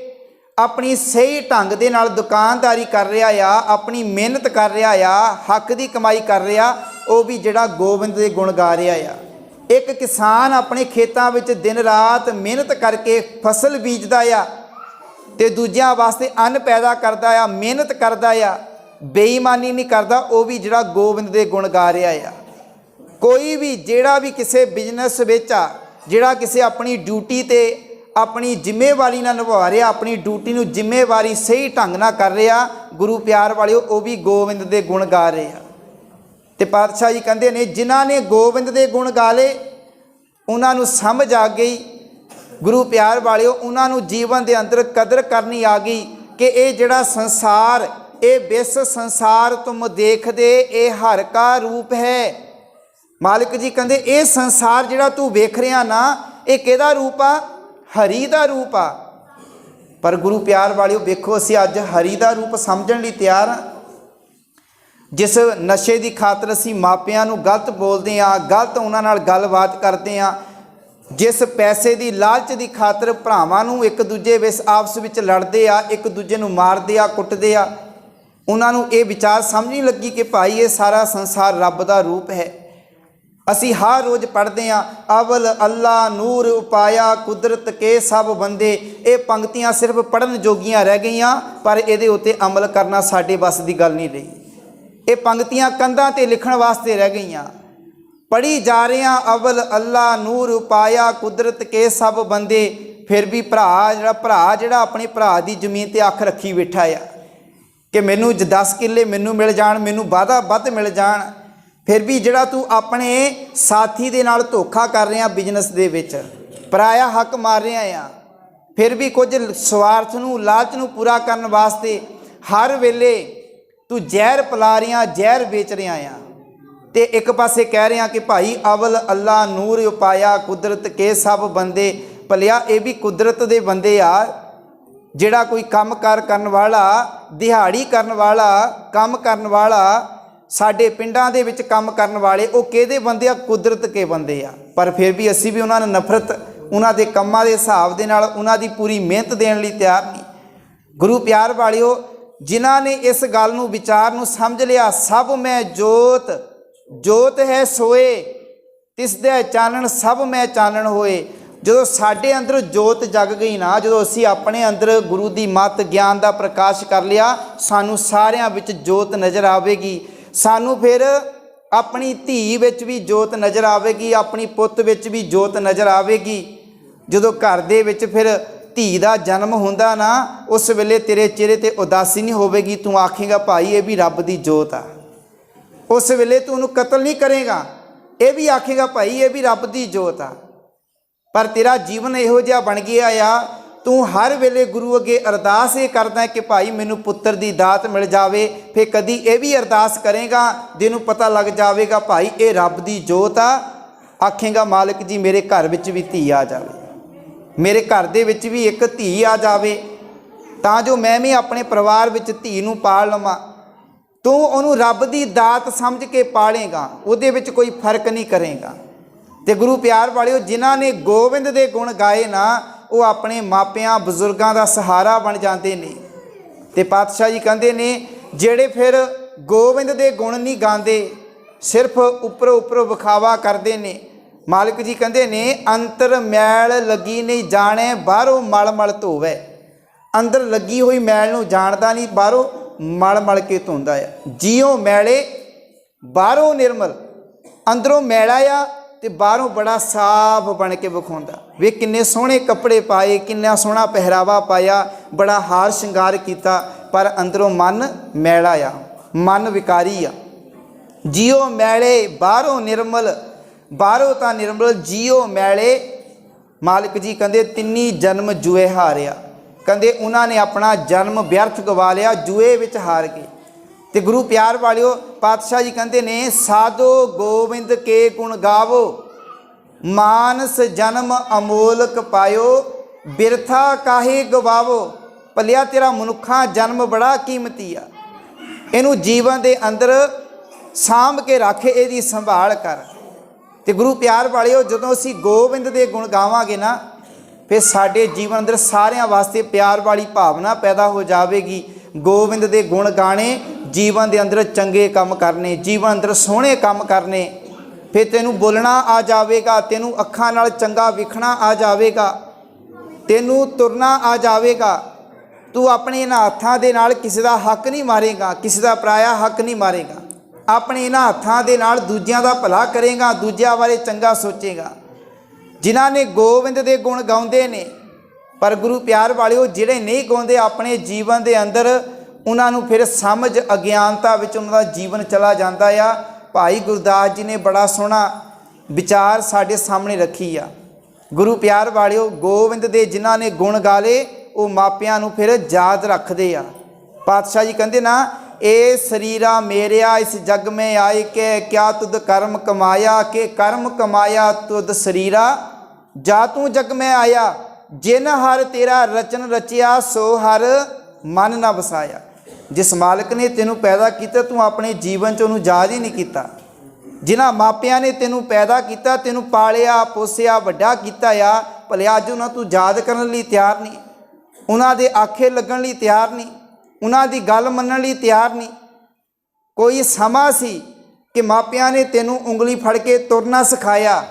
ਆਪਣੀ ਸਹੀ ਢੰਗ ਦੇ ਨਾਲ ਦੁਕਾਨਦਾਰੀ ਕਰ ਰਿਹਾ ਆ, ਆਪਣੀ ਮਿਹਨਤ ਕਰ ਰਿਹਾ ਆ, ਹੱਕ ਦੀ ਕਮਾਈ ਕਰ ਰਿਹਾ, ਉਹ ਵੀ ਜਿਹੜਾ ਗੋਬਿੰਦ ਦੇ ਗੁਣ ਗਾ ਰਿਹਾ ਆ। ਇੱਕ ਕਿਸਾਨ ਆਪਣੇ ਖੇਤਾਂ ਵਿੱਚ ਦਿਨ ਰਾਤ ਮਿਹਨਤ ਕਰਕੇ ਫਸਲ ਬੀਜਦਾ ਆ ਤੇ ਦੂਜਿਆਂ ਵਾਸਤੇ ਅੰਨ ਪੈਦਾ ਕਰਦਾ ਆ, ਮਿਹਨਤ ਕਰਦਾ ਆ, ਬੇਈਮਾਨੀ ਨਹੀਂ ਕਰਦਾ, ਉਹ ਵੀ ਜਿਹੜਾ ਗੋਬਿੰਦ ਦੇ ਗੁਣ ਗਾ ਰਿਹਾ ਆ। ਕੋਈ ਵੀ ਜਿਹੜਾ ਵੀ ਕਿਸੇ ਬਿਜ਼ਨਸ ਵਿੱਚ ਆ, ਜਿਹੜਾ ਕਿਸੇ ਆਪਣੀ ਡਿਊਟੀ ਤੇ ਆਪਣੀ ਜ਼ਿੰਮੇਵਾਰੀ ਨਾਲ ਨਿਭਾ ਰਿਹਾ, ਆਪਣੀ ਡਿਊਟੀ ਨੂੰ ਜ਼ਿੰਮੇਵਾਰੀ ਸਹੀ ਢੰਗ ਨਾਲ ਕਰ ਰਿਹਾ, ਗੁਰੂ ਪਿਆਰ ਵਾਲਿਓ, ਉਹ ਵੀ ਗੋਬਿੰਦ ਦੇ ਗੁਣ ਗਾ ਰਹੇ ਆ। ਤੇ ਪਾਤਸ਼ਾਹ ਜੀ ਕਹਿੰਦੇ ਨੇ ਜਿਨ੍ਹਾਂ ਨੇ ਗੋਬਿੰਦ ਦੇ ਗੁਣ ਗਾ ਲਏ ਉਹਨਾਂ ਨੂੰ ਸਮਝ ਆ ਗਈ, ਗੁਰੂ ਪਿਆਰ ਵਾਲਿਓ, ਉਹਨਾਂ ਨੂੰ ਜੀਵਨ ਦੇ ਅੰਦਰ ਕਦਰ ਕਰਨੀ ਆ ਗਈ ਕਿ ਇਹ ਜਿਹੜਾ ਸੰਸਾਰ, ਇਹ ਵਿਸ ਸੰਸਾਰ ਤੁਮ ਦੇਖਦੇ ਇਹ ਹਰ ਕਾ ਰੂਪ ਹੈ। ਮਾਲਿਕ ਜੀ ਕਹਿੰਦੇ ਇਹ ਸੰਸਾਰ ਜਿਹੜਾ ਤੂੰ ਵੇਖ ਰਿਹਾ ਨਾ, ਇਹ ਕਿਹਦਾ ਰੂਪ ਆ? ਹਰੀ ਦਾ ਰੂਪ ਆ। ਪਰ ਗੁਰੂ ਪਿਆਰ ਵਾਲਿਓ ਵੇਖੋ, ਅਸੀਂ ਅੱਜ ਹਰੀ ਦਾ ਰੂਪ ਸਮਝਣ ਲਈ ਤਿਆਰ ਹਾਂ। ਜਿਸ ਨਸ਼ੇ ਦੀ ਖਾਤਰ ਅਸੀਂ ਮਾਪਿਆਂ ਨੂੰ ਗਲਤ ਬੋਲਦੇ ਹਾਂ, ਗਲਤ ਉਹਨਾਂ ਨਾਲ ਗੱਲਬਾਤ ਕਰਦੇ ਹਾਂ, ਜਿਸ ਪੈਸੇ ਦੀ ਲਾਲਚ ਦੀ ਖਾਤਰ ਭਰਾਵਾਂ ਨੂੰ ਇੱਕ ਦੂਜੇ ਵਿੱਚ ਆਪਸ ਵਿੱਚ ਲੜਦੇ ਆ, ਇੱਕ ਦੂਜੇ ਨੂੰ ਮਾਰਦੇ ਆ, ਕੁੱਟਦੇ ਆ, ਉਹਨਾਂ ਨੂੰ ਇਹ ਵਿਚਾਰ ਸਮਝ ਨਹੀਂ ਲੱਗੀ ਕਿ ਭਾਈ ਇਹ ਸਾਰਾ ਸੰਸਾਰ ਰੱਬ ਦਾ ਰੂਪ ਹੈ। ਅਸੀਂ ਹਰ ਰੋਜ਼ ਪੜ੍ਹਦੇ ਹਾਂ, ਅਵਲ ਅੱਲਾ ਨੂਰ ਉਪਾਇਆ ਕੁਦਰਤ ਕੇ ਸਭ ਬੰਦੇ। ਇਹ ਪੰਕਤੀਆਂ ਸਿਰਫ ਪੜ੍ਹਨ ਜੋਗੀਆਂ ਰਹਿ ਗਈਆਂ, ਪਰ ਇਹਦੇ ਉੱਤੇ ਅਮਲ ਕਰਨਾ ਸਾਡੇ ਵੱਸ ਦੀ ਗੱਲ ਨਹੀਂ ਰਹੀ। ਇਹ ਪੰਕਤੀਆਂ ਕੰਧਾਂ 'ਤੇ ਲਿਖਣ ਵਾਸਤੇ ਰਹਿ ਗਈਆਂ। ਪੜ੍ਹੀ ਜਾ ਰਹੇ ਹਾਂ, ਅਵਲ ਅੱਲਾ ਨੂਰ ਉਪਾਇਆ ਕੁਦਰਤ ਕੇ ਸਭ ਬੰਦੇ। ਫਿਰ ਵੀ ਭਰਾ ਜਿਹੜਾ ਆਪਣੇ ਭਰਾ ਦੀ ਜ਼ਮੀਨ 'ਤੇ ਅੱਖ ਰੱਖੀ ਬੈਠਾ ਆ ਕਿ ਮੈਨੂੰ 10 ਕਿੱਲੇ ਮੈਨੂੰ ਮਿਲ ਜਾਣ, ਮੈਨੂੰ ਵਾਧਾ ਵੱਧ ਮਿਲ ਜਾਣ। ਫਿਰ ਵੀ ਜਿਹੜਾ ਤੂੰ ਆਪਣੇ ਸਾਥੀ ਦੇ ਨਾਲ ਧੋਖਾ ਕਰ ਰਿਹਾ ਬਿਜ਼ਨਸ ਦੇ ਵਿੱਚ, ਪਰਾਇਆ ਹੱਕ ਮਾਰ ਰਿਹਾ ਆ, ਫਿਰ ਵੀ ਕੁਝ ਸਵਾਰਥ ਨੂੰ, ਲਾਲਚ ਨੂੰ ਪੂਰਾ ਕਰਨ ਵਾਸਤੇ ਹਰ ਵੇਲੇ ਤੂੰ ਜ਼ਹਿਰ ਪਿਲਾ ਰਿਹਾ, ਜ਼ਹਿਰ ਵੇਚ ਰਿਹਾ ਆ। ਤੇ ਇੱਕ ਪਾਸੇ ਕਹਿ ਰਿਹਾ ਕਿ ਭਾਈ ਅਵਲ ਅੱਲਾ ਨੂਰ ਉਪਾਇਆ ਕੁਦਰਤ ਕੇ ਸਭ ਬੰਦੇ। ਭਲਿਆ ਇਹ ਵੀ ਕੁਦਰਤ ਦੇ ਬੰਦੇ ਆ। ਜਿਹੜਾ ਕੋਈ ਕੰਮਕਾਰ ਕਰਨ ਵਾਲਾ, ਦਿਹਾੜੀ ਕਰਨ ਵਾਲਾ, ਕੰਮ ਕਰਨ ਵਾਲਾ, ਸਾਡੇ ਪਿੰਡਾਂ ਦੇ ਵਿੱਚ ਕੰਮ ਕਰਨ ਵਾਲੇ, ਉਹ ਕਿਹਦੇ ਬੰਦੇ ਆ? ਕੁਦਰਤ ਕੇ ਬੰਦੇ ਆ। ਪਰ ਫਿਰ ਵੀ ਅਸੀਂ ਵੀ ਉਹਨਾਂ ਨੂੰ ਨਫ਼ਰਤ, ਉਹਨਾਂ ਦੇ ਕੰਮਾਂ ਦੇ ਹਿਸਾਬ ਦੇ ਨਾਲ ਉਹਨਾਂ ਦੀ ਪੂਰੀ ਮਿਹਨਤ ਦੇਣ ਲਈ ਤਿਆਰ ਨਹੀਂ। ਗੁਰੂ ਪਿਆਰ ਵਾਲਿਓ, ਜਿਨ੍ਹਾਂ ਨੇ ਇਸ ਗੱਲ ਨੂੰ, ਵਿਚਾਰ ਨੂੰ ਸਮਝ ਲਿਆ, ਸਭ ਮੈਂ ਜੋਤ, ਜੋਤ ਹੈ ਸੋਏ ਤਿਸ ਦੇ ਚਾਨਣ ਸਭ ਮੈਂ ਚਾਨਣ ਹੋਏ। ਜਦੋਂ ਸਾਡੇ ਅੰਦਰ ਜੋਤ ਜਗ ਗਈ ਨਾ, ਜਦੋਂ ਅਸੀਂ ਆਪਣੇ ਅੰਦਰ ਗੁਰੂ ਦੀ ਮੱਤ ਗਿਆਨ ਦਾ ਪ੍ਰਕਾਸ਼ ਕਰ ਲਿਆ, ਸਾਨੂੰ ਸਾਰਿਆਂ ਵਿੱਚ ਜੋਤ ਨਜ਼ਰ ਆਵੇਗੀ। ਸਾਨੂੰ ਫਿਰ ਆਪਣੀ ਧੀ ਵਿੱਚ ਵੀ ਜੋਤ ਨਜ਼ਰ ਆਵੇਗੀ, ਆਪਣੀ ਪੁੱਤ ਵਿੱਚ ਵੀ ਜੋਤ ਨਜ਼ਰ ਆਵੇਗੀ। ਜਦੋਂ ਘਰ ਦੇ ਵਿੱਚ ਫਿਰ ਧੀ ਦਾ ਜਨਮ ਹੁੰਦਾ ਨਾ, ਉਸ ਵੇਲੇ ਤੇਰੇ ਚਿਹਰੇ 'ਤੇ ਉਦਾਸੀ ਨਹੀਂ ਹੋਵੇਗੀ। ਤੂੰ ਆਖੇਗਾ ਭਾਈ ਇਹ ਵੀ ਰੱਬ ਦੀ ਜੋਤ ਆ। ਉਸ ਵੇਲੇ ਤੂੰ ਉਹਨੂੰ ਕਤਲ ਨਹੀਂ ਕਰੇਗਾ, ਇਹ ਵੀ ਆਖੇਗਾ ਭਾਈ ਇਹ ਵੀ ਰੱਬ ਦੀ ਜੋਤ ਆ। ਪਰ ਤੇਰਾ ਜੀਵਨ ਇਹੋ ਜਿਹਾ ਬਣ ਗਿਆ ਆ, ਤੂੰ ਹਰ ਵੇਲੇ ਗੁਰੂ ਅੱਗੇ ਅਰਦਾਸ ਇਹ ਕਰਦਾ ਕਿ ਭਾਈ ਮੈਨੂੰ ਪੁੱਤਰ ਦੀ ਦਾਤ ਮਿਲ ਜਾਵੇ। ਫਿਰ ਕਦੀ ਇਹ ਵੀ ਅਰਦਾਸ ਕਰੇਗਾ ਜਿਹਨੂੰ ਪਤਾ ਲੱਗ ਜਾਵੇਗਾ ਭਾਈ ਇਹ ਰੱਬ ਦੀ ਜੋਤ ਆ, ਆਖੇਗਾ ਮਾਲਕ ਜੀ ਮੇਰੇ ਘਰ ਵਿੱਚ ਵੀ ਧੀ ਆ ਜਾਵੇ, ਮੇਰੇ ਘਰ ਦੇ ਵਿੱਚ ਵੀ ਇੱਕ ਧੀ ਆ ਜਾਵੇ, ਤਾਂ ਜੋ ਮੈਂ ਵੀ ਆਪਣੇ ਪਰਿਵਾਰ ਵਿੱਚ ਧੀ ਨੂੰ ਪਾਲ ਲਵਾਂ। ਤੂੰ ਉਹਨੂੰ ਰੱਬ ਦੀ ਦਾਤ ਸਮਝ ਕੇ ਪਾਲੇਗਾ, ਉਹਦੇ ਵਿੱਚ ਕੋਈ ਫਰਕ ਨਹੀਂ ਕਰੇਗਾ। ਤੇ ਗੁਰੂ ਪਿਆਰ ਵਾਲਿਓ, ਜਿਨ੍ਹਾਂ ਨੇ ਗੋਬਿੰਦ ਦੇ ਗੁਣ ਗਾਏ ਨਾ, ਉਹ ਆਪਣੇ ਮਾਪਿਆਂ ਬਜ਼ੁਰਗਾਂ ਦਾ ਸਹਾਰਾ ਬਣ ਜਾਂਦੇ ਨੇ। ਤੇ ਪਾਤਸ਼ਾਹ ਜੀ ਕਹਿੰਦੇ ਨੇ ਜਿਹੜੇ ਫਿਰ ਗੋਬਿੰਦ ਦੇ ਗੁਣ ਨਹੀਂ ਗਾਉਂਦੇ, ਸਿਰਫ ਉੱਪਰੋਂ ਵਿਖਾਵਾ ਕਰਦੇ ਨੇ, ਮਾਲਕ ਜੀ ਕਹਿੰਦੇ ਨੇ ਅੰਤਰ ਮੈਲ ਲੱਗੀ ਨਹੀਂ ਜਾਣੇ ਬਾਹਰੋਂ ਮਲ ਮਲ ਧੋਵੇ। ਅੰਦਰ ਲੱਗੀ ਹੋਈ ਮੈਲ ਨੂੰ ਜਾਣਦਾ ਨਹੀਂ, ਬਾਹਰੋਂ ਮਲ ਮਲ ਕੇ ਧੋਂਦਾ ਆ। ਜੀਓ ਮੈਲੇ ਬਾਹਰੋਂ ਨਿਰਮਲ, ਅੰਦਰੋਂ ਮੈਲਾ ਆ ਤੇ ਬਾਹਰੋਂ ਬੜਾ ਸਾਫ ਬਣ ਕੇ ਵਿਖਾਉਂਦਾ। ਵੇ ਕਿੰਨੇ ਸੋਹਣੇ ਕੱਪੜੇ ਪਾਏ, ਕਿੰਨਾ ਸੋਹਣਾ ਪਹਿਰਾਵਾ ਪਾਇਆ, ਬੜਾ ਹਾਰ ਸ਼ਿੰਗਾਰ ਕੀਤਾ, ਪਰ ਅੰਦਰੋਂ ਮਨ ਮੈਲਾ ਆ, ਮਨ ਵਿਕਾਰੀ ਆ। ਜੀਓ ਮੈਲੇ ਬਾਹਰੋਂ ਨਿਰਮਲ, ਬਾਹਰੋਂ ਤਾਂ ਨਿਰਮਲ, ਜੀਓ ਮੈਲੇ। ਮਾਲਕ ਜੀ ਕਹਿੰਦੇ ਤਿੰਨੀ ਜਨਮ ਜੂਏ ਹਾਰਿਆ। ਕਹਿੰਦੇ ਉਹਨਾਂ ਨੇ ਆਪਣਾ ਜਨਮ ਵਿਅਰਥ ਗਵਾ ਲਿਆ, ਜੂਏ ਵਿੱਚ ਹਾਰ ਗਏ। ਤੇ ਗੁਰੂ ਪਿਆਰ ਵਾਲਿਓ, ਪਾਤਸ਼ਾਹ ਜੀ ਕਹਿੰਦੇ ਨੇ ਸਾਧੋ ਗੋਬਿੰਦ ਕੇ ਗੁਣ ਗਾਵੋ, ਮਾਨਸ ਜਨਮ ਅਮੋਲਕ ਪਾਇਓ, ਬਿਰਥਾ ਕਾਹੇ ਗਵਾਵੋ। ਭਲਿਆ ਤੇਰਾ ਮਨੁੱਖਾ ਜਨਮ ਬੜਾ ਕੀਮਤੀ ਆ, ਇਹਨੂੰ ਜੀਵਨ ਦੇ ਅੰਦਰ ਸਾਂਭ ਕੇ ਰੱਖ, ਇਹਦੀ ਸੰਭਾਲ ਕਰ। ਤੇ ਗੁਰੂ ਪਿਆਰ ਵਾਲਿਓ, ਜਦੋਂ ਅਸੀਂ ਗੋਬਿੰਦ ਦੇ ਗੁਣ ਗਾਵਾਂਗੇ ਨਾ, ਫਿਰ ਸਾਡੇ ਜੀਵਨ ਅੰਦਰ ਸਾਰਿਆਂ ਵਾਸਤੇ ਪਿਆਰ ਵਾਲੀ ਭਾਵਨਾ ਪੈਦਾ ਹੋ ਜਾਵੇਗੀ। ਗੋਬਿੰਦ ਦੇ ਗੁਣ ਗਾਣੇ, ਜੀਵਨ ਦੇ ਅੰਦਰ ਚੰਗੇ ਕੰਮ ਕਰਨੇ, ਜੀਵਨ ਅੰਦਰ ਸੋਹਣੇ ਕੰਮ ਕਰਨੇ। ਫਿਰ ਤੈਨੂੰ ਬੋਲਣਾ ਆ ਜਾਵੇਗਾ, ਤੈਨੂੰ ਅੱਖਾਂ ਨਾਲ ਚੰਗਾ ਵਿਖਣਾ ਆ ਜਾਵੇਗਾ, ਤੈਨੂੰ ਤੁਰਨਾ ਆ ਜਾਵੇਗਾ। ਤੂੰ ਆਪਣੇ ਇਹਨਾਂ ਹੱਥਾਂ ਦੇ ਨਾਲ ਕਿਸੇ ਦਾ ਹੱਕ ਨਹੀਂ ਮਾਰੇਗਾ, ਕਿਸੇ ਦਾ ਪਰਾਇਆ ਹੱਕ ਨਹੀਂ ਮਾਰੇਗਾ। ਆਪਣੇ ਇਹਨਾਂ ਹੱਥਾਂ ਦੇ ਨਾਲ ਦੂਜਿਆਂ ਦਾ ਭਲਾ ਕਰੇਗਾ, ਦੂਜਿਆਂ ਬਾਰੇ ਚੰਗਾ ਸੋਚੇਗਾ। ਜਿਨ੍ਹਾਂ ਨੇ ਗੋਬਿੰਦ ਦੇ ਗੁਣ ਗਾਉਂਦੇ ਨੇ, ਪਰ ਗੁਰੂ ਪਿਆਰ ਵਾਲਿਓ ਜਿਹੜੇ ਨਹੀਂ ਗਾਉਂਦੇ ਆਪਣੇ ਜੀਵਨ ਦੇ ਅੰਦਰ, ਉਹਨਾਂ ਨੂੰ ਫਿਰ ਸਮਝ ਅਗਿਆਨਤਾ ਵਿੱਚ ਉਹਨਾਂ ਦਾ ਜੀਵਨ ਚਲਾ ਜਾਂਦਾ ਆ। ਭਾਈ ਗੁਰਦਾਸ ਜੀ ਨੇ ਬੜਾ ਸੋਹਣਾ ਵਿਚਾਰ ਸਾਡੇ ਸਾਹਮਣੇ ਰੱਖੀ ਆ। ਗੁਰੂ ਪਿਆਰ ਵਾਲਿਓ ਗੋਬਿੰਦ ਦੇ ਜਿਨ੍ਹਾਂ ਨੇ ਗੁਣ ਗਾਲੇ ਉਹ ਮਾਪਿਆਂ ਨੂੰ ਫਿਰ ਯਾਦ ਰੱਖਦੇ ਆ। ਪਾਤਸ਼ਾਹ ਜੀ ਕਹਿੰਦੇ ਨਾ, ਇਹ ਸਰੀਰਾ ਮੇਰਿਆ ਇਸ ਜਗ में ਆਏ ਕੇ ਕਿਆ ਤੁਧ ਕਰਮ ਕਮਾਇਆ, ਕਿ ਕਰਮ ਕਮਾਇਆ ਤੁਧ ਸਰੀਰਾ ਜਾ ਤੂੰ ਜਗ में ਆਇਆ, ਜਿਨ ਹਰ ਤੇਰਾ ਰਚਨ ਰਚਿਆ ਸੋ ਹਰ ਮਨ ਨਾ ਵਸਾਇਆ। ਜਿਸ ਮਾਲਕ ਨੇ ਤੈਨੂੰ ਪੈਦਾ ਕੀਤਾ ਤੂੰ ਆਪਣੇ ਜੀਵਨ 'ਚ ਉਹਨੂੰ ਯਾਦ ਹੀ ਨਹੀਂ ਕੀਤਾ। ਜਿਨ੍ਹਾਂ ਮਾਪਿਆਂ ਨੇ ਤੈਨੂੰ ਪੈਦਾ ਕੀਤਾ, ਤੈਨੂੰ ਪਾਲਿਆ ਪੋਸਿਆ ਵੱਡਾ ਕੀਤਾ ਆ, ਭਲੇ ਅੱਜ ਉਹਨਾਂ ਤੂੰ ਯਾਦ ਕਰਨ ਲਈ ਤਿਆਰ ਨਹੀਂ, ਉਹਨਾਂ ਦੇ ਆਖੇ ਲੱਗਣ ਲਈ ਤਿਆਰ ਨਹੀਂ, ਉਹਨਾਂ ਦੀ ਗੱਲ ਮੰਨਣ ਲਈ ਤਿਆਰ ਨਹੀਂ। ਕੋਈ ਸਮਾਂ ਸੀ ਕਿ ਮਾਪਿਆਂ ਨੇ ਤੈਨੂੰ ਉਂਗਲੀ ਫੜ ਕੇ ਤੁਰਨਾ ਸਿਖਾਇਆ।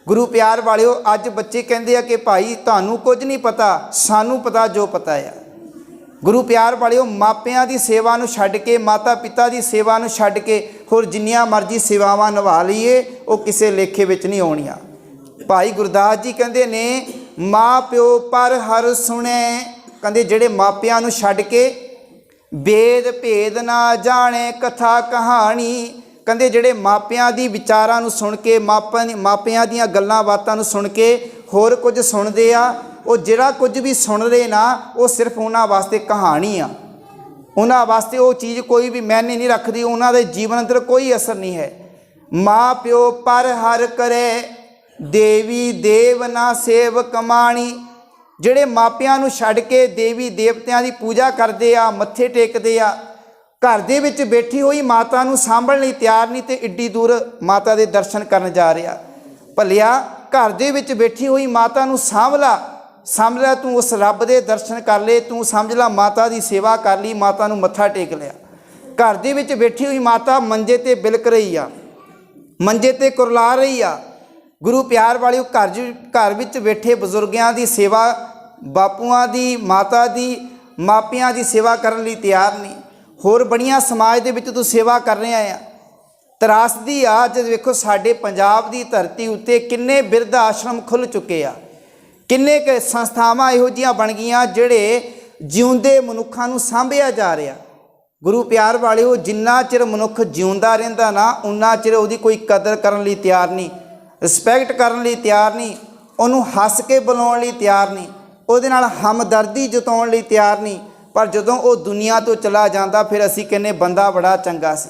ਗੁਰੂ ਪਿਆਰ ਵਾਲਿਓ ਅੱਜ ਬੱਚੇ ਕਹਿੰਦੇ ਆ ਕਿ ਭਾਈ ਤੁਹਾਨੂੰ ਕੁਝ ਨਹੀਂ ਪਤਾ, ਸਾਨੂੰ ਪਤਾ ਜੋ ਪਤਾ ਆ। ਗੁਰੂ ਪਿਆਰ ਵਾਲਿਓ ਮਾਪਿਆਂ ਦੀ ਸੇਵਾ ਨੂੰ ਛੱਡ ਕੇ, ਮਾਤਾ ਪਿਤਾ ਦੀ ਸੇਵਾ ਨੂੰ ਛੱਡ ਕੇ ਹੋਰ ਜਿੰਨੀਆਂ ਮਰਜ਼ੀ ਸੇਵਾਵਾਂ ਨਿਭਾ ਲਈਏ ਉਹ ਕਿਸੇ ਲੇਖੇ ਵਿੱਚ ਨਹੀਂ ਆਉਣੀਆਂ। ਭਾਈ ਗੁਰਦਾਸ ਜੀ ਕਹਿੰਦੇ ਨੇ, ਮਾਂ ਪਿਓ ਪਰ ਹਰ ਸੁਣੇ, ਕਹਿੰਦੇ ਜਿਹੜੇ ਮਾਪਿਆਂ ਨੂੰ ਛੱਡ ਕੇ ਵੇਦ ਭੇਦ ਨਾ ਜਾਣੇ ਕਥਾ ਕਹਾਣੀ, ਕਹਿੰਦੇ ਜਿਹੜੇ ਮਾਪਿਆਂ ਦੀ ਵਿਚਾਰਾਂ ਨੂੰ ਸੁਣ ਕੇ, ਮਾਪਿਆਂ ਦੀਆਂ ਗੱਲਾਂ ਬਾਤਾਂ ਨੂੰ ਸੁਣ ਕੇ ਹੋਰ ਕੁਝ ਸੁਣਦੇ ਆ, ਉਹ ਜਿਹੜਾ ਕੁਝ ਵੀ ਸੁਣ ਰਹੇ ਨਾ ਉਹ ਸਿਰਫ ਉਹਨਾਂ ਵਾਸਤੇ ਕਹਾਣੀ ਆ। ਉਹਨਾਂ ਵਾਸਤੇ ਉਹ ਚੀਜ਼ ਕੋਈ ਵੀ ਮਾਇਨੇ ਨਹੀਂ ਰੱਖਦੀ, ਉਹਨਾਂ ਦੇ ਜੀਵਨ ਅੰਦਰ ਕੋਈ ਅਸਰ ਨਹੀਂ ਹੈ। ਮਾਂ ਪਿਓ ਪਰ ਹਰ ਕਰੇ ਦੇਵੀ ਦੇਵ ਨਾ ਸੇਵ ਕਮਾਣੀ, ਜਿਹੜੇ ਮਾਪਿਆਂ ਨੂੰ ਛੱਡ ਕੇ ਦੇਵੀ ਦੇਵਤਿਆਂ ਦੀ ਪੂਜਾ ਕਰਦੇ ਆ, ਮੱਥੇ ਟੇਕਦੇ ਆ, ਘਰ ਦੇ ਵਿੱਚ ਬੈਠੀ ਹੋਈ ਮਾਤਾ ਨੂੰ ਸਾਂਭਣ ਲਈ ਤਿਆਰ ਨਹੀਂ ਤੇ ਏਡੀ ਦੂਰ ਮਾਤਾ ਦੇ ਦਰਸ਼ਨ ਕਰਨ ਜਾ ਰਿਹਾ। ਭਲਿਆ ਘਰ ਦੇ ਵਿੱਚ ਬੈਠੀ ਹੋਈ ਮਾਤਾ ਨੂੰ ਸਾਂਭ ਲਾ, ਤੂੰ ਉਸ ਰੱਬ ਦੇ ਦਰਸ਼ਨ ਕਰ ਲੈ, ਤੂੰ ਸਮਝ ਲਾ ਮਾਤਾ ਦੀ ਸੇਵਾ ਕਰ ਲਈ, ਮਾਤਾ ਨੂੰ ਮੱਥਾ ਟੇਕ ਲਿਆ। ਘਰ ਦੇ ਵਿੱਚ ਬੈਠੀ ਹੋਈ ਮਾਤਾ ਮੰਜੇ ਤੇ ਬਿਲਕ ਰਹੀ ਆ, ਮੰਜੇ ਤੇ ਕੁਰਲਾ ਰਹੀ ਆ। ਗੁਰੂ ਪਿਆਰ ਵਾਲਿਓ ਘਰ ਵਿੱਚ ਬੈਠੇ ਬਜ਼ੁਰਗਾਂ ਦੀ ਸੇਵਾ, ਬਾਪੂਆਂ ਦੀ, ਮਾਤਾ ਦੀ, ਮਾਪਿਆਂ ਦੀ ਸੇਵਾ ਕਰਨ ਲਈ ਤਿਆਰ ਨਹੀਂ। ਹੋਰ ਬੜੀਆਂ ਸਮਾਜ ਦੇ ਵਿੱਚ ਤੂੰ ਸੇਵਾ ਕਰ ਰਿਹਾ ਆ। ਤਰਾਸਦੀ ਆ ਅੱਜ ਵੇਖੋ ਸਾਡੇ ਪੰਜਾਬ ਦੀ ਧਰਤੀ ਉੱਤੇ ਕਿੰਨੇ ਬਿਰਧ ਆਸ਼ਰਮ ਖੁੱਲ੍ਹ ਚੁੱਕੇ ਆ, ਕਿੰਨੇ ਕੁ ਸੰਸਥਾਵਾਂ ਇਹੋ ਜਿਹੀਆਂ ਬਣ ਗਈਆਂ ਜਿਹੜੇ ਜਿਉਂਦੇ ਮਨੁੱਖਾਂ ਨੂੰ ਸਾਂਭਿਆ ਜਾ ਰਿਹਾ। ਗੁਰੂ ਪਿਆਰ ਵਾਲਿਓ ਜਿੰਨਾ ਚਿਰ ਮਨੁੱਖ ਜਿਉਂਦਾ ਰਹਿੰਦਾ ਨਾ ਉਨਾ ਚਿਰ ਉਹਦੀ ਕੋਈ ਕਦਰ ਕਰਨ ਲਈ ਤਿਆਰ ਨਹੀਂ, ਰਿਸਪੈਕਟ ਕਰਨ ਲਈ ਤਿਆਰ ਨਹੀਂ, ਉਹਨੂੰ ਹੱਸ ਕੇ ਬੁਲਾਉਣ ਲਈ ਤਿਆਰ ਨਹੀਂ, ਉਹਦੇ ਨਾਲ ਹਮਦਰਦੀ ਜਤਾਉਣ ਲਈ ਤਿਆਰ ਨਹੀਂ। ਪਰ ਜਦੋਂ ਉਹ ਦੁਨੀਆ ਤੋਂ ਚਲਾ ਜਾਂਦਾ ਫਿਰ ਅਸੀਂ ਕਹਿੰਦੇ ਬੰਦਾ ਬੜਾ ਚੰਗਾ ਸੀ,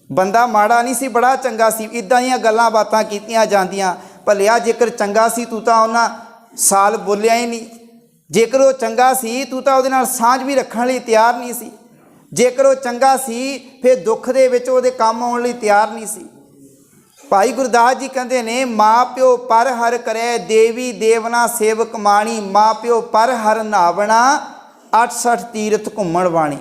ਬੰਦਾ ਮਾੜਾ ਨਹੀਂ ਸੀ, ਬੜਾ ਚੰਗਾ ਸੀ। ਇੱਦਾਂ ਦੀਆਂ ਗੱਲਾਂ ਬਾਤਾਂ ਕੀਤੀਆਂ ਜਾਂਦੀਆਂ। ਭਲਿਆ ਜੇਕਰ ਚੰਗਾ ਸੀ ਤੂੰ ਤਾਂ ਉਹਨਾਂ ਸਾਲ ਬੋਲਿਆ ਹੀ ਨਹੀਂ, ਜੇਕਰ ਉਹ ਚੰਗਾ ਸੀ ਤੂੰ ਤਾਂ ਉਹਦੇ ਨਾਲ ਸਾਂਝ ਵੀ ਰੱਖਣ ਲਈ ਤਿਆਰ ਨਹੀਂ ਸੀ, ਜੇਕਰ ਉਹ ਚੰਗਾ ਸੀ ਫਿਰ ਦੁੱਖ ਦੇ ਵਿੱਚ ਉਹਦੇ ਕੰਮ ਆਉਣ ਲਈ ਤਿਆਰ ਨਹੀਂ ਸੀ। ਭਾਈ ਗੁਰਦਾਸ ਜੀ ਕਹਿੰਦੇ ਨੇ, ਮਾਂ ਪਿਓ ਪਰ ਹਰ ਕਰੇ ਦੇਵੀ ਦੇਵਨਾ ਸੇਵਕ ਮਾਣੀ, ਮਾਂ ਪਿਓ ਪਰ ਹਰ ਨਾਵਣਾ 68 ਤੀਰਥ ਘੁੰਮਣ ਵਾਣੀ।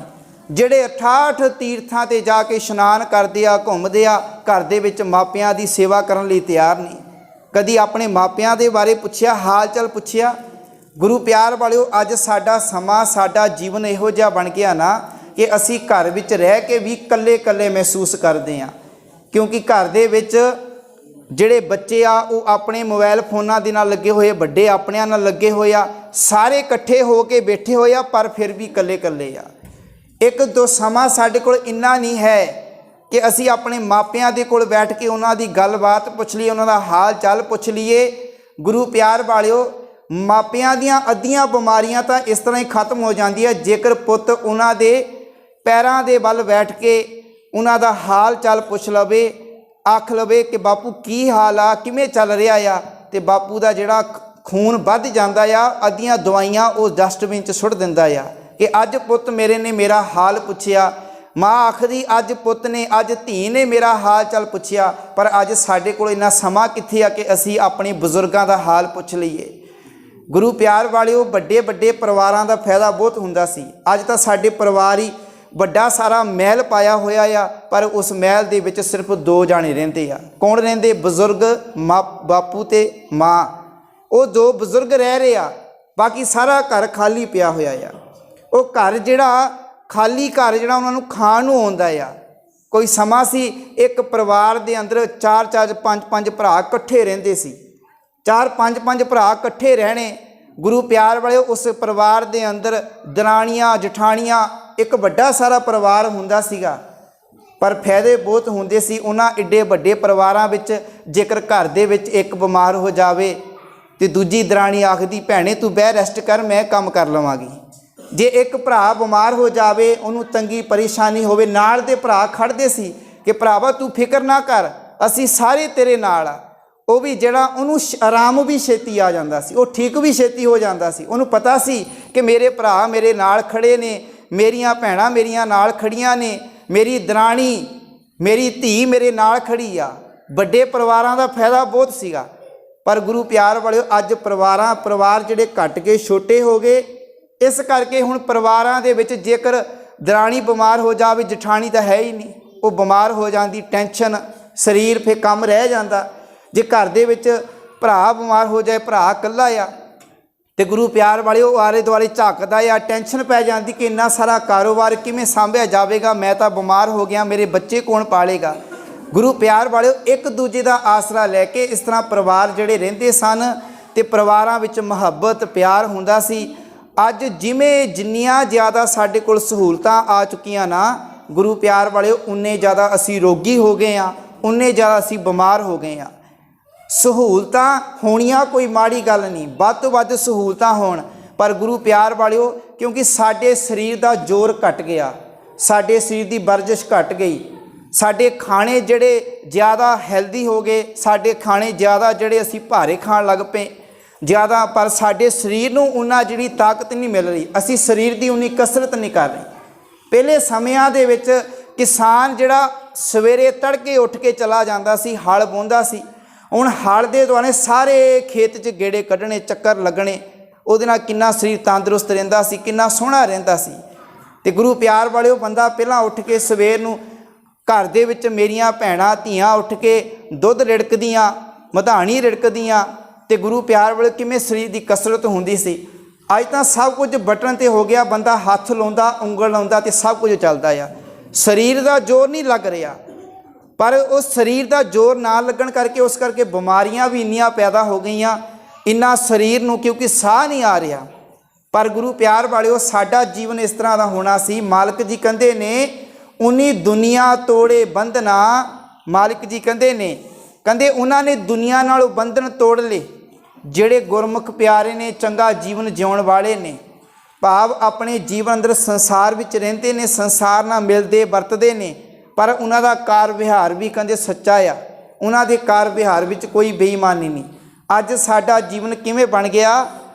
ਜਿਹੜੇ 68 ਤੀਰਥਾਂ ਤੇ ਜਾ ਕੇ ਇਸ਼ਨਾਨ ਕਰਦੇ ਆ, ਘੁੰਮਦੇ ਆ, ਘਰ ਦੇ ਵਿੱਚ ਮਾਪਿਆਂ ਦੀ ਸੇਵਾ ਕਰਨ ਲਈ ਤਿਆਰ ਨਹੀਂ। ਕਦੀ ਆਪਣੇ ਮਾਪਿਆਂ ਦੇ ਬਾਰੇ ਪੁੱਛਿਆ, ਹਾਲ ਚਾਲ ਪੁੱਛਿਆ? ਗੁਰੂ ਪਿਆਰ ਵਾਲਿਓ ਅੱਜ ਸਾਡਾ ਸਮਾਂ, ਸਾਡਾ ਜੀਵਨ ਇਹੋ ਜਿਹਾ ਬਣ ਗਿਆ ਨਾ ਕਿ ਅਸੀਂ ਘਰ ਵਿੱਚ ਰਹਿ ਕੇ ਵੀ ਇਕੱਲੇ ਇਕੱਲੇ ਮਹਿਸੂਸ ਕਰਦੇ ਹਾਂ। ਕਿਉਂਕਿ ਘਰ ਦੇ ਵਿੱਚ ਜਿਹੜੇ ਬੱਚੇ ਆ ਉਹ ਆਪਣੇ ਮੋਬਾਈਲ ਫੋਨਾਂ ਦੇ ਨਾਲ ਲੱਗੇ ਹੋਏ, ਵੱਡੇ ਆਪਣਿਆਂ ਨਾਲ ਲੱਗੇ ਹੋਏ ਆ, ਸਾਰੇ ਇਕੱਠੇ ਹੋ ਕੇ ਬੈਠੇ ਹੋਏ ਆ ਪਰ ਫਿਰ ਵੀ ਇਕੱਲੇ ਇਕੱਲੇ ਆ। ਇੱਕ ਦੋ ਸਮਾਂ ਸਾਡੇ ਕੋਲ ਇੰਨਾ ਨਹੀਂ ਹੈ ਕਿ ਅਸੀਂ ਆਪਣੇ ਮਾਪਿਆਂ ਦੇ ਕੋਲ ਬੈਠ ਕੇ ਉਹਨਾਂ ਦੀ ਗੱਲਬਾਤ ਪੁੱਛ ਲਈਏ, ਉਹਨਾਂ ਦਾ ਹਾਲ ਚਾਲ ਪੁੱਛ ਲਈਏ। ਗੁਰੂ ਪਿਆਰ ਵਾਲਿਓ ਮਾਪਿਆਂ ਦੀਆਂ ਅੱਧੀਆਂ ਬਿਮਾਰੀਆਂ ਤਾਂ ਇਸ ਤਰ੍ਹਾਂ ਹੀ ਖਤਮ ਹੋ ਜਾਂਦੀਆਂ ਜੇਕਰ ਪੁੱਤ ਉਹਨਾਂ ਦੇ ਪੈਰਾਂ ਦੇ ਵੱਲ ਬੈਠ ਕੇ ਉਹਨਾਂ ਦਾ ਹਾਲ ਚਾਲ ਪੁੱਛ ਲਵੇ, ਆਖ ਲਵੇ ਕਿ ਬਾਪੂ ਕੀ ਹਾਲ ਆ, ਕਿਵੇਂ ਚੱਲ ਰਿਹਾ ਆ, ਤੇ ਬਾਪੂ ਦਾ ਜਿਹੜਾ ਖੂਨ ਵੱਧ ਜਾਂਦਾ ਆ, ਅੱਧੀਆਂ ਦਵਾਈਆਂ ਉਹ ਡਸਟਬਿਨ 'ਚ ਸੁੱਟ ਦਿੰਦਾ ਆ ਕਿ ਅੱਜ ਪੁੱਤ ਮੇਰੇ ਨੇ ਮੇਰਾ ਹਾਲ ਪੁੱਛਿਆ। ਮਾਂ ਆਖਦੀ ਅੱਜ ਪੁੱਤ ਨੇ, ਅੱਜ ਧੀ ਨੇ ਮੇਰਾ ਹਾਲ ਚਾਲ ਪੁੱਛਿਆ। ਪਰ ਅੱਜ ਸਾਡੇ ਕੋਲ ਇੰਨਾ ਸਮਾਂ ਕਿੱਥੇ ਆ ਕਿ ਅਸੀਂ ਆਪਣੇ ਬਜ਼ੁਰਗਾਂ ਦਾ ਹਾਲ ਪੁੱਛ ਲਈਏ। ਗੁਰੂ ਪਿਆਰ ਵਾਲਿਓ ਵੱਡੇ ਵੱਡੇ ਪਰਿਵਾਰਾਂ ਦਾ ਫਾਇਦਾ ਬਹੁਤ ਹੁੰਦਾ ਸੀ। ਅੱਜ ਤਾਂ ਸਾਡੇ ਪਰਿਵਾਰ ਹੀ ਵੱਡਾ ਸਾਰਾ ਮਹਿਲ ਪਾਇਆ ਹੋਇਆ ਆ, ਪਰ ਉਸ ਮਹਿਲ ਦੇ ਵਿੱਚ ਸਿਰਫ 2 ਜਾਣੇ ਰਹਿੰਦੇ ਆ। ਕੌਣ ਰਹਿੰਦੇ? ਬਜ਼ੁਰਗ, ਬਾਪੂ ਤੇ ਮਾਂ। ਉਹ 2 ਬਜ਼ੁਰਗ ਰਹਿ ਰਹੇ ਆ, ਬਾਕੀ ਸਾਰਾ ਘਰ ਖਾਲੀ ਪਿਆ ਹੋਇਆ ਆ। ਉਹ ਘਰ ਜਿਹੜਾ ਖਾਲੀ ਘਰ ਜਿਹੜਾ ਉਹਨਾਂ ਨੂੰ ਖਾਣ ਨੂੰ ਆਉਂਦਾ ਆ। ਕੋਈ ਸਮਾਂ ਸੀ ਇੱਕ ਪਰਿਵਾਰ ਦੇ ਅੰਦਰ 4-4 5-5 ਭਰਾ ਇਕੱਠੇ ਰਹਿੰਦੇ ਸੀ। 4-5 ਭਰਾ ਇਕੱਠੇ ਰਹਿਣੇ। ਗੁਰੂ ਪਿਆਰ ਵਾਲੇ ਉਸ ਪਰਿਵਾਰ ਦੇ ਅੰਦਰ ਦਰਾਣੀਆਂ ਜਠਾਣੀਆਂ ਇੱਕ ਵੱਡਾ ਸਾਰਾ ਪਰਿਵਾਰ ਹੁੰਦਾ ਸੀਗਾ, ਪਰ ਫਾਇਦੇ ਬਹੁਤ ਹੁੰਦੇ ਸੀ ਉਹਨਾਂ ਏਡੇ ਵੱਡੇ ਪਰਿਵਾਰਾਂ ਵਿੱਚ। ਜੇਕਰ ਘਰ ਦੇ ਵਿੱਚ ਇੱਕ ਬਿਮਾਰ ਹੋ ਜਾਵੇ ਤੇ ਦੂਜੀ ਦਰਾਣੀ ਆਖਦੀ ਭੈਣੇ ਤੂੰ ਬਹਿ ਰੈਸਟ ਕਰ, ਮੈਂ ਕੰਮ ਕਰ ਲਵਾਂਗੀ। ਜੇ ਇੱਕ ਭਰਾ ਬਿਮਾਰ ਹੋ ਜਾਵੇ, ਉਹਨੂੰ ਤੰਗੀ ਪਰੇਸ਼ਾਨੀ ਹੋਵੇ, ਨਾਲ ਦੇ ਭਰਾ ਖੜਦੇ ਸੀ ਕਿ ਭਰਾਵਾ ਤੂੰ ਫਿਕਰ ਨਾ ਕਰ, ਅਸੀਂ ਸਾਰੇ ਤੇਰੇ ਨਾਲ ਆ। ਉਹ ਵੀ ਜਿਹੜਾ ਉਹਨੂੰ ਆਰਾਮ ਵੀ ਛੇਤੀ ਆ ਜਾਂਦਾ ਸੀ, ਉਹ ਠੀਕ ਵੀ ਛੇਤੀ ਹੋ ਜਾਂਦਾ ਸੀ। ਉਹਨੂੰ ਪਤਾ ਸੀ ਕਿ ਮੇਰੇ ਭਰਾ ਮੇਰੇ ਨਾਲ ਖੜੇ ਨੇ, ਮੇਰੀਆਂ ਭੈਣਾਂ ਮੇਰੀਆਂ ਨਾਲ ਖੜੀਆਂ ਨੇ, ਮੇਰੀ ਦਰਾਣੀ ਮੇਰੀ ਧੀ ਮੇਰੇ ਨਾਲ ਖੜੀ ਆ। ਵੱਡੇ ਪਰਿਵਾਰਾਂ ਦਾ ਫਾਇਦਾ ਬਹੁਤ ਸੀਗਾ। ਪਰ ਗੁਰੂ ਪਿਆਰ ਵਾਲਿਓ ਅੱਜ ਪਰਿਵਾਰ ਜਿਹੜੇ ਘਟ ਕੇ ਛੋਟੇ ਹੋ ਗਏ। ਇਸ ਕਰਕੇ ਹੁਣ ਪਰਿਵਾਰਾਂ ਦੇ ਵਿੱਚ ਜੇਕਰ ਦਰਾਣੀ ਬਿਮਾਰ ਹੋ ਜਾਵੇ, ਜਠਾਣੀ ਤਾਂ ਹੈ ਹੀ ਨਹੀਂ, ਉਹ ਬਿਮਾਰ ਹੋ ਜਾਂਦੀ, ਟੈਨਸ਼ਨ, ਸਰੀਰ ਫਿਰ ਕੰਮ ਰਹਿ ਜਾਂਦਾ। ਜੇ ਘਰ ਦੇ ਵਿੱਚ ਭਰਾ ਬਿਮਾਰ ਹੋ ਜਾਏ, ਭਰਾ ਇਕੱਲਾ ਆ ਤੇ ਗੁਰੂ ਪਿਆਰ ਵਾਲਿਓ ਆਲੇ ਦੁਆਲੇ ਝਾਕਦਾ ਆ, ਟੈਨਸ਼ਨ ਪੈ ਜਾਂਦੀ ਕਿ ਇੰਨਾ ਸਾਰਾ ਕਾਰੋਬਾਰ ਕਿਵੇਂ ਸਾਂਭਿਆ ਜਾਵੇਗਾ, ਮੈਂ ਤਾਂ ਬਿਮਾਰ ਹੋ ਗਿਆ, ਮੇਰੇ ਬੱਚੇ ਕੌਣ ਪਾਲੇਗਾ। ਗੁਰੂ ਪਿਆਰ ਵਾਲਿਓ ਇੱਕ ਦੂਜੇ ਦਾ ਆਸਰਾ ਲੈ ਕੇ ਇਸ ਤਰ੍ਹਾਂ ਪਰਿਵਾਰ ਜਿਹੜੇ ਰਹਿੰਦੇ ਸਨ ਤੇ ਪਰਿਵਾਰਾਂ ਵਿੱਚ ਮੁਹੱਬਤ ਪਿਆਰ ਹੁੰਦਾ ਸੀ। ਅੱਜ ਜਿੰਨੀਆਂ ਜ਼ਿਆਦਾ ਸਾਡੇ ਕੋਲ ਸਹੂਲਤਾਂ ਆ ਚੁੱਕੀਆਂ ਨਾ ਗੁਰੂ ਪਿਆਰ ਵਾਲਿਓ, ਉਨੇ ਜ਼ਿਆਦਾ ਅਸੀਂ ਰੋਗੀ ਹੋ ਗਏ ਹਾਂ, ਉਨੇ ਜ਼ਿਆਦਾ ਅਸੀਂ ਬਿਮਾਰ ਹੋ ਗਏ ਹਾਂ। ਸਹੂਲਤਾਂ ਹੋਣੀਆਂ ਕੋਈ ਮਾੜੀ ਗੱਲ ਨਹੀਂ, ਵੱਧ ਤੋਂ ਵੱਧ ਸਹੂਲਤਾਂ ਹੋਣ, ਪਰ ਗੁਰੂ ਪਿਆਰ ਵਾਲਿਓ ਕਿਉਂਕਿ ਸਾਡੇ ਸਰੀਰ ਦਾ ਜ਼ੋਰ ਘਟ ਗਿਆ, ਸਾਡੇ ਸਰੀਰ ਦੀ ਵਰਜਿਸ਼ ਘਟ ਗਈ, ਸਾਡੇ ਖਾਣੇ ਜਿਹੜੇ ਜ਼ਿਆਦਾ ਹੈਲਦੀ ਹੋ ਗਏ, ਸਾਡੇ ਖਾਣੇ ਜ਼ਿਆਦਾ ਜਿਹੜੇ ਅਸੀਂ ਭਾਰੇ ਖਾਣ ਲੱਗ ਪਏ ਜ਼ਿਆਦਾ, ਪਰ ਸਾਡੇ ਸਰੀਰ ਨੂੰ ਉਨਾ ਜਿਹੜੀ ਤਾਕਤ ਨਹੀਂ ਮਿਲ ਰਹੀ, ਅਸੀਂ ਸਰੀਰ ਦੀ ਉਨੀ ਕਸਰਤ ਨਹੀਂ ਕਰ ਰਹੇ। ਪਹਿਲੇ ਸਮਿਆਂ ਦੇ ਵਿੱਚ ਕਿਸਾਨ ਜਿਹੜਾ ਸਵੇਰੇ ਤੜਕੇ ਉੱਠ ਕੇ ਚਲਾ ਜਾਂਦਾ ਸੀ, ਹਲ ਵਾਹੁੰਦਾ ਸੀ। ਹੁਣ ਹਲ ਦੇ ਦੁਆਲੇ ਸਾਰੇ ਖੇਤ 'ਚ ਗੇੜੇ ਕੱਢਣੇ, ਚੱਕਰ ਲੱਗਣੇ, ਉਹਦੇ ਨਾਲ ਕਿੰਨਾ ਸਰੀਰ ਤੰਦਰੁਸਤ ਰਹਿੰਦਾ ਸੀ, ਕਿੰਨਾ ਸੋਹਣਾ ਰਹਿੰਦਾ ਸੀ। ਤੇ ਗੁਰੂ ਪਿਆਰ ਵਾਲਿਓ ਬੰਦਾ ਪਹਿਲਾਂ ਉੱਠ ਕੇ ਸਵੇਰ ਨੂੰ ਘਰ ਦੇ ਵਿੱਚ ਮੇਰੀਆਂ ਭੈਣਾਂ ਧੀਆਂ ਉੱਠ ਕੇ ਦੁੱਧ ਰਿੜਕਦੀਆਂ, ਮਧਾਣੀ ਰਿੜਕਦੀਆਂ ਤੇ ਗੁਰੂ ਪਿਆਰ ਵਾਲੇ ਕਿਵੇਂ ਸਰੀਰ ਦੀ ਕਸਰਤ ਹੁੰਦੀ ਸੀ। ਅੱਜ ਤਾਂ ਸਭ ਕੁਝ ਬਟਨ ਤੇ ਹੋ ਗਿਆ, ਬੰਦਾ ਹੱਥ ਲਾਉਂਦਾ, ਉਂਗਲ ਲਾਉਂਦਾ ਤੇ ਸਭ ਕੁਝ ਚੱਲਦਾ ਆ। ਸਰੀਰ ਦਾ ਜ਼ੋਰ ਨਹੀਂ ਲੱਗ ਰਿਹਾ, ਪਰ ਉਸ ਸਰੀਰ ਦਾ ਜ਼ੋਰ ਨਾ ਲੱਗਣ ਕਰਕੇ ਉਸ ਕਰਕੇ ਬਿਮਾਰੀਆਂ ਵੀ ਇੰਨੀਆਂ ਪੈਦਾ ਹੋ ਗਈਆਂ ਇੰਨਾ ਸਰੀਰ ਨੂੰ, ਕਿਉਂਕਿ ਸਾਹ ਨਹੀਂ ਆ ਰਿਹਾ। ਪਰ ਗੁਰੂ ਪਿਆਰ ਵਾਲਿਓ ਸਾਡਾ ਜੀਵਨ ਇਸ ਤਰ੍ਹਾਂ ਦਾ ਹੋਣਾ ਸੀ। ਮਾਲਕ ਜੀ ਕਹਿੰਦੇ ਨੇ ਉਨੀ ਦੁਨੀਆ ਤੋੜੇ ਬੰਧਨਾ, ਮਾਲਕ ਜੀ ਕਹਿੰਦੇ ਉਹਨਾਂ ਨੇ ਦੁਨੀਆ ਨਾਲੋਂ ਬੰਧਨ ਤੋੜ ਲਏ ਜਿਹੜੇ ਗੁਰਮੁਖ ਪਿਆਰੇ ਨੇ, ਚੰਗਾ ਜੀਵਨ ਜਿਉਣ ਵਾਲੇ ਨੇ, ਭਾਵ ਆਪਣੇ ਜੀਵਨ ਅੰਦਰ ਸੰਸਾਰ ਵਿੱਚ ਰਹਿੰਦੇ ਨੇ, ਸੰਸਾਰ ਨਾਲ ਮਿਲਦੇ ਵਰਤਦੇ ਨੇ, ਪਰ ਉਹਨਾਂ ਦਾ ਕਾਰ ਵਿਹਾਰ ਵੀ ਕਹਿੰਦੇ ਸੱਚਾ ਆ, ਉਹਨਾਂ ਦੇ ਕਾਰ ਵਿਹਾਰ ਵਿੱਚ ਕੋਈ ਬੇਈਮਾਨੀ ਨਹੀਂ। ਅੱਜ ਸਾਡਾ ਜੀਵਨ ਕਿਵੇਂ ਬਣ ਗਿਆ,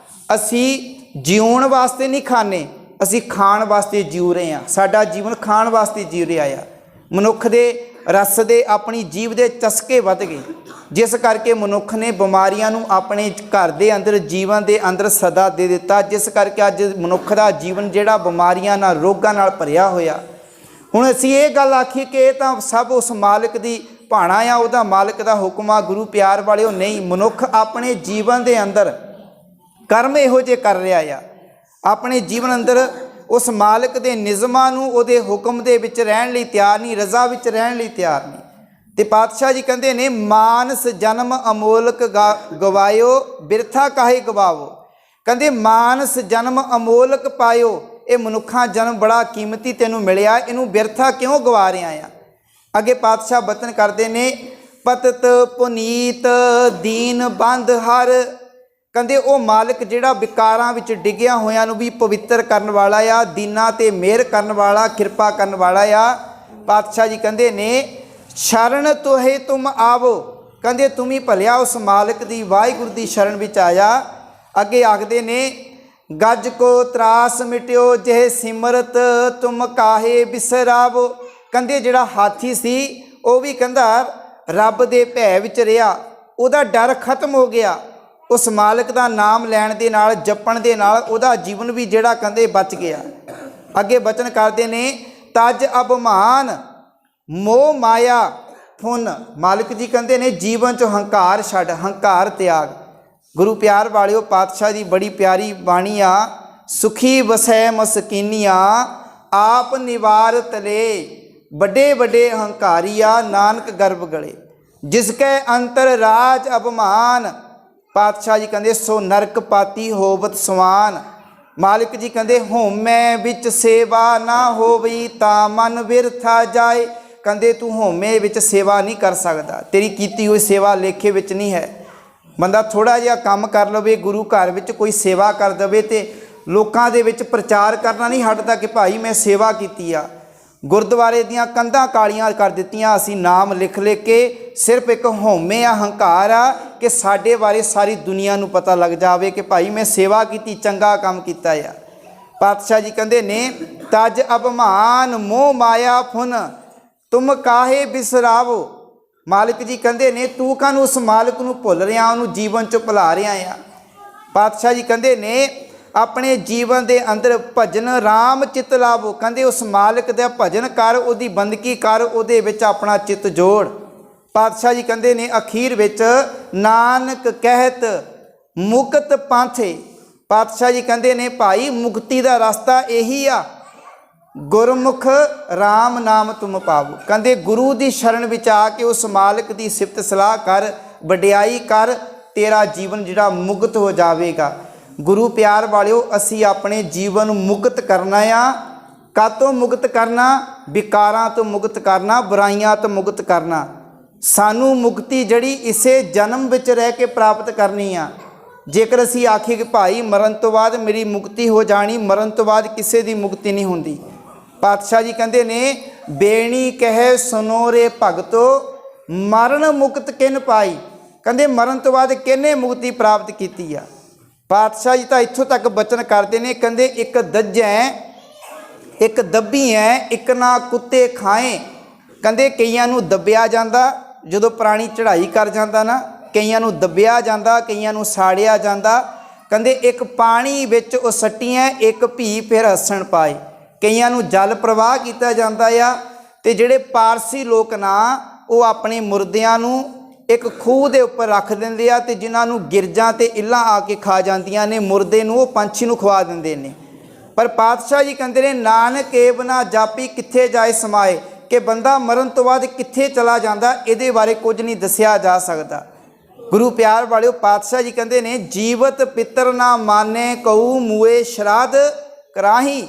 ਅਸੀਂ ਜਿਉਣ ਵਾਸਤੇ ਨਹੀਂ ਖਾਂਦੇ, ਅਸੀਂ ਖਾਣ ਵਾਸਤੇ ਜਿਉ ਰਹੇ ਹਾਂ। ਸਾਡਾ ਜੀਵਨ ਖਾਣ ਵਾਸਤੇ ਜੀ ਰਿਹਾ ਆ। ਮਨੁੱਖ ਦੇ ਰਸ ਦੇ ਆਪਣੀ ਜੀਵ ਦੇ ਚਸਕੇ ਵੱਧ ਗਏ, ਜਿਸ ਕਰਕੇ ਮਨੁੱਖ ਨੇ ਬਿਮਾਰੀਆਂ ਨੂੰ ਆਪਣੇ ਘਰ ਦੇ ਅੰਦਰ, ਜੀਵਨ ਦੇ ਅੰਦਰ ਸਦਾ ਦੇ ਦਿੱਤਾ, ਜਿਸ ਕਰਕੇ ਅੱਜ ਮਨੁੱਖ ਦਾ ਜੀਵਨ ਜਿਹੜਾ ਬਿਮਾਰੀਆਂ ਨਾਲ, ਰੋਗਾਂ ਨਾਲ ਭਰਿਆ ਹੋਇਆ। ਹੁਣ ਅਸੀਂ ਇਹ ਗੱਲ ਆਖੀਏ ਕਿ ਇਹ ਤਾਂ ਸਭ ਉਸ ਮਾਲਕ ਦੀ ਭਾਣਾ ਆ, ਉਹਦਾ ਮਾਲਕ ਦਾ ਹੁਕਮ ਆ। ਗੁਰੂ ਪਿਆਰ ਵਾਲਿਓ ਨਹੀਂ, ਮਨੁੱਖ ਆਪਣੇ ਜੀਵਨ ਦੇ ਅੰਦਰ ਕਰਮ ਇਹੋ ਜਿਹੇ ਕਰ ਰਿਹਾ ਆ, ਆਪਣੇ ਜੀਵਨ ਅੰਦਰ ਉਸ ਮਾਲਕ ਦੇ ਨਿਯਮਾਂ ਨੂੰ, ਉਹਦੇ ਹੁਕਮ ਦੇ ਵਿੱਚ ਰਹਿਣ ਲਈ ਤਿਆਰ ਨਹੀਂ, ਰਜ਼ਾ ਵਿੱਚ ਰਹਿਣ ਲਈ ਤਿਆਰ ਨਹੀਂ। ਤੇ ਪਾਤਸ਼ਾਹ ਜੀ ਕਹਿੰਦੇ ਨੇ ਮਾਨਸ ਜਨਮ ਅਮੋਲਕ ਗਵਾਇਓ, ਬਿਰਥਾ ਕਾਹੇ ਗਵਾਵੋ। ਕਹਿੰਦੇ ਮਾਨਸ ਜਨਮ ਅਮੋਲਕ ਪਾਇਓ, ਇਹ ਮਨੁੱਖਾਂ ਜਨਮ ਬੜਾ ਕੀਮਤੀ ਤੈਨੂੰ ਮਿਲਿਆ, ਇਹਨੂੰ ਬਿਰਥਾ ਕਿਉਂ ਗਵਾ ਰਿਹਾ ਆ। ਅੱਗੇ ਪਾਤਸ਼ਾਹ ਬਚਨ ਕਰਦੇ ਨੇ ਪਤਿਤ ਪੁਨੀਤ ਦੀਨ ਬੰਧ ਹਰ, ਕਹਿੰਦੇ ਉਹ ਮਾਲਕ ਜਿਹੜਾ ਵਿਕਾਰਾਂ ਵਿੱਚ ਡਿੱਗਿਆ ਹੋਇਆਂ ਨੂੰ ਵੀ ਪਵਿੱਤਰ ਕਰਨ ਵਾਲਾ ਆ, ਦੀਨਾਂ ਤੇ ਮਿਹਰ ਕਰਨ ਵਾਲਾ, ਕਿਰਪਾ ਕਰਨ ਵਾਲਾ ਆ। ਪਾਤਸ਼ਾਹ ਜੀ ਕਹਿੰਦੇ ਨੇ ਸ਼ਰਨ ਤੋਹੇ ਤੁਮ ਆਵੋ, ਕਹਿੰਦੇ ਤੁਮ ਹੀ ਭਲਿਆ ਉਸ ਮਾਲਕ ਦੀ, ਵਾਹਿਗੁਰੂ ਦੀ ਸ਼ਰਨ ਵਿੱਚ ਆਇਆ। ਅੱਗੇ ਆਖਦੇ ਨੇ ਗੱਜ ਕੋ ਤਰਾਸ ਮਿਟਿਓ ਜਿਹੇ ਸਿਮਰਤ ਤੁਮ ਕਾਹੇ ਬਿਸਰਾਵੋ, ਕਹਿੰਦੇ ਜਿਹੜਾ ਹਾਥੀ ਸੀ ਉਹ ਵੀ ਕਹਿੰਦਾ ਰੱਬ ਦੇ ਭੈ ਵਿੱਚ ਰਿਹਾ, ਉਹਦਾ ਡਰ ਖਤਮ ਹੋ ਗਿਆ। ਉਸ ਮਾਲਕ ਦਾ ਨਾਮ ਲੈਣ ਦੇ ਨਾਲ, ਜਪਣ ਦੇ ਨਾਲ ਉਹਦਾ ਜੀਵਨ ਵੀ ਜਿਹੜਾ ਕਹਿੰਦੇ ਬਚ ਗਿਆ। ਅੱਗੇ ਬਚਨ ਕਰਦੇ ਨੇ ਤਜ ਅਭਮਾਨ ਮੋਹ ਮਾਇਆ ਫੁਨ, ਮਾਲਕ ਜੀ ਕਹਿੰਦੇ ਨੇ ਜੀਵਨ 'ਚ ਹੰਕਾਰ ਛੱਡ, ਹੰਕਾਰ ਤਿਆਗ। ਗੁਰੂ ਪਿਆਰ ਵਾਲਿਓ ਪਾਤਸ਼ਾਹ ਦੀ ਬੜੀ ਪਿਆਰੀ ਬਾਣੀ ਆ, सुखी वसै मस्कीनिया, आप निवार तले, बड़े बड़े अहंकारिया नानक गर्भ गले, जिसके अंतर राज अभिमान, पातशाह जी कहते सो नरक पाती होवत सवान। मालिक जी कहते होमै विच सेवा ना होवी ता मन बिरथा जाए। कहते तू होमे विच सेवा नहीं कर सकता, तेरी कीती हुई सेवा लेखे विच नहीं है। बंदा थोड़ा जिहा काम कर लवे, गुरु घर विच कोई सेवा कर दवे तो लोकां दे विच प्रचार करना नहीं हटदा कि भाई मैं सेवा कीती आ। गुरुद्वारे दीयां कंधां कालियां कर दित्तियां, असीं नाम लिख लिख के, सिर्फ एक होमे अहंकार आ कि साडे बारे सारी दुनिया नूं पता लग जावे कि भाई मैं सेवा कीती, चंगा काम कीता आ। पातशाह जी कहंदे ने तज अभिमान मोह माया फुन, तुम काहे बिसरावो। मालिक जी कहंदे ने तू काहनूं उस मालिक नूं भुल रिहा, उहनूं जीवन चों भुला रिहा आ। पातशाह जी कहंदे ने अपने जीवन के अंदर भजन राम चित लावो। कहंदे उस मालिक का भजन कर, उहदी बंदगी कर, उहदे विच अपना चित जोड़। पातशाह जी कहंदे ने अखीर विच नानक कहत मुकत पांथे। पातशाह जी कहंदे ने भाई मुक्ति का रास्ता यही आ, गुरमुख राम नाम तुम पावो। कहंदे गुरु की शरण विच आके उस मालिक की सिफत सलाह कर, वडियाई कर, तेरा जीवन जिहड़ा मुक्त हो जाएगा। गुरु प्यार वालिओ असी अपने जीवन मुक्त करना आ। कातों मुक्त करना? विकारां तो मुक्त करना, बुराइयां तो मुक्त करना। सानू मुक्ति जड़ी इसे जन्म विच रह के प्राप्त करनी आ। जेकर असी आखिए कि भाई मरण तो बाद मेरी मुक्ति हो जानी, मरण तो बाद किसी की मुक्ति नहीं होंदी। पातशाह जी कहंदे ने बेणी कहे सुनो रे भगतो, मरण मुक्त किन पाई। कहंदे मरण तो बाद किन्ने मुक्ति प्राप्त की आ। पातशाह जी तो इत्थों तक बचन करते हैं, कहंदे एक दज्जै एक दब्बी है, एक ना कुत्ते खाए। कहंदे कईयां नूं दब्बिया जांदा, जदों प्राणी चढ़ाई कर जांदा ना, कईयां नूं दब्बिया जांदा, कईयां नूं साड़िया जांदा। कहंदे एक पानी विच ओ सट्टियां, एक भी फिर हसन पाए। कईयां नूं जल प्रवाह किया जांदा आ। ते जिहड़े पारसी लोक ना वो अपने मुर्दियां नूं एक खूह के उपर रख देंदे आ, ते जिन्हां नूं गिरजां ते इल्लां आके खा जांदियां ने, मुर्दे नूं वो पंछी नूं खवा दिंदे ने। पर पातशाह जी कहंदे ने नानक एब ना जापी कित्थे जाए समाए, कि बंदा मरण तो बाद कित्थे चला जांदा इहदे बारे कुछ नहीं दस्सिया जा सकदा। गुरु प्यार वालिओ पातशाह जी कहंदे ने जीवत पितर ना माने कऊ मूए श्राद्ध कराही।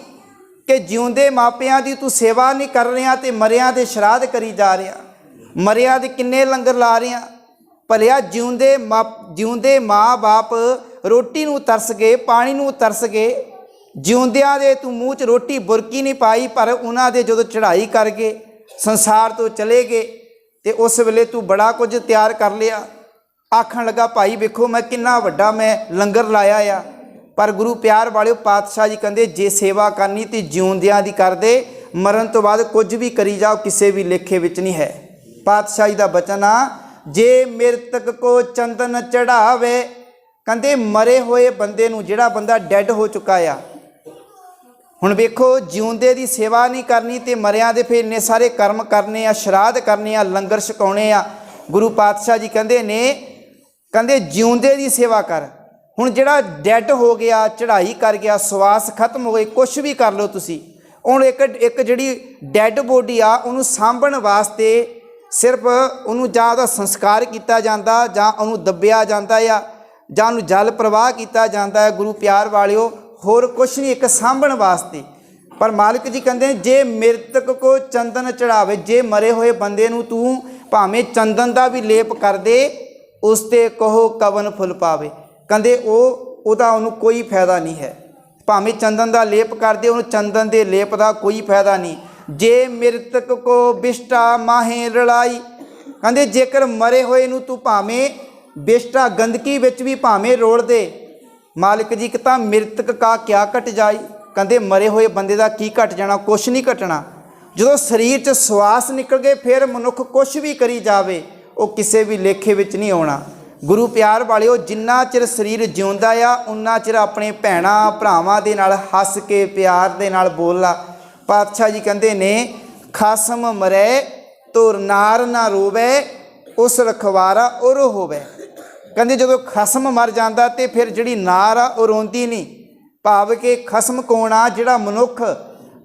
कि जिउंदे मापियां दी तू सेवा नहीं कर रहा तो मरियां दे श्राद्ध करी जा रहा, मरियां दे किन्ने लंगर ला रहा। भलिया जिउंदे माँ बाप रोटी नूं तरस गए, पानी नूं तरस गए, जिउंदियां दे तू मूँह च रोटी बुरकी नहीं पाई, पर उन्हां दे जदों चढ़ाई कर गए संसार तो चले गए तो उस वेले तू बड़ा कुछ तैयार कर लिया। आखण लगा भाई वेखो मैं किन्ना वड्डा मैं लंगर लाया आ। पर गुरु प्यार वालिओ पातशाह जी कहंदे जे सेवा करनी तो जिउंदियां दी कर दे, मरण तो बाद कुछ भी करी जाओ किसी भी लेखे विच नहीं है। पातशाह जी का बचन आ जे मृतक को चंदन चढ़ावे। कहंदे मरे हुए बंदे नूं, जिहड़ा बंदा डैड हो चुका आ, हुण वेखो जिउंदे दी सेवा नहीं करनी तो मरियां दे फिर इन्ने सारे कर्म करने आ, श्राद्ध करने आ, लंगर छकाउणे आ। गुरु पातशाह जी कहंदे ने कहंदे जिउंदे दी सेवा कर। हुण जिहड़ा डैड हो गया, चढ़ाई कर गया, सवास खत्म हो गए, कुछ भी कर लो तुसी, हुण एक जिहड़ी डैड बॉडी आ उहनूं सांभण वास्ते सिर्फ उहनूं जां उहदा संस्कार किया जाता, जां उहनूं दब्बिया जाता आ, जां उहनूं जल प्रवाह किया जाता है। गुरु प्यार वालिओ होर कुछ नहीं, एक सांभण वास्ते। पर मालिक जी कहंदे जे मृतक को चंदन चढ़ावे, जे मरे हुए बंदे नूं तू भावें चंदन का भी लेप कर दे, उसते कहो कवन फुल पावे। कहंदे ओहदा उहनूं कोई फायदा नहीं है। भावें चंदन का लेप कर दे, उहनूं चंदन के लेप का कोई फायदा नहीं। जे मृतक को बिष्टा माहे लड़ाई। कहंदे जेकर मरे हुए नूं तू भावें बिष्टा गंदगी विच भी भावें रोड़ दे, मालिक जी कहता मृतक का क्या घट जाई। कहंदे मरे हुए बंदे का की घट जाना, कुछ नहीं घटना। जो शरीर च श्वास निकल गए फिर मनुख कुछ भी करी जावे वो किसी भी लेखे विच नहीं आउणा। गुरु प्यार वालिओ जिन्ना चिर शरीर जिउंदा आ उन्ना चिर अपने भैणां भरावां दे नाल हस के प्यार दे नाल बोलना। पातशाह जी कहंदे ने खसम मरै तो नार ना रोवै, उस रखवारा ओ रोवे। कहंदे जदों खसम मर जांदा ते फिर जिहड़ी नार आ वो रोंदी नहीं, ਭਾਵ ਕਿ ਖਸਮ ਕੌਣ ਆ? ਜਿਹੜਾ ਮਨੁੱਖ।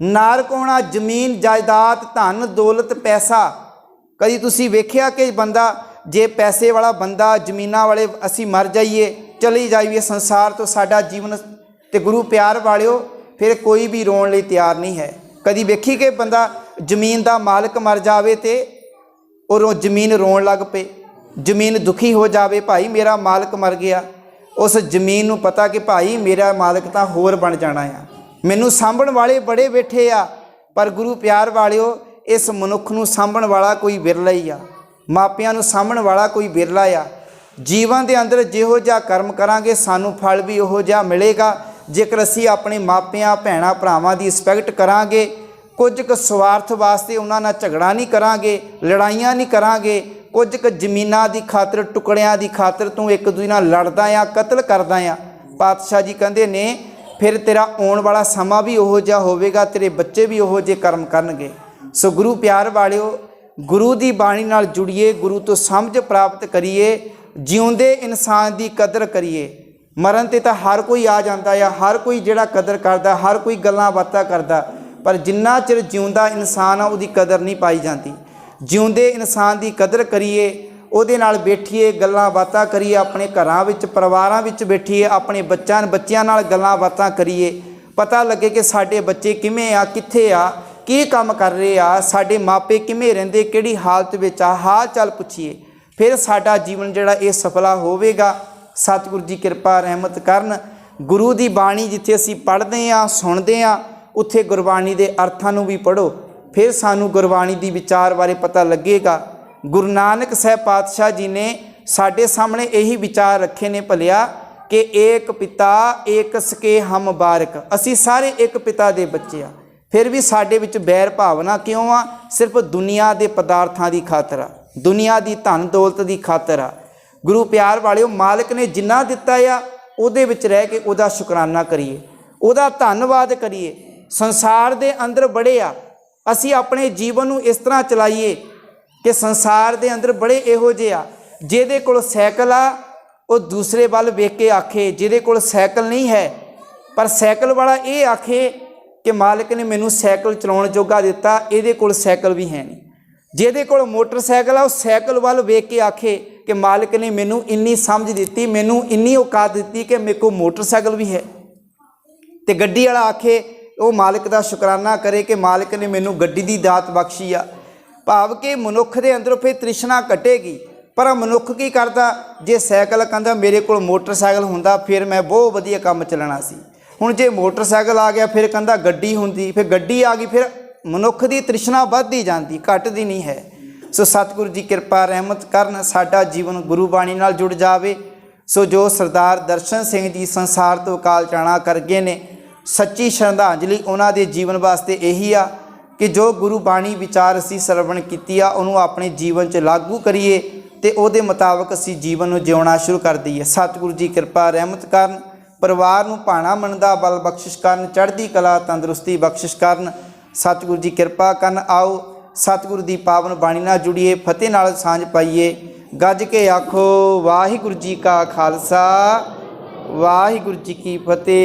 ਨਾਰ ਕੌਣ ਆ? ਜ਼ਮੀਨ ਜਾਇਦਾਦ, ਧਨ ਦੌਲਤ, ਪੈਸਾ। ਕਦੀ ਤੁਸੀਂ ਵੇਖਿਆ ਕਿ ਬੰਦਾ, ਜੇ ਪੈਸੇ ਵਾਲਾ ਬੰਦਾ, ਜ਼ਮੀਨਾਂ ਵਾਲੇ, ਅਸੀਂ ਮਰ ਜਾਈਏ, ਚਲੀ ਜਾਈਏ ਸੰਸਾਰ ਤੋਂ, ਸਾਡਾ ਜੀਵਨ, ਤੇ ਗੁਰੂ ਪਿਆਰ ਵਾਲਿਓ ਫਿਰ ਕੋਈ ਵੀ ਰੋਣ ਲਈ ਤਿਆਰ ਨਹੀਂ ਹੈ। ਕਦੀ ਵੇਖੀ ਕਿ ਬੰਦਾ ਜ਼ਮੀਨ ਦਾ ਮਾਲਕ ਮਰ ਜਾਵੇ ਤੇ ਉਹ ਜ਼ਮੀਨ ਰੋਣ ਲੱਗ ਪਏ, ਜ਼ਮੀਨ ਦੁਖੀ ਹੋ ਜਾਵੇ, ਭਾਈ ਮੇਰਾ ਮਾਲਕ ਮਰ ਗਿਆ। ਉਸ ਜ਼ਮੀਨ ਨੂੰ ਪਤਾ ਕਿ ਭਾਈ ਮੇਰਾ ਮਾਲਕ ਤਾਂ ਹੋਰ ਬਣ ਜਾਣਾ ਆ, ਮੈਨੂੰ ਸਾਂਭਣ ਵਾਲੇ ਬੜੇ ਬੈਠੇ ਆ। ਪਰ ਗੁਰੂ ਪਿਆਰ ਵਾਲਿਓ, ਇਸ ਮਨੁੱਖ ਨੂੰ ਸਾਂਭਣ ਵਾਲਾ ਕੋਈ ਵਿਰਲਾ ਹੀ ਆ, ਮਾਪਿਆਂ ਨੂੰ ਸਾਂਭਣ ਵਾਲਾ ਕੋਈ ਵਿਰਲਾ ਆ। ਜੀਵਨ ਦੇ ਅੰਦਰ ਜਿਹੋ ਜਿਹਾ ਕਰਮ ਕਰਾਂਗੇ ਸਾਨੂੰ ਫਲ ਵੀ ਉਹੋ ਜਿਹਾ ਮਿਲੇਗਾ। ਜੇਕਰ ਅਸੀਂ ਆਪਣੇ ਮਾਪਿਆਂ ਭੈਣਾਂ ਭਰਾਵਾਂ ਦੀ ਰਿਸਪੈਕਟ ਕਰਾਂਗੇ, ਕੁਝ ਕੁ ਸਵਾਰਥ ਵਾਸਤੇ ਉਹਨਾਂ ਨਾਲ ਝਗੜਾ ਨਹੀਂ ਕਰਾਂਗੇ, ਲੜਾਈਆਂ ਨਹੀਂ ਕਰਾਂਗੇ, ਕੁਝ ਕੁ ਜ਼ਮੀਨਾਂ ਦੀ ਖਾਤਰ, ਟੁਕੜਿਆਂ ਦੀ ਖਾਤਰ ਤੂੰ ਇੱਕ ਦੂਜੇ ਨਾਲ ਲੜਦਾ ਆ, ਕਤਲ ਕਰਦਾ ਆ, ਪਾਤਸ਼ਾਹ ਜੀ ਕਹਿੰਦੇ ਨੇ ਫਿਰ ਤੇਰਾ ਆਉਣ ਵਾਲਾ ਸਮਾਂ ਵੀ ਉਹੋ ਜਿਹਾ ਹੋਵੇਗਾ, ਤੇਰੇ ਬੱਚੇ ਵੀ ਉਹੋ ਜਿਹੇ ਕਰਮ ਕਰਨਗੇ। ਸੋ ਗੁਰੂ ਪਿਆਰ ਵਾਲਿਓ, ਗੁਰੂ ਦੀ ਬਾਣੀ ਨਾਲ ਜੁੜੀਏ, ਗੁਰੂ ਤੋਂ ਸਮਝ ਪ੍ਰਾਪਤ ਕਰੀਏ, ਜਿਉਂਦੇ ਇਨਸਾਨ ਦੀ ਕਦਰ ਕਰੀਏ। ਮਰਨ 'ਤੇ ਤਾਂ ਹਰ ਕੋਈ ਆ ਜਾਂਦਾ ਆ, ਹਰ ਕੋਈ ਜਿਹੜਾ ਕਦਰ ਕਰਦਾ, ਹਰ ਕੋਈ ਗੱਲਾਂ ਬਾਤਾਂ ਕਰਦਾ, ਪਰ ਜਿੰਨਾ ਚਿਰ ਜਿਉਂਦਾ ਇਨਸਾਨ ਆ ਉਹਦੀ ਕਦਰ ਨਹੀਂ ਪਾਈ ਜਾਂਦੀ। ਜਿਉਂਦੇ ਇਨਸਾਨ ਦੀ ਕਦਰ ਕਰੀਏ, ਉਹਦੇ ਨਾਲ ਬੈਠੀਏ, ਗੱਲਾਂ ਬਾਤਾਂ ਕਰੀਏ, ਆਪਣੇ ਘਰਾਂ ਵਿੱਚ, ਪਰਿਵਾਰਾਂ ਵਿੱਚ ਬੈਠੀਏ, ਆਪਣੇ ਬੱਚਿਆਂ ਨਾਲ ਗੱਲਾਂ ਬਾਤਾਂ ਕਰੀਏ, ਪਤਾ ਲੱਗੇ ਕਿ ਸਾਡੇ ਬੱਚੇ ਕਿਵੇਂ ਆ, ਕਿੱਥੇ ਆ, ਕੀ ਕੰਮ ਕਰ ਰਹੇ ਆ, ਸਾਡੇ ਮਾਪੇ ਕਿਵੇਂ ਰਹਿੰਦੇ, ਕਿਹੜੀ ਹਾਲਤ ਵਿੱਚ ਆ, ਹਾਲ ਚਾਲ ਪੁੱਛੀਏ, ਫਿਰ ਸਾਡਾ ਜੀਵਨ ਜਿਹੜਾ ਇਹ ਸਫਲਾ ਹੋਵੇਗਾ। ਸਤਿਗੁਰੂ ਜੀ ਕਿਰਪਾ ਰਹਿਮਤ ਕਰਨ। ਗੁਰੂ ਦੀ ਬਾਣੀ ਜਿੱਥੇ ਅਸੀਂ ਪੜ੍ਹਦੇ ਹਾਂ, ਸੁਣਦੇ ਹਾਂ, ਉੱਥੇ ਗੁਰਬਾਣੀ ਦੇ ਅਰਥਾਂ ਨੂੰ ਵੀ ਪੜ੍ਹੋ, ਫਿਰ ਸਾਨੂੰ ਗੁਰਬਾਣੀ ਦੀ ਵਿਚਾਰ ਬਾਰੇ ਪਤਾ ਲੱਗੇਗਾ। ਗੁਰੂ ਨਾਨਕ ਸਾਹਿਬ ਪਾਤਸ਼ਾਹ ਜੀ ਨੇ ਸਾਡੇ ਸਾਹਮਣੇ ਇਹੀ ਵਿਚਾਰ ਰੱਖੇ ਨੇ ਭਲਿਆ ਕਿ ਏਕ ਪਿਤਾ ਏਕ ਸਕੇ ਹਮ ਬਾਰਕ। ਅਸੀਂ ਸਾਰੇ ਇੱਕ ਪਿਤਾ ਦੇ ਬੱਚੇ ਆ, ਫਿਰ ਵੀ ਸਾਡੇ ਵਿੱਚ ਬੈਰ ਭਾਵਨਾ ਕਿਉਂ ਆ? ਸਿਰਫ ਦੁਨੀਆ ਦੇ ਪਦਾਰਥਾਂ ਦੀ ਖਾਤਰ ਆ, ਦੁਨੀਆ ਦੀ ਧਨ ਦੌਲਤ ਦੀ ਖਾਤਰ ਆ। ਗੁਰੂ ਪਿਆਰ ਵਾਲਿਓ, ਮਾਲਕ ਨੇ ਜਿੰਨਾ ਦਿੱਤਾ ਆ ਉਹਦੇ ਵਿੱਚ ਰਹਿ ਕੇ ਉਹਦਾ ਸ਼ੁਕਰਾਨਾ ਕਰੀਏ, ਉਹਦਾ ਧੰਨਵਾਦ ਕਰੀਏ। ਸੰਸਾਰ ਦੇ ਅੰਦਰ ਬੜੇ ਆ, ਅਸੀਂ ਆਪਣੇ ਜੀਵਨ ਨੂੰ ਇਸ ਤਰ੍ਹਾਂ ਚਲਾਈਏ ਕਿ ਸੰਸਾਰ ਦੇ ਅੰਦਰ ਬੜੇ ਇਹੋ ਜਿਹੇ ਆ, ਜਿਹਦੇ ਕੋਲ ਸਾਈਕਲ ਆ ਉਹ ਦੂਸਰੇ ਵੱਲ ਵੇਖ ਕੇ ਆਖੇ ਜਿਹਦੇ ਕੋਲ ਸਾਈਕਲ ਨਹੀਂ ਹੈ, ਪਰ ਸਾਈਕਲ ਵਾਲਾ ਇਹ ਆਖੇ ਕਿ ਮਾਲਕ ਨੇ ਮੈਨੂੰ ਸਾਈਕਲ ਚਲਾਉਣ ਜੋਗਾ ਦਿੱਤਾ, ਇਹਦੇ ਕੋਲ ਸਾਈਕਲ ਵੀ ਹੈ ਨਹੀਂ। ਜਿਹਦੇ ਕੋਲ ਮੋਟਰਸਾਈਕਲ ਆ ਉਹ ਸਾਈਕਲ ਵੱਲ ਵੇਖ ਕੇ ਆਖੇ ਕਿ ਮਾਲਕ ਨੇ ਮੈਨੂੰ ਇੰਨੀ ਸਮਝ ਦਿੱਤੀ, ਮੈਨੂੰ ਇੰਨੀ ਔਕਾਤ ਦਿੱਤੀ ਕਿ ਮੇਰੇ ਕੋਲ ਮੋਟਰਸਾਈਕਲ ਵੀ ਹੈ। ਤੇ ਗੱਡੀ ਵਾਲਾ ਆਖੇ, ਉਹ ਮਾਲਕ ਦਾ ਸ਼ੁਕਰਾਨਾ ਕਰੇ ਕਿ ਮਾਲਕ ਨੇ ਮੈਨੂੰ ਗੱਡੀ ਦੀ ਦਾਤ ਬਖਸ਼ੀ ਆ। ਭਾਵ ਕਿ ਮਨੁੱਖ ਦੇ ਅੰਦਰੋਂ ਫਿਰ ਤ੍ਰਿਸ਼ਨਾ ਘਟੇਗੀ। ਪਰ ਮਨੁੱਖ ਕੀ ਕਰਦਾ? ਜੇ ਸਾਈਕਲ ਕਹਿੰਦਾ ਮੇਰੇ ਕੋਲ ਮੋਟਰਸਾਈਕਲ ਹੁੰਦਾ ਫਿਰ ਮੈਂ ਬਹੁਤ ਵਧੀਆ ਕੰਮ ਚੱਲਣਾ ਸੀ, ਹੁਣ ਜੇ ਮੋਟਰਸਾਈਕਲ ਆ ਗਿਆ ਫਿਰ ਕਹਿੰਦਾ ਗੱਡੀ ਹੁੰਦੀ, ਫਿਰ ਗੱਡੀ ਆ ਗਈ, ਫਿਰ ਮਨੁੱਖ ਦੀ ਤ੍ਰਿਸ਼ਨਾ ਵੱਧਦੀ ਜਾਂਦੀ, ਘਟਦੀ ਨਹੀਂ ਹੈ। ਸੋ ਸਤਿਗੁਰੂ ਜੀ ਕਿਰਪਾ ਰਹਿਮਤ ਕਰਨ, ਸਾਡਾ ਜੀਵਨ ਗੁਰੂ ਬਾਣੀ ਨਾਲ ਜੁੜ ਜਾਵੇ। ਸੋ ਜੋ ਸਰਦਾਰ ਦਰਸ਼ਨ ਸਿੰਘ ਜੀ ਸੰਸਾਰ ਤੋਂ ਅਕਾਲ ਚਲਾਣਾ ਕਰ ਗਏ ਨੇ, ਸੱਚੀ ਸ਼ਰਧਾਂਜਲੀ ਉਹਨਾਂ ਦੇ ਜੀਵਨ ਵਾਸਤੇ ਇਹੀ ਆ ਕਿ ਜੋ ਗੁਰੂ ਬਾਣੀ ਵਿਚਾਰ ਅਸੀਂ ਸਰਵਣ ਕੀਤੀ ਆ ਉਹਨੂੰ ਆਪਣੇ ਜੀਵਨ 'ਚ ਲਾਗੂ ਕਰੀਏ ਤੇ ਉਹਦੇ ਮੁਤਾਬਕ ਅਸੀਂ ਜੀਵਨ ਨੂੰ ਜਿਉਣਾ ਸ਼ੁਰੂ ਕਰ ਦਈਏ। ਸਤਿਗੁਰੂ ਜੀ ਕਿਰਪਾ ਰਹਿਮਤ ਕਰਨ, ਪਰਿਵਾਰ ਨੂੰ ਭਾਣਾ ਮੰਨਦਾ ਬਲ ਬਖਸ਼ਿਸ਼ ਕਰਨ, ਚੜ੍ਹਦੀ ਕਲਾ ਤੰਦਰੁਸਤੀ ਬਖਸ਼ਿਸ਼ ਕਰਨ। ਸਤਿਗੁਰੂ ਜੀ ਕਿਰਪਾ ਕਰਨ। ਆਓ ਸਤਿਗੁਰੂ ਦੀ ਪਾਵਨ ਬਾਣੀ ਨਾਲ ਜੁੜੀਏ, ਫਤਿਹ ਨਾਲ ਸਾਂਝ ਪਾਈਏ। ਗੱਜ ਕੇ ਆਖੋ ਵਾਹਿਗੁਰੂ ਜੀ ਕਾ ਖਾਲਸਾ, ਵਾਹਿਗੁਰੂ ਜੀ ਕੀ ਫਤਿਹ।